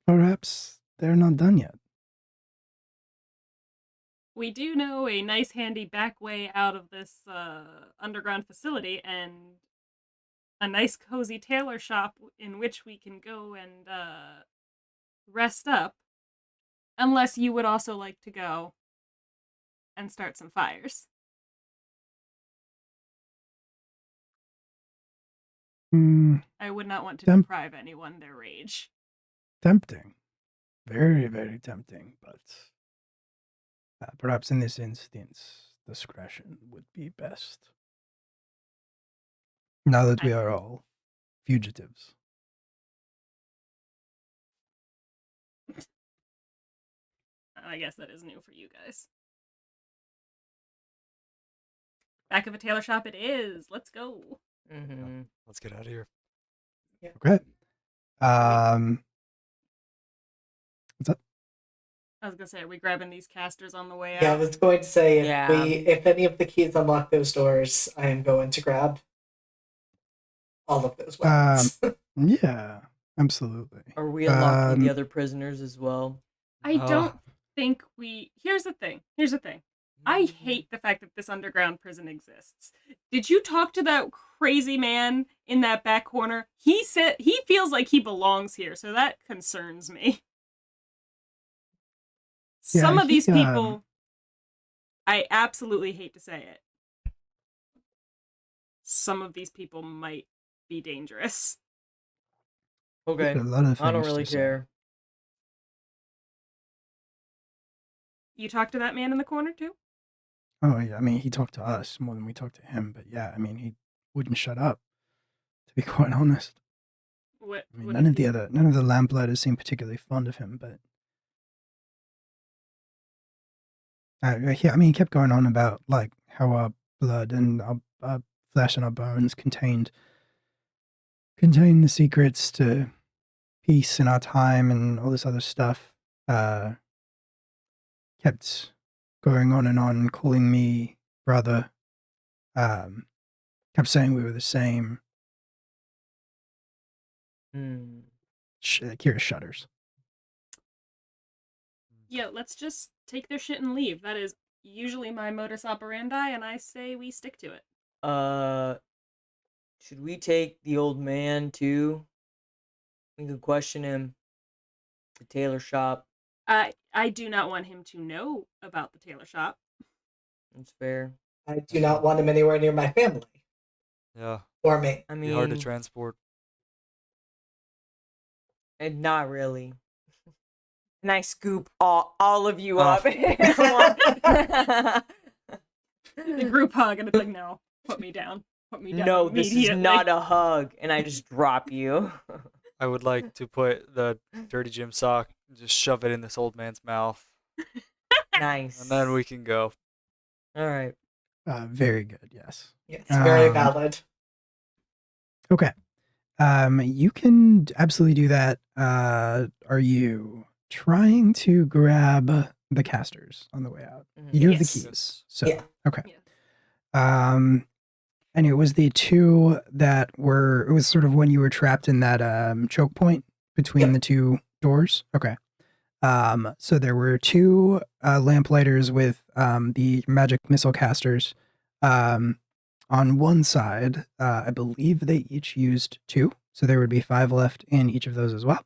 perhaps they're not done yet." We do know a nice handy back way out of this underground facility, and a nice cozy tailor shop in which we can go and rest up, unless you would also like to go and start some fires. I would not want to deprive anyone their rage. Tempting. Very, very tempting, but perhaps in this instance, discretion would be best. Now that we are all fugitives. I guess that is new for you guys. Back of a tailor shop it is. Let's go. Mm-hmm. Let's get out of here. Okay. What's up? I was gonna say, are we grabbing these casters on the way out? yeah, I was going to say Yeah. if any of the keys unlock those doors, I am going to grab all of those weapons. Yeah, absolutely. Are we unlocking the other prisoners as well? I don't think we. Here's the thing. I hate the fact that this underground prison exists. Did you talk to that crazy man in that back corner? He said he feels like he belongs here, so that concerns me. Yeah, Some of these people, I absolutely hate to say it, some of these people might be dangerous. Okay, A lot of I don't things really to say. care. You talked to that man in the corner too? Oh yeah, I mean he talked to us more than we talked to him, but yeah, I mean he wouldn't shut up. To be quite honest, What? I mean what none did of he the lamplighters seem particularly fond of him, but yeah, I mean he kept going on about like how our blood and our flesh and our bones contain the secrets to peace in our time and all this other stuff. Kept going on and on, calling me brother. Kept saying we were the same. Kira shudders. Yeah, let's just take their shit and leave. That is usually my modus operandi, and I say we stick to it. Should we take the old man too? We could question him. The tailor shop. I do not want him to know about the tailor shop. That's fair. I do not want him anywhere near my family. Yeah. Or me. I Be mean, hard to transport. and not really. And I scoop all of you Oh. up. The group hug, and it's like, no. Put me down. Put me down. No, this is immediately. not a hug, and I just drop you. I would like to put the dirty gym sock, just shove it in this old man's mouth, Nice. and then we can go. All right. Very good. Yes. Yes, very Um, valid. Okay. You can absolutely do that. Are you trying to grab the casters on the way out? You do have the Yes. keys. So Yeah. okay. Yeah. And it was the two that were, it was sort of when you were trapped in that choke point between Yep. the two doors. Okay. So there were two lamplighters with the magic missile casters. On one side, I believe they each used two, so there would be 5 left in each of those as well.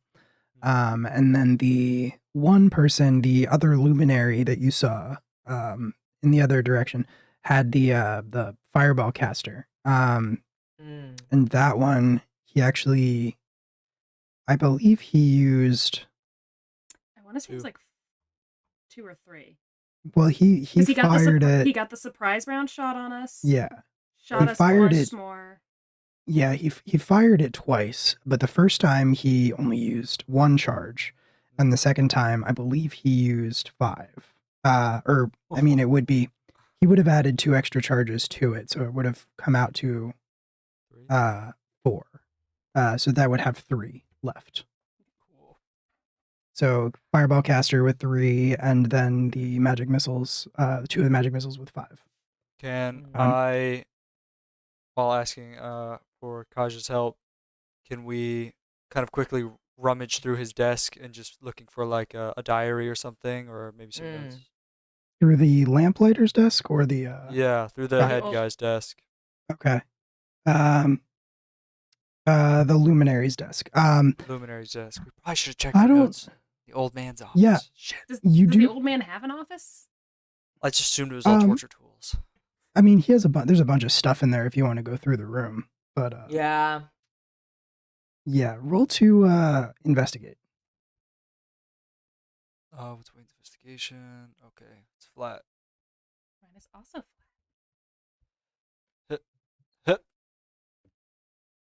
And then the one person, the other luminary that you saw in the other direction, had the fireball caster. And that one, he actually, I believe he used. I want to say it was Two. like 2 or 3. Well, he 'Cause he got fired the it. he got the surprise round shot on us. Yeah, Shot he us fired once it. more. Yeah, he fired it twice, but the first time he only used 1 charge, and the second time I believe he used 5. Or I mean, it would be he would have added 2 extra charges to it, so it would have come out to 3. 4. So that would have 3 left. Cool. So fireball caster with 3, and then the magic missiles, 2 of the magic missiles with 5. Can Um, I, while asking for Kaja's help, can we kind of quickly rummage through his desk and just looking for like a diary or something, or maybe some notes? Through the lamplighter's desk or the Yeah, through the Yeah. head Oh. guy's desk. Okay. The luminary's desk. Luminary's desk. We probably should have checked I the don't. notes. The old man's office. Yeah. Shit. Does You the do. old man have an office? I just assumed it was all Um, torture tools. I mean, he has there's a bunch of stuff in there if you want to go through the room. But Yeah. yeah, roll to investigate. What's Wayne's investigation? Okay, it's flat. Mine is also flat.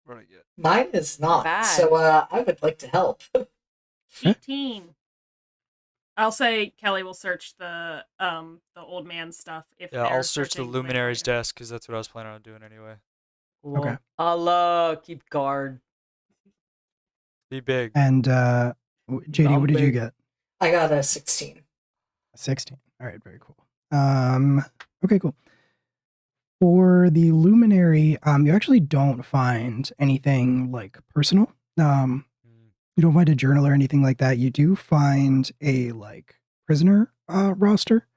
What did I get? Mine is not. Bad. So I would like to help. 18. I'll say Kelly will search the old man stuff if Yeah, they're I'll search the searching luminary's later. desk because that's what I was planning on doing anyway. Cool. Okay. Allah, keep guard. Be big. And JD, what did you Big. get? I got a 16. 16. All right, very cool. Okay, cool. For the luminary, you actually don't find anything like personal. You don't find a journal or anything like that. You do find a like prisoner roster,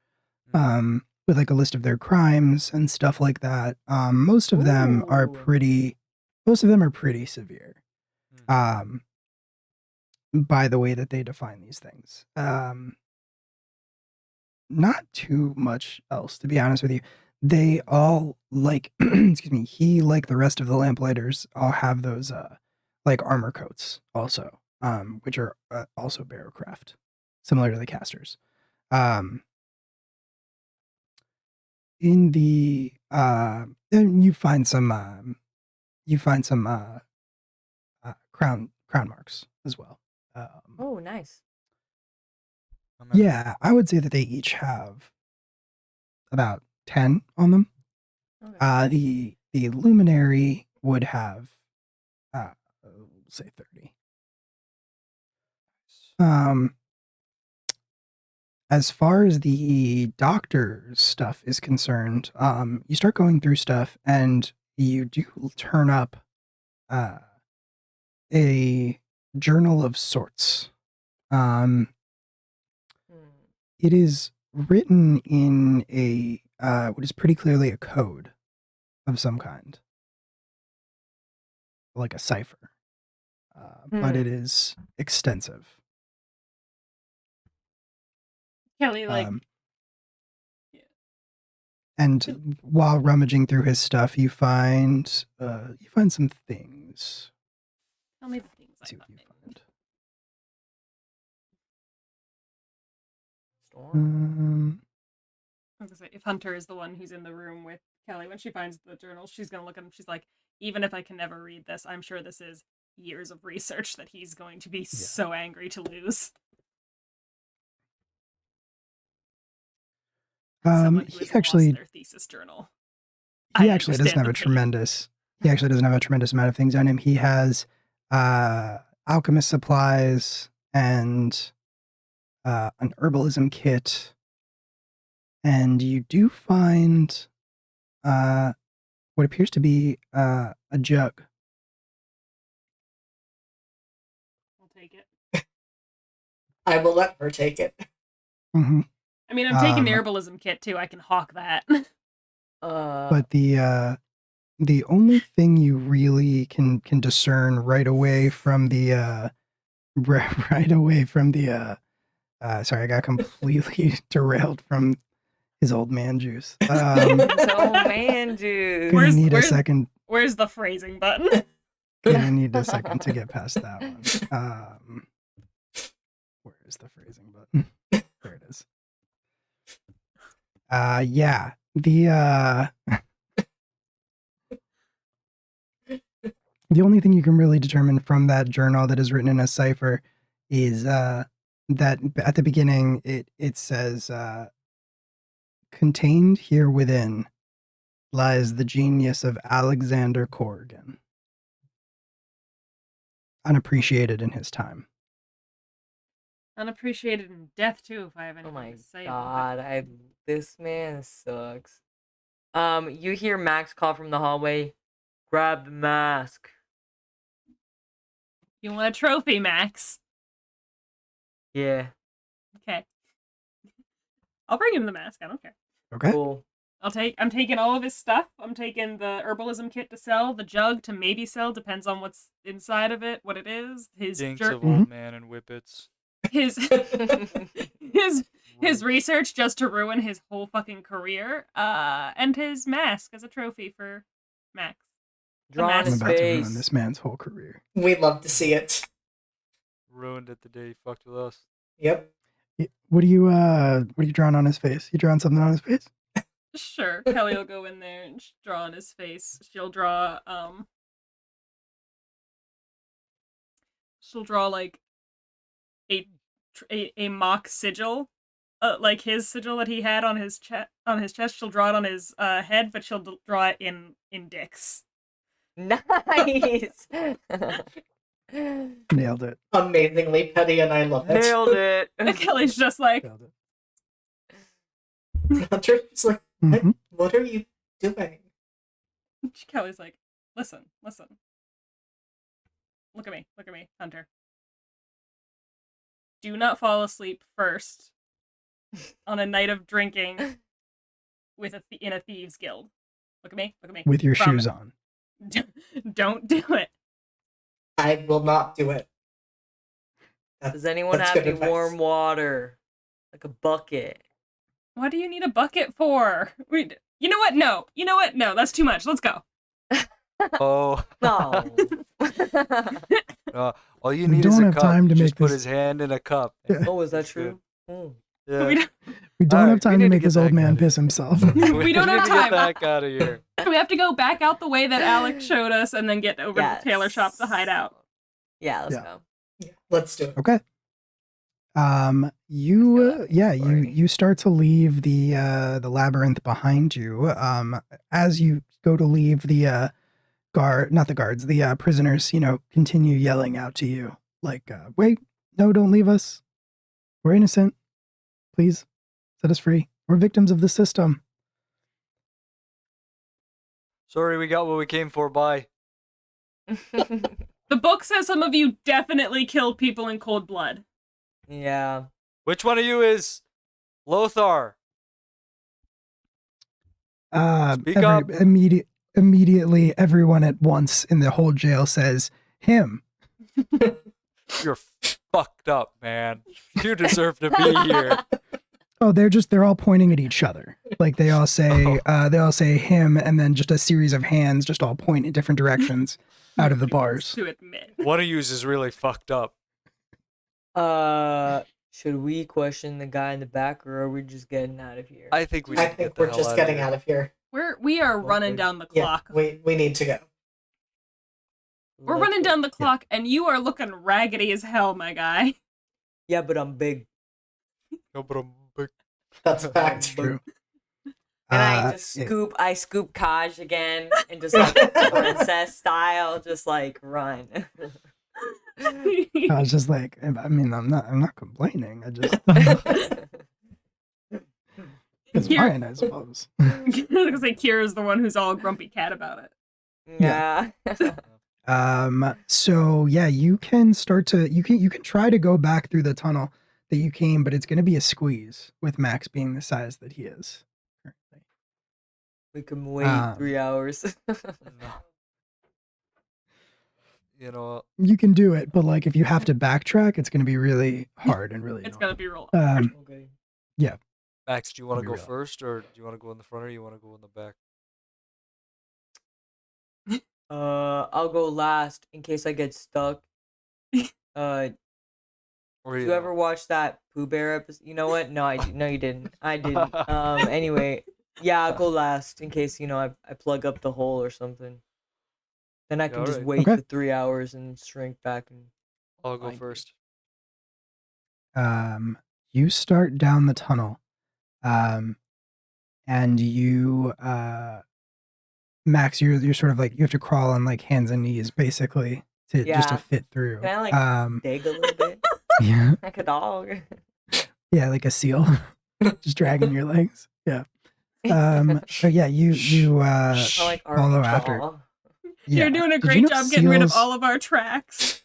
with like a list of their crimes and stuff like that. Most of them are Ooh. pretty severe. By the way that they define these things. Not too much else, to be honest with you. They all like, excuse me, he, like the rest of the lamplighters, all have those like armor coats also, which are also barrowcraft, similar to the casters. In the then you find some crown marks as well. Oh, nice. Yeah, I would say that they each have about 10 on them. Okay. The luminary would have, say 30. As far as the doctor's stuff is concerned, you start going through stuff and you do turn up a journal of sorts. It is written in a what is pretty clearly a code of some kind, like a cipher, but it is extensive. Kelly, like, yeah. And while rummaging through his stuff, you find some things. Tell me the things Let's see I what you find. find. Storm. I was gonna say, if Hunter is the one who's in the room with Kelly, when she finds the journal, she's gonna look at him. She's like, even if I can never read this, I'm sure this is years of research that he's going to be so angry to lose. Someone who He has actually lost their thesis journal. he I actually doesn't understand have the a pain. tremendous he actually doesn't have a tremendous amount of things on him. He has alchemist supplies and an herbalism kit, and you do find what appears to be a jug. I'll take it. I will let her take it. Hmm. I mean, I'm taking the Um, herbalism kit too. I can hawk that. But the only thing you really can discern right away from the right away from the sorry, I got completely derailed from his old man juice. So man, dude. Gonna Where's- need a where's- second. Where's the phrasing button? Gonna need a second to get past that one. Where is the phrasing button? There it is. Yeah. The only thing you can really determine from that journal that is written in a cipher is that at the beginning it says contained here within lies the genius of Alexander Corrigan, unappreciated in his time. Unappreciated in death too, if I have Oh anything my to say about it. god, this man sucks. You hear Max call from the hallway, grab the mask. You want a trophy, Max? Yeah, Okay. I'll bring him the mask. I don't care. Okay. cool. I'm taking all of his stuff. I'm taking the herbalism kit to sell, the jug to maybe sell, depends on what's inside of it, what it is. His Dinks jur- of old man and whippets. his his research just to ruin his whole fucking career. And his mask as a trophy for Max. Draw on mask. I'm his about to ruin face. this man's whole career. We'd love to see it. Ruined it the day he fucked with us. Yep. What are you drawing on his face? You drawing something on his face? Sure, Kelly will go in there and draw on his face. She'll draw like a mock sigil, like his sigil that he had on his chest. She'll draw it on his head, but she'll draw it in dicks. Nice. Nailed it. Amazingly petty, and I love it. Nailed it. And Kelly's just like, Nailed it. Hunter's just like, Mhm. what are you doing? Kelly's like, listen. Look at me, Hunter. Do not fall asleep first on a night of drinking in a thieves guild. Look at me. With your Promise. shoes on. Don't do it. I will not do it. Does anyone That's have good any advice. warm water? Like a bucket. What do you need a bucket for? You know what? No. No, that's too much. Let's go. Oh. No. All you We need is don't a have cup. time to Just make put this- his hand in a cup. Yeah. Oh, is that That's true? Mm. Yeah. We don't, We don't Alright, have time we to need to make get this old back man out of piss here. himself. We don't have need to time. get back out of here. we have to go back out the way that Alex showed us and then get over to Yes. the tailor shop to hide out. Yeah, let's Yeah. go. Yeah, let's do it. Okay. You start to leave the labyrinth behind you. As you go to leave, the prisoners, continue yelling out to you like, "Wait, no, don't leave us. We're innocent. Please set us free. We're victims of the system." Sorry, we got what we came for. Bye. The book says some of you definitely killed people in cold blood. Yeah. Which one of you is Lothar? Speak up. Immediately, everyone at once in the whole jail says, "Him." You're fucked up, man. You deserve to be here. Oh, they're all pointing at each other. Like they all say him, and then just a series of hands just all point in different directions out of the bars. To admit. One of yous is really fucked up. Should we question the guy in the back, or are we just getting out of here? I think we need I to think get the we're hell just out getting of here. out of here. We are running Okay. down the Yeah, clock. we need to go. We're running down the clock, and you are looking raggedy as hell, my guy. Yeah, but I'm big. No, but I'm big. That's a fact. True. And I just scoop Kaj again and just like princess style, just like run. I was just like, I mean, I'm not complaining. I just it's Here- fine, I suppose. Because like Kira's the one who's all grumpy cat about it. Yeah. So yeah, you can try to go back through the tunnel that you came, but it's going to be a squeeze with Max being the size that he is currently. We can wait 3 hours. You know, You can do it, but like if you have to backtrack, it's going to be really hard and really. It's gonna be real hard. Okay. Max, do you want to Be go real. first, or do you want to go in the front, or you want to go in the back? I'll go last in case I get stuck. Or Did you ever watch that Pooh Bear episode? You know what? No, no, you didn't. I didn't. Anyway, yeah, I'll go last in case I plug up the hole or something. Then I can just alright. wait Okay. the 3 hours and shrink back and. I'll go Fine. first. You start down the tunnel, and you, Max, you're sort of like you have to crawl on like hands and knees basically just to Yeah. fit through. Can I like dig a little bit Yeah, like a dog? yeah, like a seal, just dragging your legs. Yeah. So yeah, you I like follow army after. crawl. Yeah. You're doing a Did you great know job getting rid of seals- all of our tracks.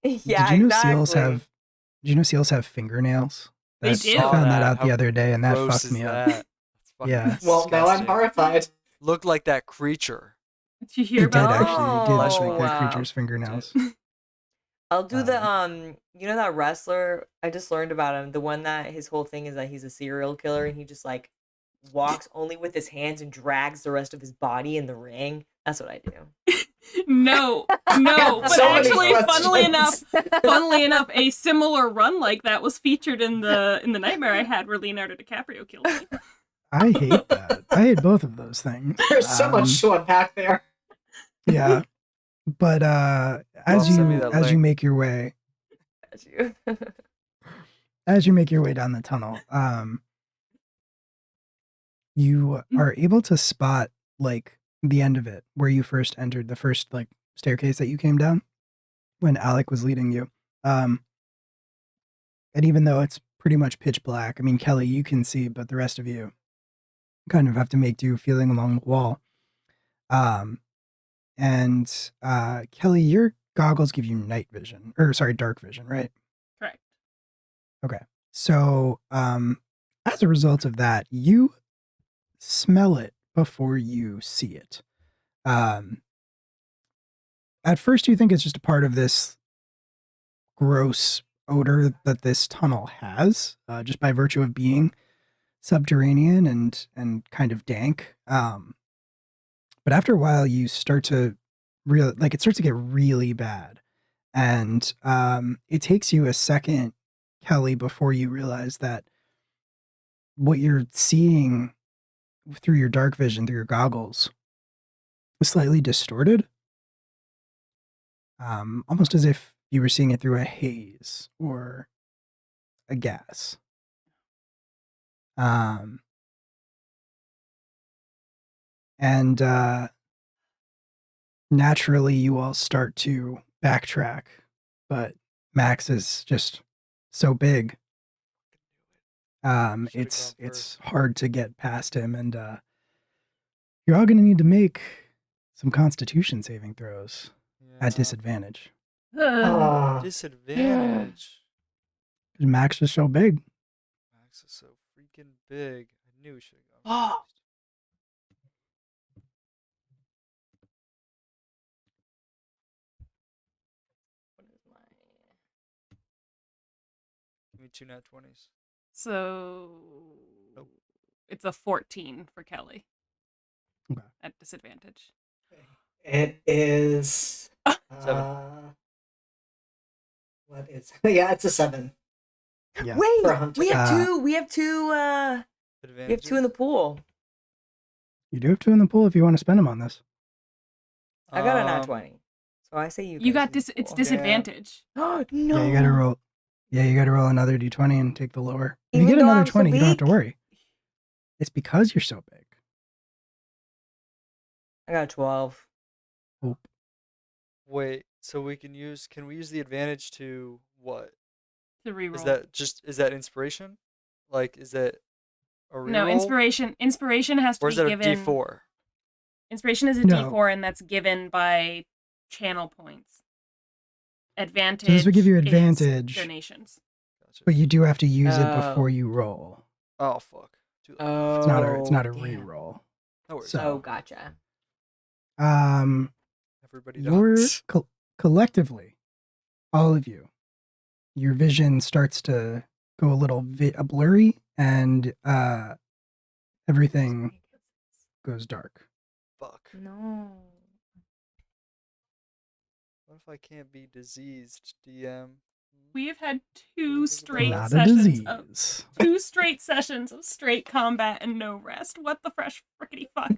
Yeah, Did you know exactly. seals have? Did you know seals have fingernails? They That's- do? I found that Saw out that. the other day, and that Gross fucked is me up. that? That's fucking Yeah. Well, now I'm disgusting. horrified. Looked like that creature. Did you hear It did about actually. It did Oh, look like that wow. creature's fingernails. I'll do the that wrestler. I just learned about him. The one that his whole thing is that he's a serial killer and he just like walks only with his hands and drags the rest of his body in the ring. That's what I do. No, but So many actually, funnily questions. enough, a similar run like that was featured in the nightmare I had where Leonardo DiCaprio killed me. I hate that. I hate both of those things. There's so much to unpack there. Yeah. But as send me you that as you link. make your way That's you. down the tunnel, you are able to spot like the end of it where you first entered the first like staircase that you came down when Alec was leading you. And even though it's pretty much pitch black, I mean Kelly, you can see, but the rest of you kind of have to make do feeling along the wall. And Kelly, your goggles give you night vision, or sorry, dark vision, right? Correct. Okay. So, as a result of that, you smell it before you see it. At first, you think it's just a part of this gross odor that this tunnel has, just by virtue of being subterranean and kind of dank. But after a while, you start to it starts to get really bad, and it takes you a second, Kelly, before you realize that what you're seeing through your dark vision, through your goggles, is slightly distorted, almost as if you were seeing it through a haze or a gas. And naturally, you all start to backtrack, but Max is just so big. Should've It's gone it's hard to get past him, and you're all gonna need to make some Constitution saving throws at disadvantage. Disadvantage. 'Cause Max is so big. Max is so freaking big. I knew we should have Oh. gone first. Give me 2 nat 20s. So Nope. it's a 14 for Kelly. Okay. At disadvantage. It is. 7. What is? Yeah, it's a 7. Yeah. Wait, For a hunter. we have Uh, two. We have two. We have two in Advantages? the pool. You do have 2 in the pool if you want to spend them on this. I got a nat Um, 20. So I say you. You guys got use it's pool. disadvantage. No. Yeah, you gotta roll. Yeah, you gotta roll another d20 and take the lower. If you Even get though another I'm so 20, you don't have to big? worry. It's because you're so big. I got a 12. Oop. Wait, so can we use the advantage to what? To reroll. Is that inspiration? Like, is that a reroll? No, inspiration has to Or be is that a given. D4? Inspiration is a No. D4, and that's given by channel points. Advantage. So this would give you is advantage. donations. Gotcha. But you do have to use it Oh. before you roll. Oh, fuck. Too late. Oh. It's not a damn. re-roll. No worries. So- Oh, gotcha. Everybody You're dies. collectively, all of you, your vision starts to go a little blurry, and everything goes dark. Fuck. No. What if I can't be diseased, DM? We have had What do 2 you think straight about Not a sessions disease. of 2 straight sessions of straight combat and no rest. What the fresh frickety fuck?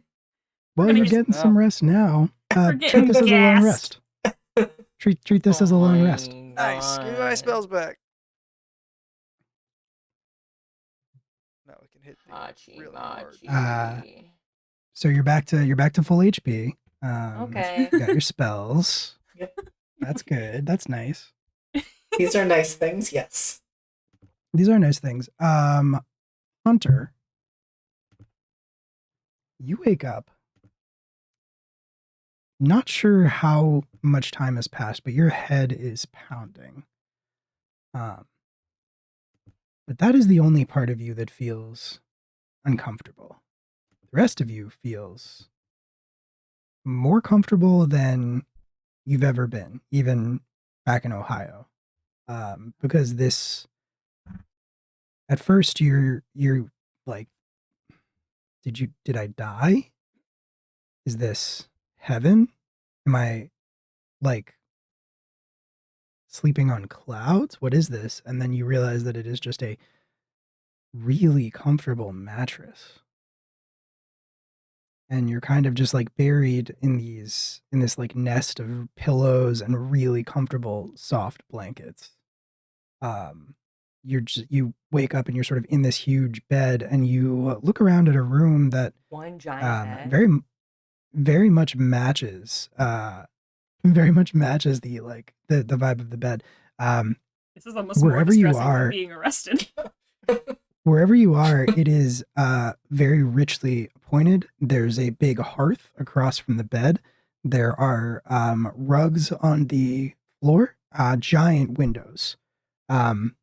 Well, gonna you're get- getting some rest now. We're Treat getting this as a long gassed. rest. Treat this as a Oh long my rest. Nice. Give me my God. spells back. Now we can hit things Machi, really hard. machi. So you're back to full HP. Okay. You got your spells. Yep. That's good. That's nice. These are nice things, yes. These are nice things. Hunter, you wake up. Not sure how much time has passed, but your head is pounding. But that is the only part of you that feels uncomfortable. The rest of you feels more comfortable than you've ever been, even back in Ohio. Because this, at first you're like, did I die? Is this heaven? Am I like sleeping on clouds? What is this? And then you realize that it is just a really comfortable mattress. And you're kind of just like buried in this like nest of pillows and really comfortable soft blankets. You wake up and you're sort of in this huge bed, and you look around at a room that One giant bed. very much matches very much matches the vibe of the bed. This is almost Wherever more you distressing are- than being arrested. Wherever you are, it is very richly appointed. There's a big hearth across from the bed. There are rugs on the floor, giant windows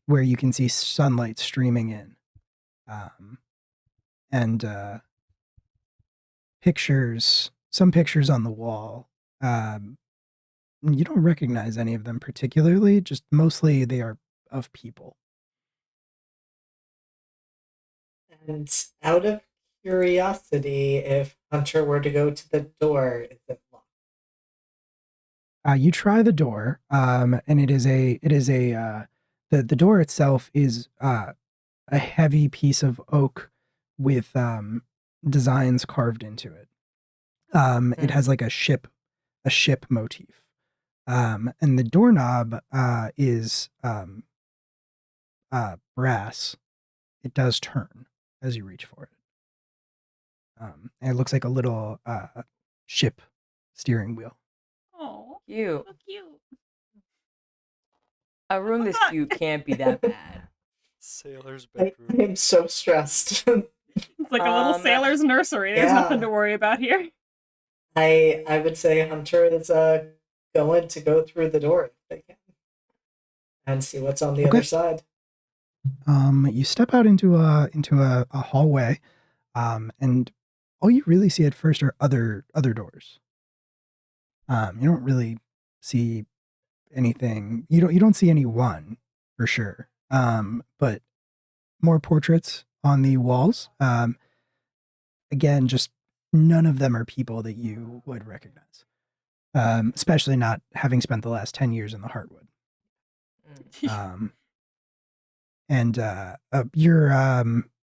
where you can see sunlight streaming in, and some pictures on the wall. You don't recognize any of them particularly, just mostly they are of people. And out of curiosity, if Hunter were to go to the door, is it locked? You try the door, and the door itself is a heavy piece of oak with designs carved into it. It has like a ship motif, and the doorknob is brass. It does turn as you reach for it. And it looks like a little ship steering wheel. Oh, Cute. so cute. A room this cute can't be that bad. Sailor's I bedroom. am so stressed. It's like a little sailor's nursery. There's yeah. nothing to worry about here. I would say Hunter is going to go through the door if they can and see what's on the Okay. other side. You step out into a hallway, and all you really see at first are other doors. You don't really see anything. You don't see anyone for sure. But more portraits on the walls. Again, just none of them are people that you would recognize. Especially not having spent the last 10 years in the Heartwood. And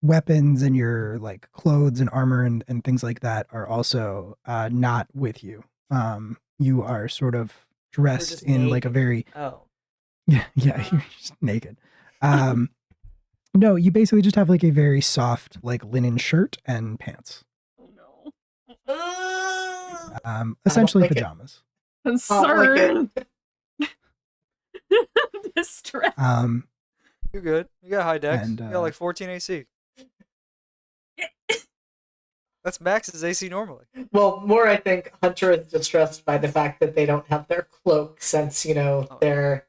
weapons and your like clothes and armor and things like that are also not with you. You are sort of We're dressed just in like a naked. very Oh. yeah, you're just naked. No, you basically just have like a very soft like linen shirt and pants. Oh no. Essentially like it. pajamas. Concern. Distress. You're good. You got high decks. And, You got like 14 AC. That's Max's AC normally. Well, more I think Hunter is distressed by the fact that they don't have their cloak, since they're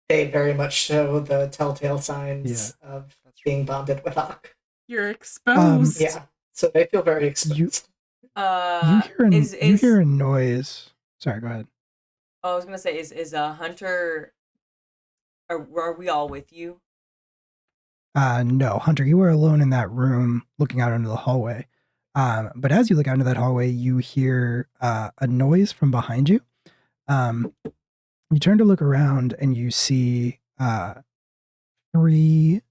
they very much show the telltale signs of being bonded with Hawk. You're exposed. Yeah, so they feel very exposed. You hear a noise. Sorry, go ahead. I was gonna say, is Hunter? Are we all with you? No, Hunter, you are alone in that room looking out into the hallway. But as you look out into that hallway, you hear a noise from behind you. You turn to look around and you see 3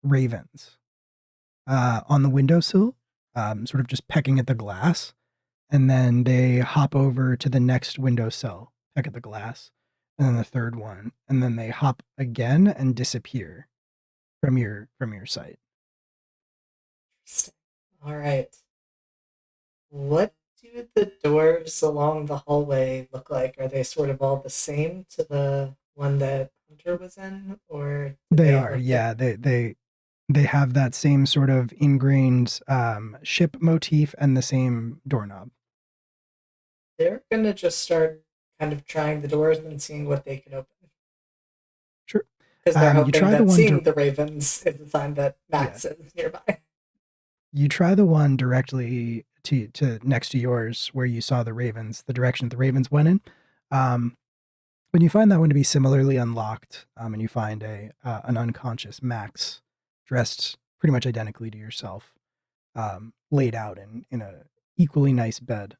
ravens on the windowsill, sort of just pecking at the glass. And then they hop over to the next windowsill, peck at the glass, and then the third one, and then they hop again and disappear from your sight. All right. What do the doors along the hallway look like? Are they sort of all the same to the one that Hunter was in, or They are, yeah. They have that same sort of ingrained ship motif and the same doorknob. They're gonna just start kind of trying the doors and seeing what they can open. Sure. Because they're You hoping try the that one seeing the ravens is a sign that Max is nearby. You try the one directly to next to yours where you saw the ravens, the direction the ravens went in. When you find that one to be similarly unlocked, and you find an unconscious Max dressed pretty much identically to yourself, laid out in a equally nice bed.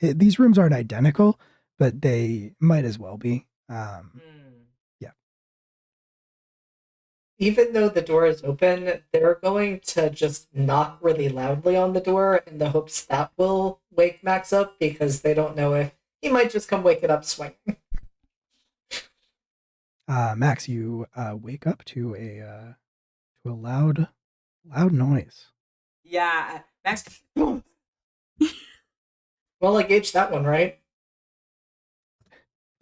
These rooms aren't identical, but they might as well be. Yeah. Even though the door is open, they're going to just knock really loudly on the door in the hopes that will wake Max up, because they don't know if he might just come waking up swinging. Max, you wake up to a loud noise. Yeah, Max. Well, I gauged that one right.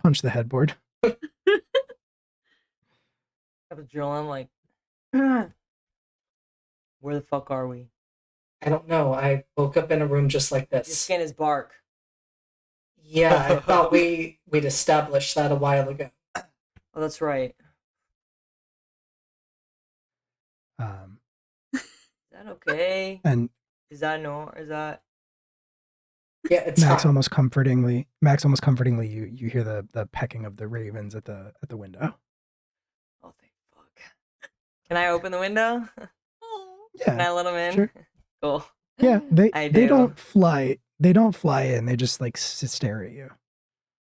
Punch the headboard. Got the drill. I'm like, where the fuck are we? I don't know. I woke up in a room just like Your this. skin is bark. Yeah, I thought we'd established that a while ago. Oh, that's right. Is that okay? And Is that no? Is that? Yeah, it's Max fine. almost comfortingly, you hear the pecking of the ravens at the window. Oh, thank fuck. Can I open the window? Can I Yeah, let them in? sure. Cool. Yeah, I they do. don't fly. They don't fly in. They just like stare at you.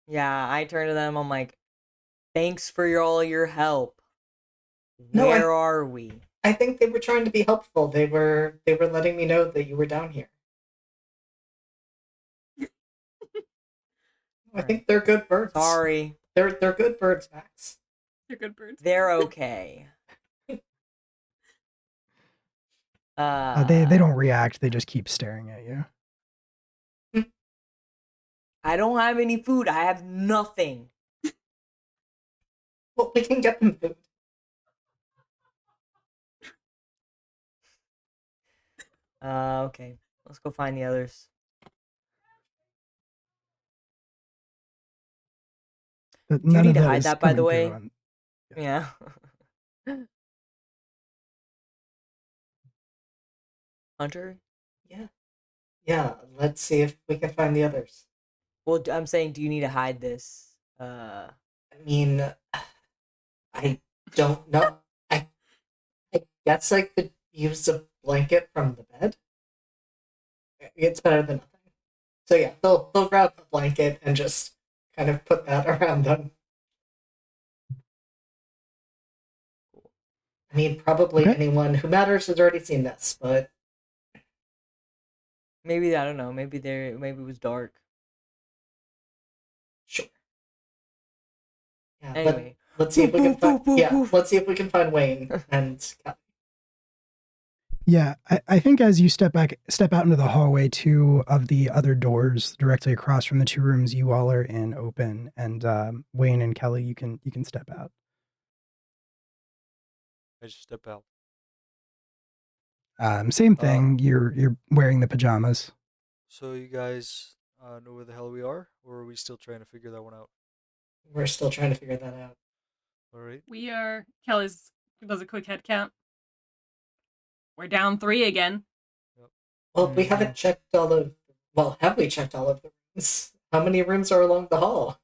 Yeah, I turn to them. I'm like, thanks for all your help. No, Where are we? I think they were trying to be helpful. They were letting me know that you were down here. I think they're good birds. Sorry. They're good birds, Max. They're good birds. They're okay. They don't react. They just keep staring at you. I don't have any food. I have nothing. Well, we can get them food. Okay. Let's go find the others. But Do you none need of to that hide is that, by the coming way? through on- Yeah. Hunter? Yeah, let's see if we can find the others. Well, I'm saying, do you need to hide this? I mean, I don't know. I guess I could use a blanket from the bed. It's better than nothing. So yeah, they'll grab a blanket and just kind of put that around them. I mean, probably Okay. anyone who matters has already seen this, but Maybe I don't know. Maybe it was dark. sure. Yeah, Anyway. let's see if we can Poof, find. poof, poof, Yeah, poof. let's see if we can find Wayne and Kelly. Yeah, I think as you step out into the hallway, two of the other doors directly across from the two rooms you all are in open, and Wayne and Kelly, you can step out. I just step out. Same thing. You're wearing the pajamas. So you guys know where the hell we are, or are we still trying to figure that one out? We're still trying to figure that out. All right. We are. Kelly's does a quick head count. We're down 3 again. Well, we haven't checked all of. Well, have we checked all of the rooms? How many rooms are along the hall?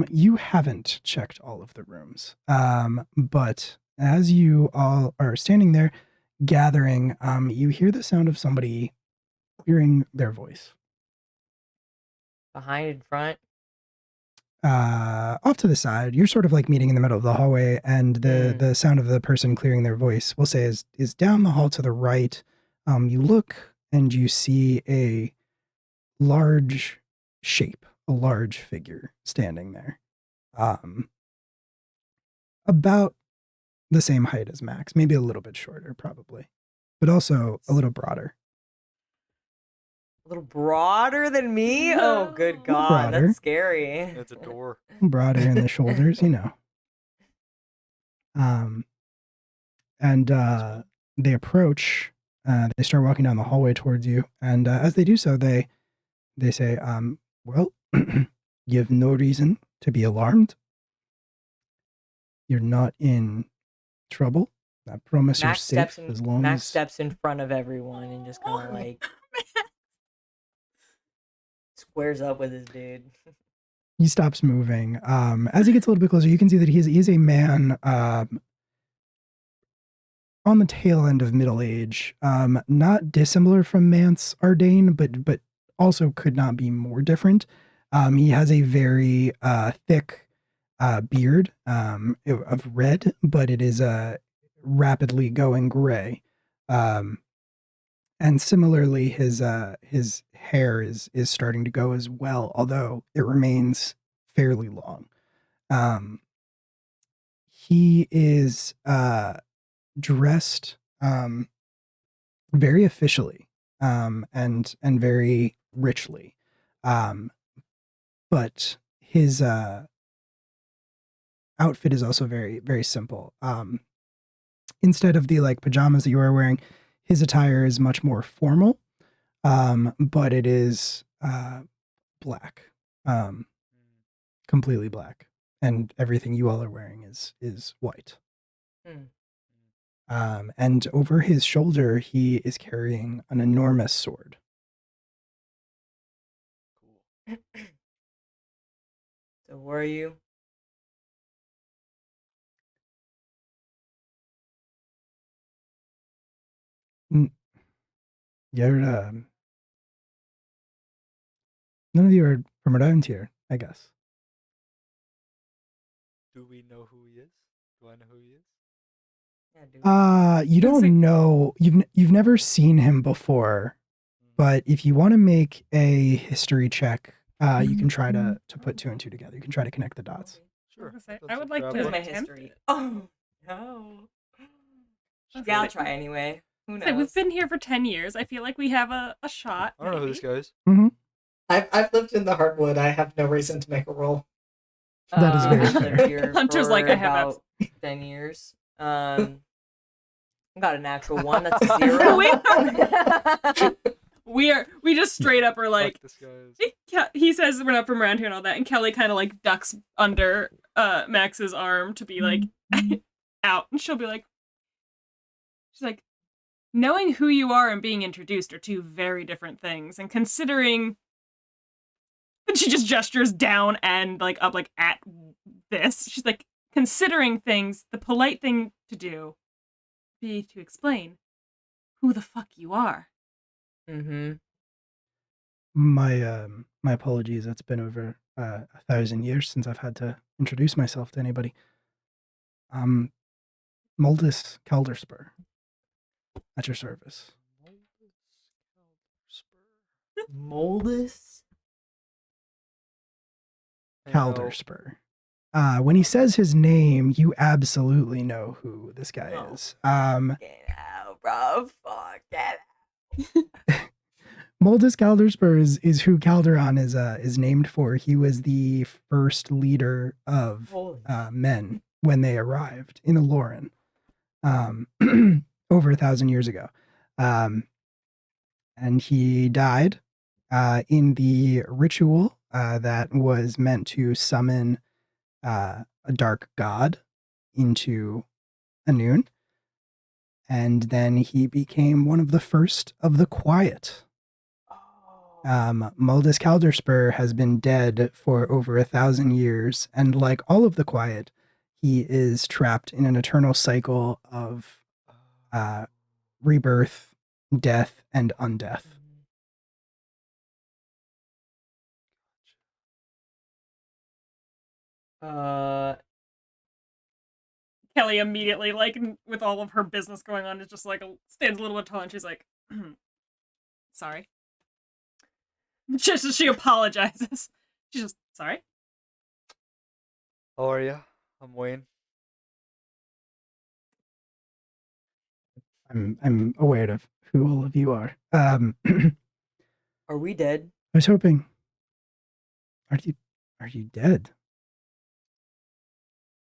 You haven't checked all of the rooms. But as you all are standing there gathering, you hear the sound of somebody clearing their voice. Behind in front. Off to the side, you're sort of like meeting in the middle of the hallway, and the sound of the person clearing their voice, we'll say, is down the hall to the right. You look and you see a large shape, a large figure standing there. About the same height as Max, maybe a little bit shorter, probably, but also a little broader. A little broader than me? Oh, good God. Broader. That's scary. That's a door. Broader in the shoulders, you know. And they approach. They start walking down the hallway towards you, and as they do so, they say, "Well, you have no reason to be alarmed. You're not in trouble. I promise you're safe as long Max as." steps in front of everyone and just kind of like squares up with his dude. He stops moving. As he gets a little bit closer, you can see that he's a man on the tail end of middle age, not dissimilar from Mance Ardain, but also could not be more different. He has a very thick beard of red, but it is rapidly going gray. And similarly, his hair is starting to go as well, although it remains fairly long. He is dressed very officially and very richly, but his outfit is also very, very simple. Instead of the like pajamas that you are wearing, his attire is much more formal, but it is black, completely black, and everything you all are wearing is white. And over his shoulder, he is carrying an enormous sword. Cool. So where are you? You're none of you are from around here, I guess. Do we know who he is? Do I know who he is? Yeah, dude. You don't know. You've never seen him before, but if you want to make a history check, you can try to put 2 and 2 together. You can try to connect the dots. Sure. I would like grab to- Here's one. my attempt history. it. Oh no. Yeah, I'll try anyway. Who knows? So we've been here for 10 years. I feel like we have a shot. I don't know who this maybe. guy is. I've lived in the Hardwood. I have no reason to make a roll. That is very I've lived fair. here Hunter's for like, I have about 10 years. Got a natural 1. That's a 0. We just straight up are like, Fuck this guy is. he says we're not from around here and all that, and Kelly kind of like ducks under Max's arm to be like out, and she'll be like, she's like, knowing who you are and being introduced are 2 very different things, and considering, and she just gestures down and like up like at this, she's like, considering things, the polite thing to do be to explain who the fuck you are. Mm-hmm. My apologies. It's been over 1,000 years since I've had to introduce myself to anybody. Moldus Calderspur at your service. Moldus? Calderspur. When he says his name, you absolutely know who this guy No. is. Get out, bro. Fuck that. Moldus Calderspur is who Calderon is named for. He was the first leader of Holy men when they arrived in Aloran over 1,000 years ago. And he died in the ritual that was meant to summon a dark god into Anun. And then he became one of the first of the quiet. Moldus Calderspur has been dead for over 1,000 years, and like all of the quiet, he is trapped in an eternal cycle of rebirth, death, and undeath. Kelly immediately, like, with all of her business going on, is just like stands a little bit tall, and she's like, "Sorry." Just she apologizes. She's just sorry. How are you? I'm Wayne. I'm aware of who all of you are. I Are we dead? was hoping. Are you dead?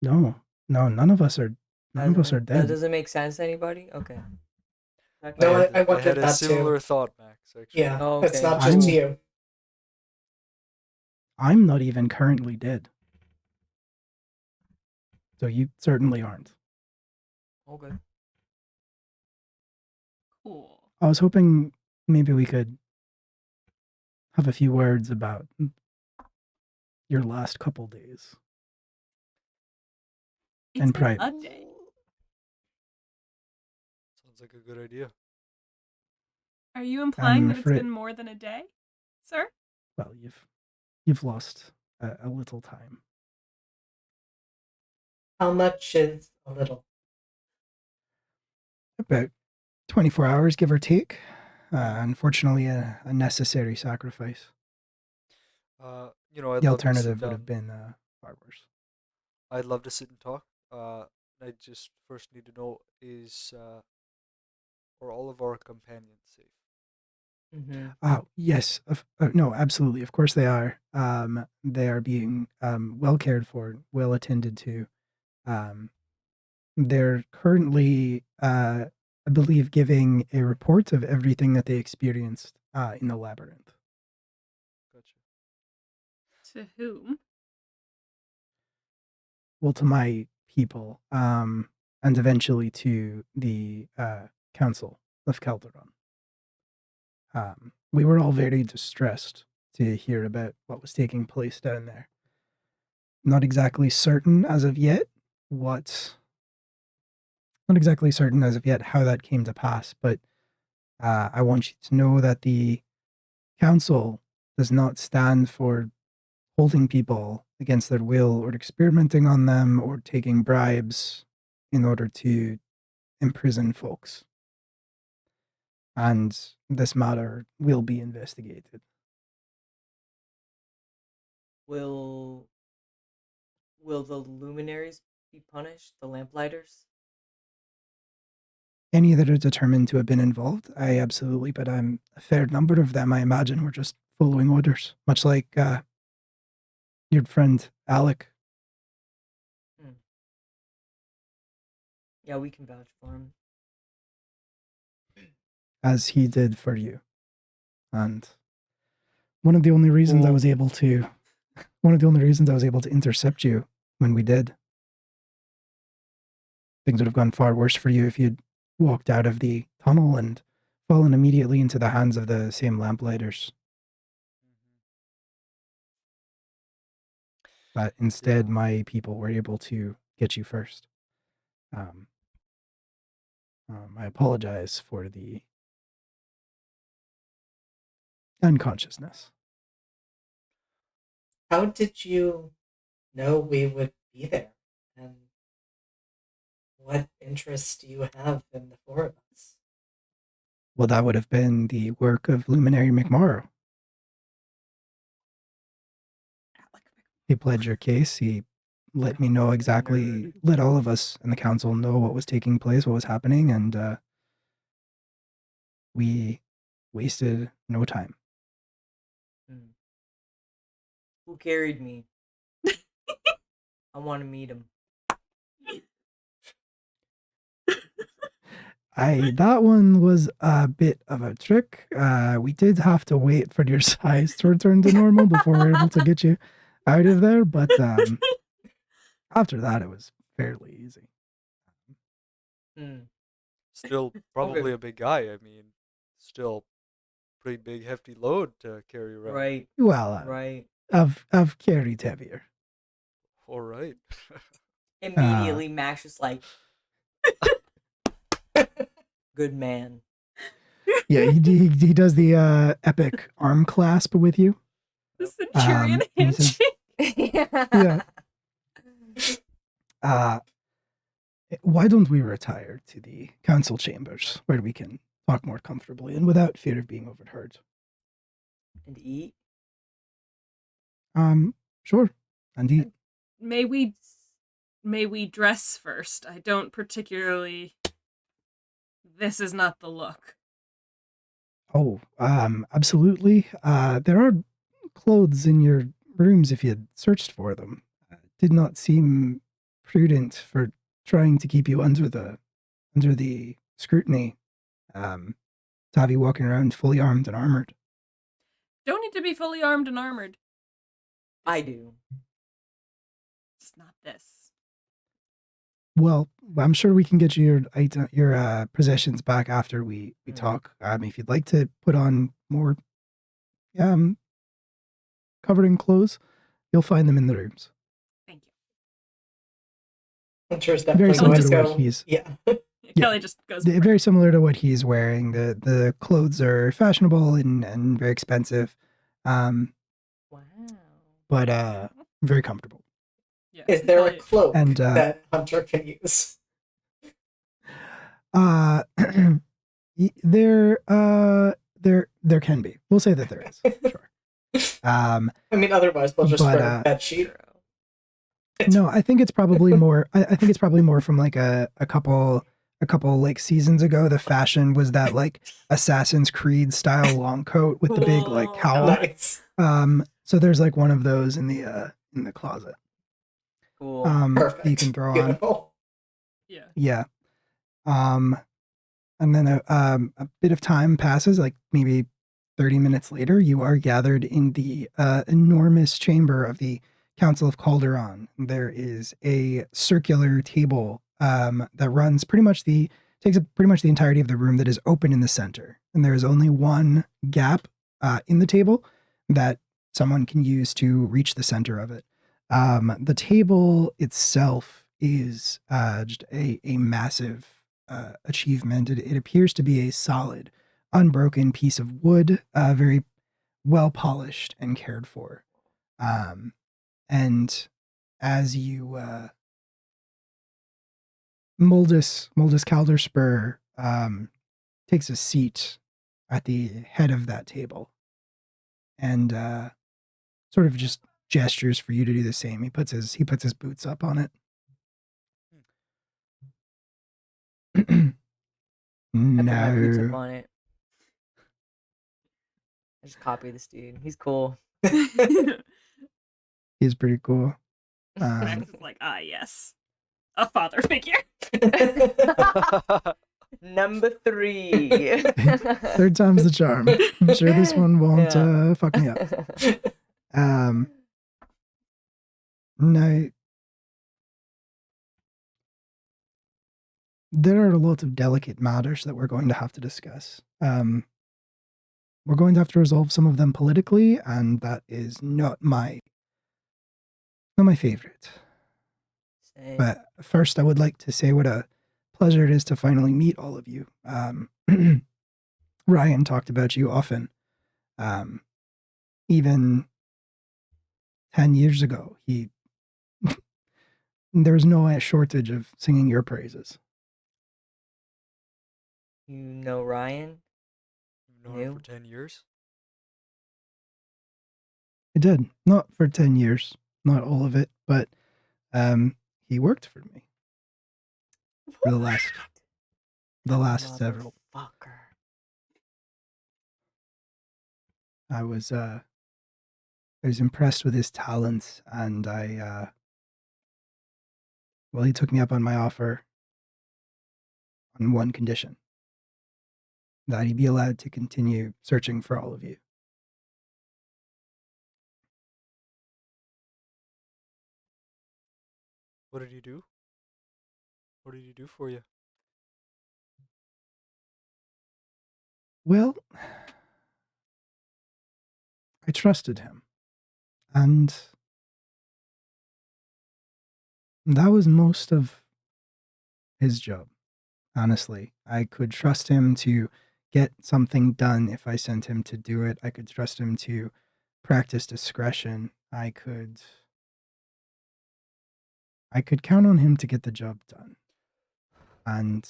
No, none of us are. None of us are That dead. doesn't make sense to anybody? Okay. No, I I wondered had a that similar too. thought, Max. Actually. Yeah, Oh, it's okay. not just I'm- you. I'm not even currently dead. So you certainly aren't. Okay. Cool. I was hoping maybe we could have a few words about your last couple days. It's And been pride. a day. Sounds like a good idea. Are you implying I'm that it's afraid- been more than a day, sir? Well, you've lost a little time. How much is a little? About 24 hours, give or take. Unfortunately, a necessary sacrifice. You know, I'd The love to sit alternative would down. have been far worse. I'd love to sit and talk. I just first need to know is are all of our companions safe? Mm-hmm. Yes. No, absolutely. Of course they are. They are being well cared for, well attended to. They're currently, I believe, giving a report of everything that they experienced in the labyrinth. Gotcha. To whom? Well, to my people, and eventually to the Council of Calderon. We were all very distressed to hear about what was taking place down there. Not exactly certain as of yet not exactly certain as of yet how that came to pass, but I want you to know that the council does not stand for holding people against their will or experimenting on them or taking bribes in order to imprison folks. And this matter will be investigated. Will the luminaries be punished? The lamplighters? Any that are determined to have been involved, I absolutely, but a fair number of them, I imagine, were just following orders, much like your friend Alec. Yeah, we can vouch for him. As he did for you. And one of the only reasons I Well- was able to intercept you when we did. Things would have gone far worse for you if you'd walked out of the tunnel and fallen immediately into the hands of the same lamplighters. But instead, Yeah. my people were able to get you first. I apologize for the unconsciousness. How did you know we would be there? And What interest do you have in the four of us? Well, that would have been the work of Luminary McMorrow. He pled your case. He let me know exactly, let all of us in the council know what was taking place, what was happening, and we wasted no time. Who carried me? I want to meet him. That one was a bit of a trick. We did have to wait for your size to return to normal before we were able to get you out of there, but after that, it was fairly easy. Still probably a big guy. I mean, still pretty big, hefty load to carry around. Right. Well, Right. I've carried heavier. All right. Immediately, Max just like, good man. Yeah, he does the epic arm clasp with you. The Centurion and he says, handshake. yeah. Why don't we retire to the council chambers where we can talk more comfortably and without fear of being overheard? And eat? Sure. And eat. May we dress first? I don't particularly. This is not the look. Oh, absolutely. There are clothes in your rooms if you had searched for them. Did not seem prudent for trying to keep you under the scrutiny. To have you walking around fully armed and armored. Don't need to be fully armed and armored. I do. It's not this. Well, I'm sure we can get you your possessions back after we talk. If you'd like to put on more covering clothes, you'll find them in the rooms. Thank you. Hunter's Very definitely similar going to to what go. he's. Yeah. Kelly just goes. For Very similar to what he's wearing. The clothes are fashionable and very expensive, Wow. but very comfortable. Yeah. Is there a Kelly- cloak And, that Hunter can use? There can be. We'll say that there is. Sure. I mean, otherwise we'll just But, spread a bed sheet. No, I think it's probably more. I think it's probably more from like a couple like seasons ago. The fashion was that like Assassin's Creed style long coat with the big like cowl. Nice. So there's like one of those in the closet. Cool. Perfect. That you can throw on. Beautiful. Yeah. Yeah. And then a bit of time passes, like maybe 30 minutes later, you are gathered in the enormous chamber of the Council of Calderon. There is a circular table that runs takes up pretty much the entirety of the room that is open in the center. And there is only one gap in the table that someone can use to reach the center of it. The table itself is just a massive achievement. It appears to be a solid, unbroken piece of wood, very well polished and cared for. And as you Moldus Calderspur takes a seat at the head of that table and sort of just gestures for you to do the same. He puts his boots up on it. I put my boots up No. on it. I just copy this dude. He's cool. He's pretty cool. Max is like, yes, a father figure. Number 3. Third time's the charm. I'm sure this one won't fuck me up. No. There are a lot of delicate matters that we're going to have to discuss. We're going to have to resolve some of them politically, and that is not my favorite. Same. But first, I would like to say what a pleasure it is to finally meet all of you. Ryan talked about you often. Even 10 years ago, he there's no shortage of singing your praises. You know Ryan? You've known him New? for 10 years? I did. Not for 10 years, not all of it, but he worked for me for the last several. Motherfucker. I was impressed with his talents, and well, he took me up on my offer on one condition: that he be allowed to continue searching for all of you. What did he do? What did he do for you? Well, I trusted him, and that was most of his job. Honestly, I could trust him to get something done if I sent him to do it. I could trust him to practice discretion. I could count on him to get the job done. And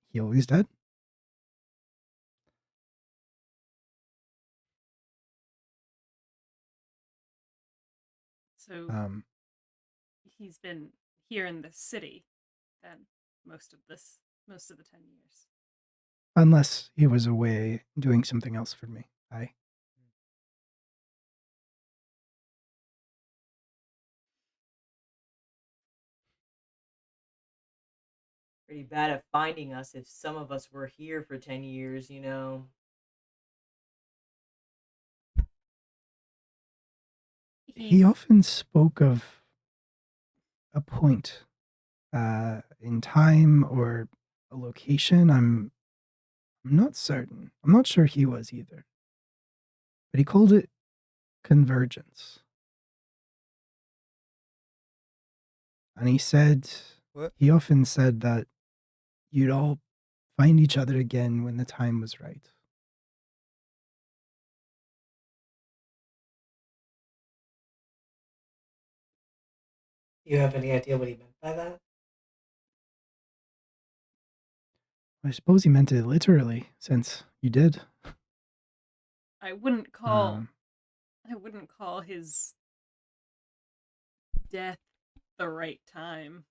he always did. So Um, he's been here in the city then most of the 10 years. unless he was away doing something else for me. Pretty bad at finding us if some of us were here for 10 years, you know. He often spoke of a point in time or a location. I'm not certain. I'm not sure he was either. But he called it convergence. And he said, What? he often said that you'd all find each other again when the time was right. Do you have any idea what he meant by that? I suppose he meant it literally, since you did. I wouldn't call Um, his death the right time.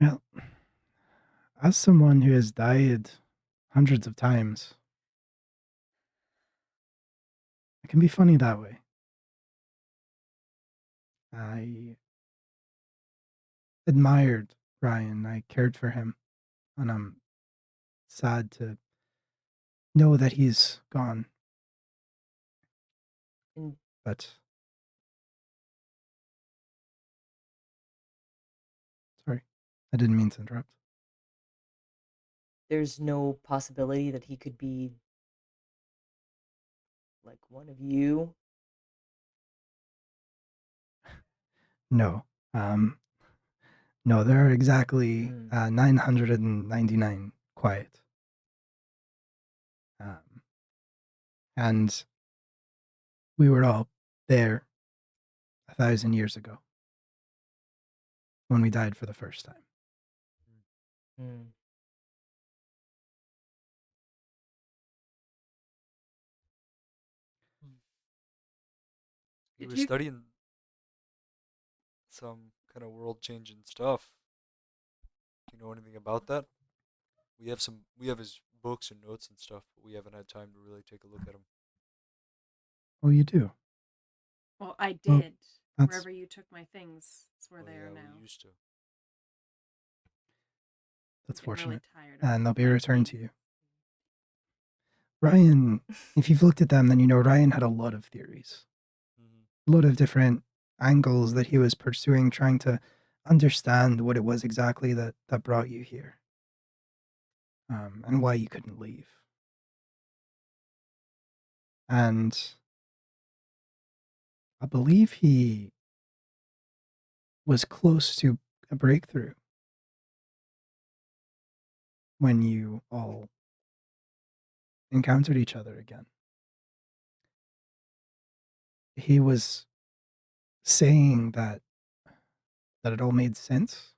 well, as someone who has died hundreds of times, it can be funny that way. I admired Ryan. I cared for him. And I'm sad to know that he's gone. And But sorry, I didn't mean to interrupt. there's no possibility that he could be like one of you. No. No, there are exactly Hmm. 999 quiet. And we were all there 1,000 years ago when we died for the first time. Hmm. He Did was you- studying some kind of world-changing stuff. Do you know anything about that? We have his books and notes and stuff, but we haven't had time to really take a look at them. Oh, you do? Well, I Well, did. that's- Wherever you took my things is where Oh, they yeah, are now. we used to. That's I'm getting really fortunate. tired of And they'll be my returned to things. you. Ryan, if you've looked at them, then you know Ryan had a lot of theories, Mm-hmm. a lot of different angles that he was pursuing, trying to understand what it was exactly that brought you here, and why you couldn't leave. And I believe he was close to a breakthrough when you all encountered each other again. he was saying that it all made sense.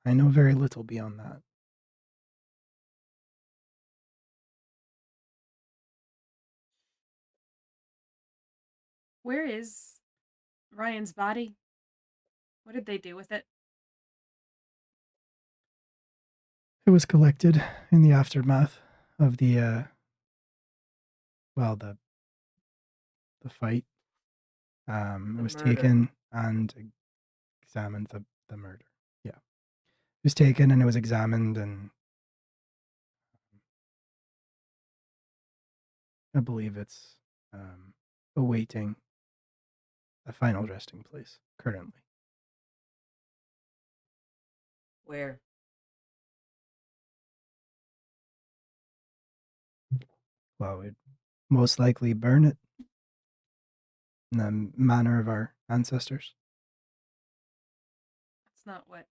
I know very little beyond that. Where is Ryan's body? What did they do with it? It was collected in the aftermath of the the fight. It The was murder. taken and examined, the murder. Yeah. It was taken and it was examined, and I believe it's awaiting a final resting place currently. Where? Well, we'd most likely burn it in the manner of our ancestors. That's not what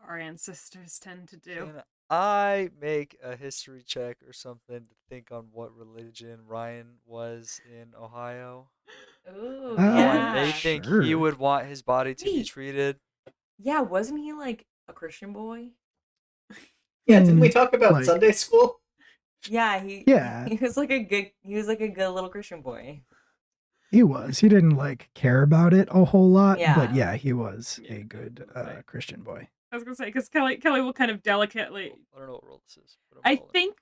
our ancestors tend to do. Can I make a history check or something to think on what religion Ryan was in Ohio? Ooh, Uh, yeah. They think he Sure. would want his body to be Wait. treated. Yeah, wasn't he like a Christian boy? Yeah, didn't we Hmm, talk about like- Sunday school? Yeah, Yeah. he was like a good little Christian boy. He was. He didn't like care about it a whole lot, but Yeah. yeah, he was Yeah, a good right. Christian boy. I was gonna say because Kelly will kind of delicately. I don't know what role this is. But I I'm rolling. think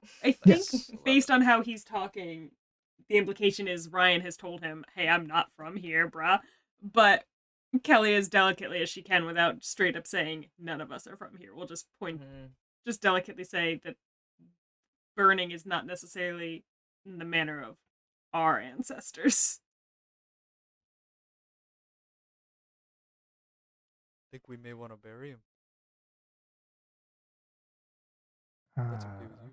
Yes. based on how he's talking, the implication is Ryan has told him, "Hey, I'm not from here, bruh." But Kelly, as delicately as she can, without straight up saying, "None of us are from here," we'll just Mhm. just delicately say that burning is not necessarily in the manner of our ancestors. I think we may want to bury him. That's okay with you.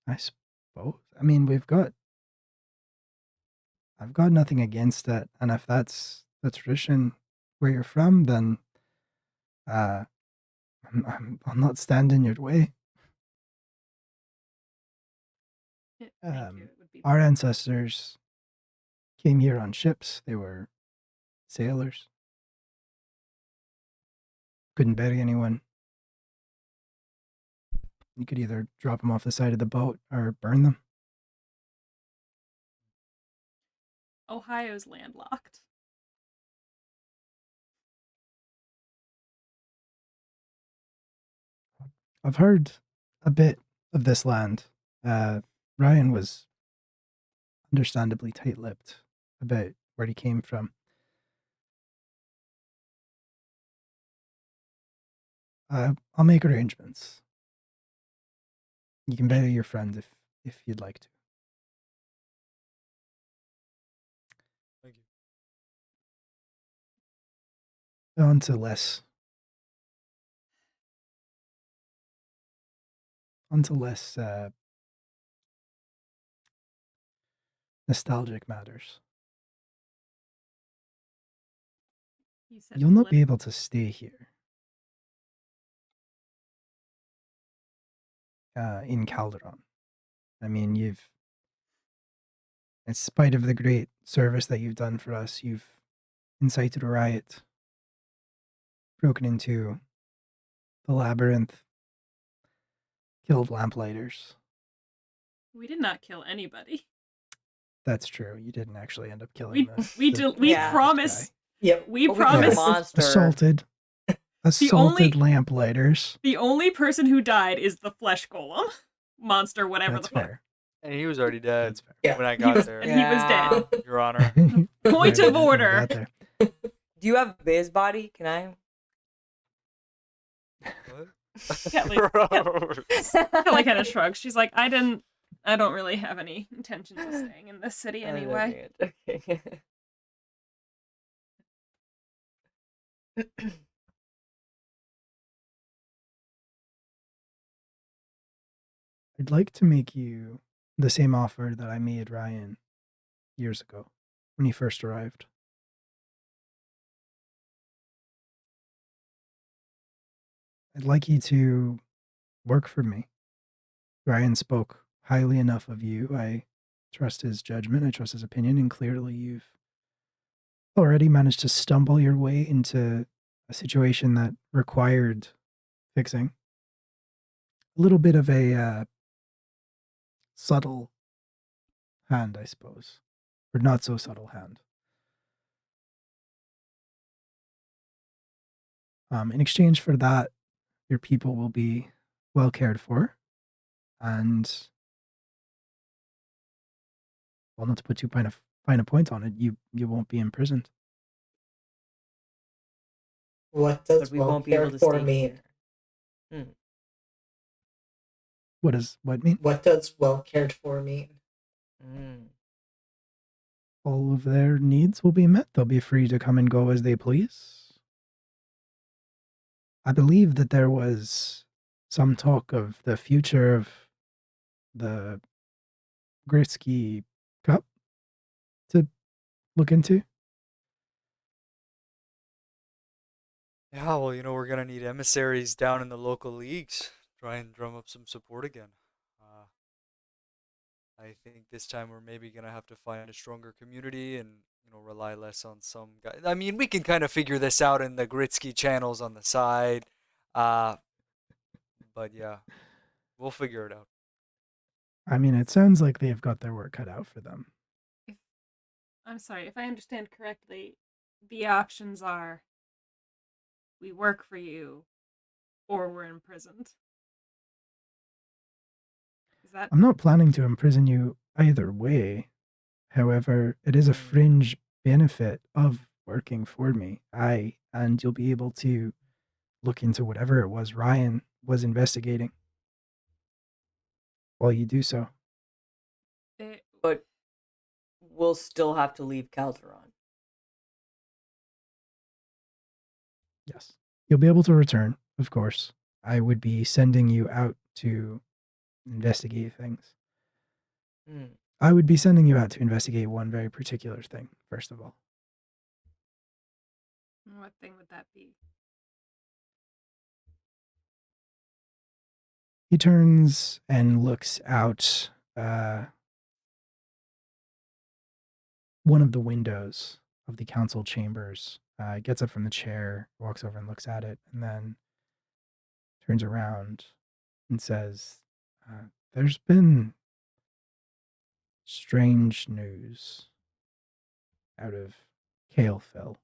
I suppose. I mean, I've got nothing against it, and if that's the tradition where you're from, then uh, I'll not stand in your way. Thank Um, you. It would be Our ancestors came here on ships. They were sailors. Couldn't bury anyone. You could either drop them off the side of the boat or burn them. Ohio's landlocked. I've heard a bit of this land. Ryan was understandably tight-lipped about where he came from. I'll make arrangements. You can bury your friend if you'd like to. Thank you. On to less nostalgic matters. You said You'll not be flip. able to stay here in Calderon. I mean, in spite of the great service that you've done for us, you've incited a riot, broken into the labyrinth, killed lamplighters. We did not kill anybody. That's true. You didn't actually end up killing We the Yeah. promise. Yep. We But we killed a promise. monster. assaulted only- lamplighters. The only person who died is the flesh golem monster, whatever That's the fuck. fair. And he was already dead That's fair. Yeah. when I He got was, there, and he was dead. Yeah. Your Honor. Point of You order. got there. Do you have Biz body? Can I? What? Kelly kind of shrugs. She's like, I don't really have any intentions of staying in this city anyway. Okay. I'd like to make you the same offer that I made Ryan years ago when he first arrived. I'd like you to work for me Ryan spoke highly enough of you. I trust his judgment. I trust his opinion. And clearly you've already managed to stumble your way into a situation that required fixing. A little bit of a subtle hand, I suppose. Or not so subtle hand. In exchange for that, your people will be well cared for. And, well, not to put too fine a point on it, you won't be imprisoned. What does But we well won't be able cared to for stay mean? here. What does what mean? What does well cared for mean? All of their needs will be met. They'll be free to come and go as they please. I believe that there was some talk of the future of the Gritsky Cup to look into. Yeah, well, we're gonna need emissaries down in the local leagues. Try and drum up some support again. I think this time we're maybe gonna have to find a stronger community and rely less on some guy. I mean, we can kind of figure this out in the Gritsky channels on the side, but yeah, we'll figure it out. I mean, it sounds like they've got their work cut out for them. I'm sorry, if I understand correctly, the options are we work for you or we're imprisoned. Is that I'm not planning to imprison you either way. However, it is a fringe benefit of working for me. And you'll be able to look into whatever it was Ryan was investigating while you do so. But we'll still have to leave Calderon. Yes. You'll be able to return, of course. I would be sending you out to investigate things. I would be sending you out to investigate one very particular thing, first of all. What thing would that be? He turns and looks out one of the windows of the council chambers, gets up from the chair, walks over and looks at it, and then turns around and says, there's been strange news out of Kalefell.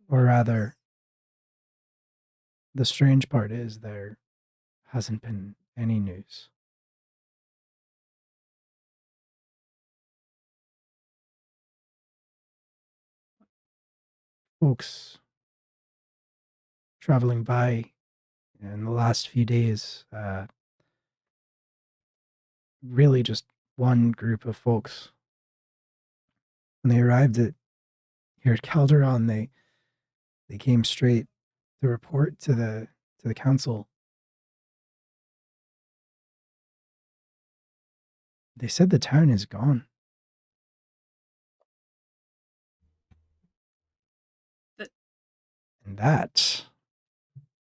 Or rather, the strange part is there hasn't been any news. Folks traveling by in the last few days, really just one group of folks. When they arrived here at Calderon, they came straight to report to the council. They said the town is gone. And that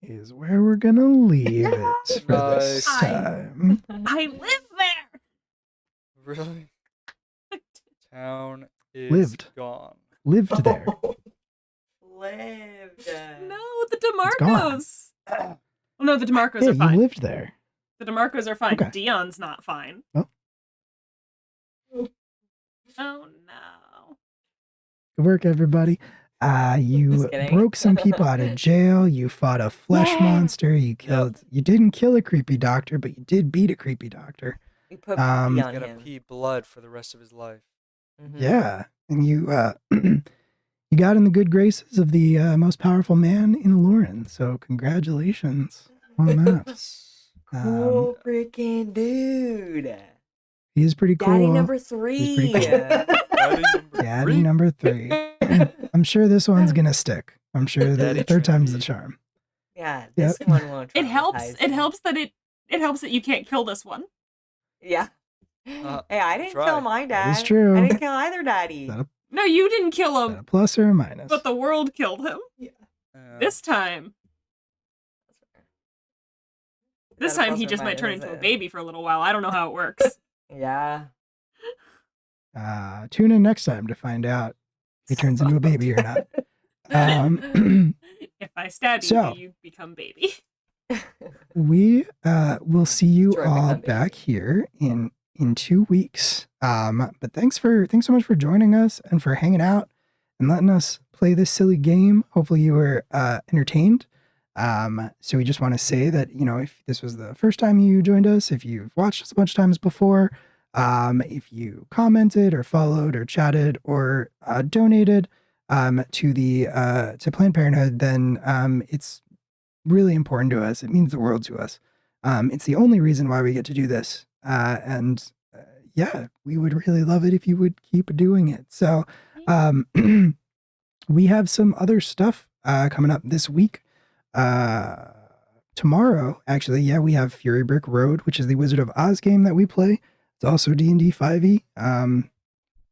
is where we're gonna leave it for this Nice. time. I live there! Really? Town is Lived. gone. Lived there. Lived. No, the gone. DeMarcos. Oh, no, the DeMarcos Yeah, are fine. you lived there. The DeMarcos are fine. Okay. Dion's not fine. Oh. Oh, no. Good work, everybody. You Just kidding. broke some people out of jail. You fought a flesh Yeah. monster. You killed. You didn't kill a creepy doctor, but you did beat a creepy doctor. We put Um, pee He's on gonna him. pee blood for the rest of his life. Mhm. Yeah, and you you got in the good graces of the most powerful man in Lauren. So congratulations on that. Cool freaking dude. He is pretty cool. Daddy number 3. pretty cool. Daddy number Daddy three. number 3. I'm sure this one's gonna stick. I'm sure the Daddy third time's the Trinity. charm. Yeah, this Yep. one won't. It helps. traumatize It me. helps that it helps that you can't kill this one. Yeah. Hey, I didn't try. kill my dad. That is true. I didn't kill either daddy. Is that No, you didn't kill a him, plus or a minus? but the world killed him. This time he just might turn into a baby for a little while. I don't know how it works. Yeah. Tune in next time to find out if he turns into a baby or not. If I stab you, So- you become baby. We will see you Troy all become baby. back here in 2 weeks. But thanks so much for joining us and for hanging out and letting us play this silly game. Hopefully you were entertained. So we just want to say that, if this was the first time you joined us, if you've watched us a bunch of times before, if you commented or followed or chatted or donated to Planned Parenthood, then it's really important to us. It means the world to us. It's the only reason why we get to do this. Yeah, we would really love it if you would keep doing it. So we have some other stuff coming up this week. Tomorrow, actually, yeah, we have Fury Brick Road, which is the Wizard of Oz game that we play. It's also D&D 5e.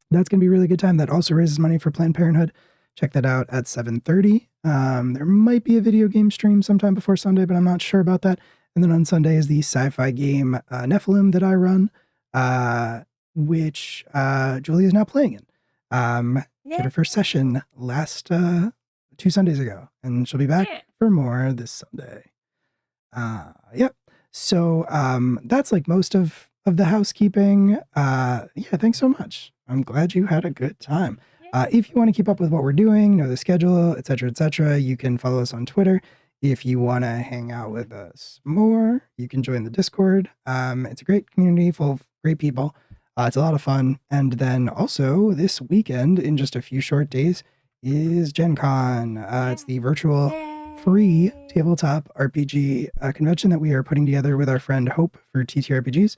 That's going to be a really good time. That also raises money for Planned Parenthood. Check that out at 7:30. There might be a video game stream sometime before Sunday, but I'm not sure about that. And then on Sunday is the sci-fi game Nephilim that I run, which Julie is now playing in. She had her first session last 2 Sundays ago, and she'll be back for more this Sunday. Yep. So that's like most of the housekeeping. Yeah, thanks so much. I'm glad you had a good time. If you want to keep up with what we're doing, know the schedule, etc., you can follow us on Twitter. If you want to hang out with us more, you can join the Discord. It's a great community full of great people. It's a lot of fun. And then also this weekend, in just a few short days, is Gen Con. It's the virtual free tabletop RPG convention that we are putting together with our friend Hope for TTRPGs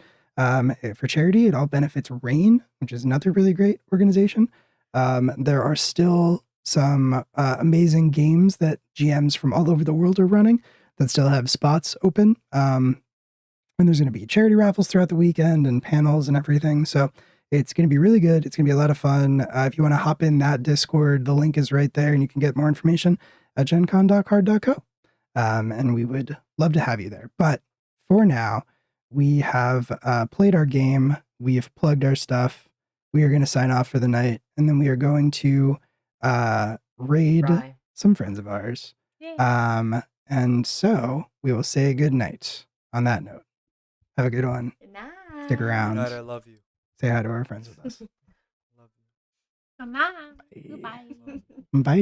for charity. It all benefits RAIN, which is another really great organization. There are still some amazing games that GMs from all over the world are running that still have spots open. And there's going to be charity raffles throughout the weekend and panels and everything. So it's going to be really good. It's going to be a lot of fun. If you want to hop in that Discord, the link is right there and you can get more information at gencon.card.co. And we would love to have you there. But for now, we have played our game. We have plugged our stuff. We are going to sign off for the night. And then we are going to raid Right. some friends of ours. And so we will say good night on that note. Have a good one. Good night. Stick around. God, I love you. Say hi to our friends with us. Love you. Goodbye. Goodbye. Bye.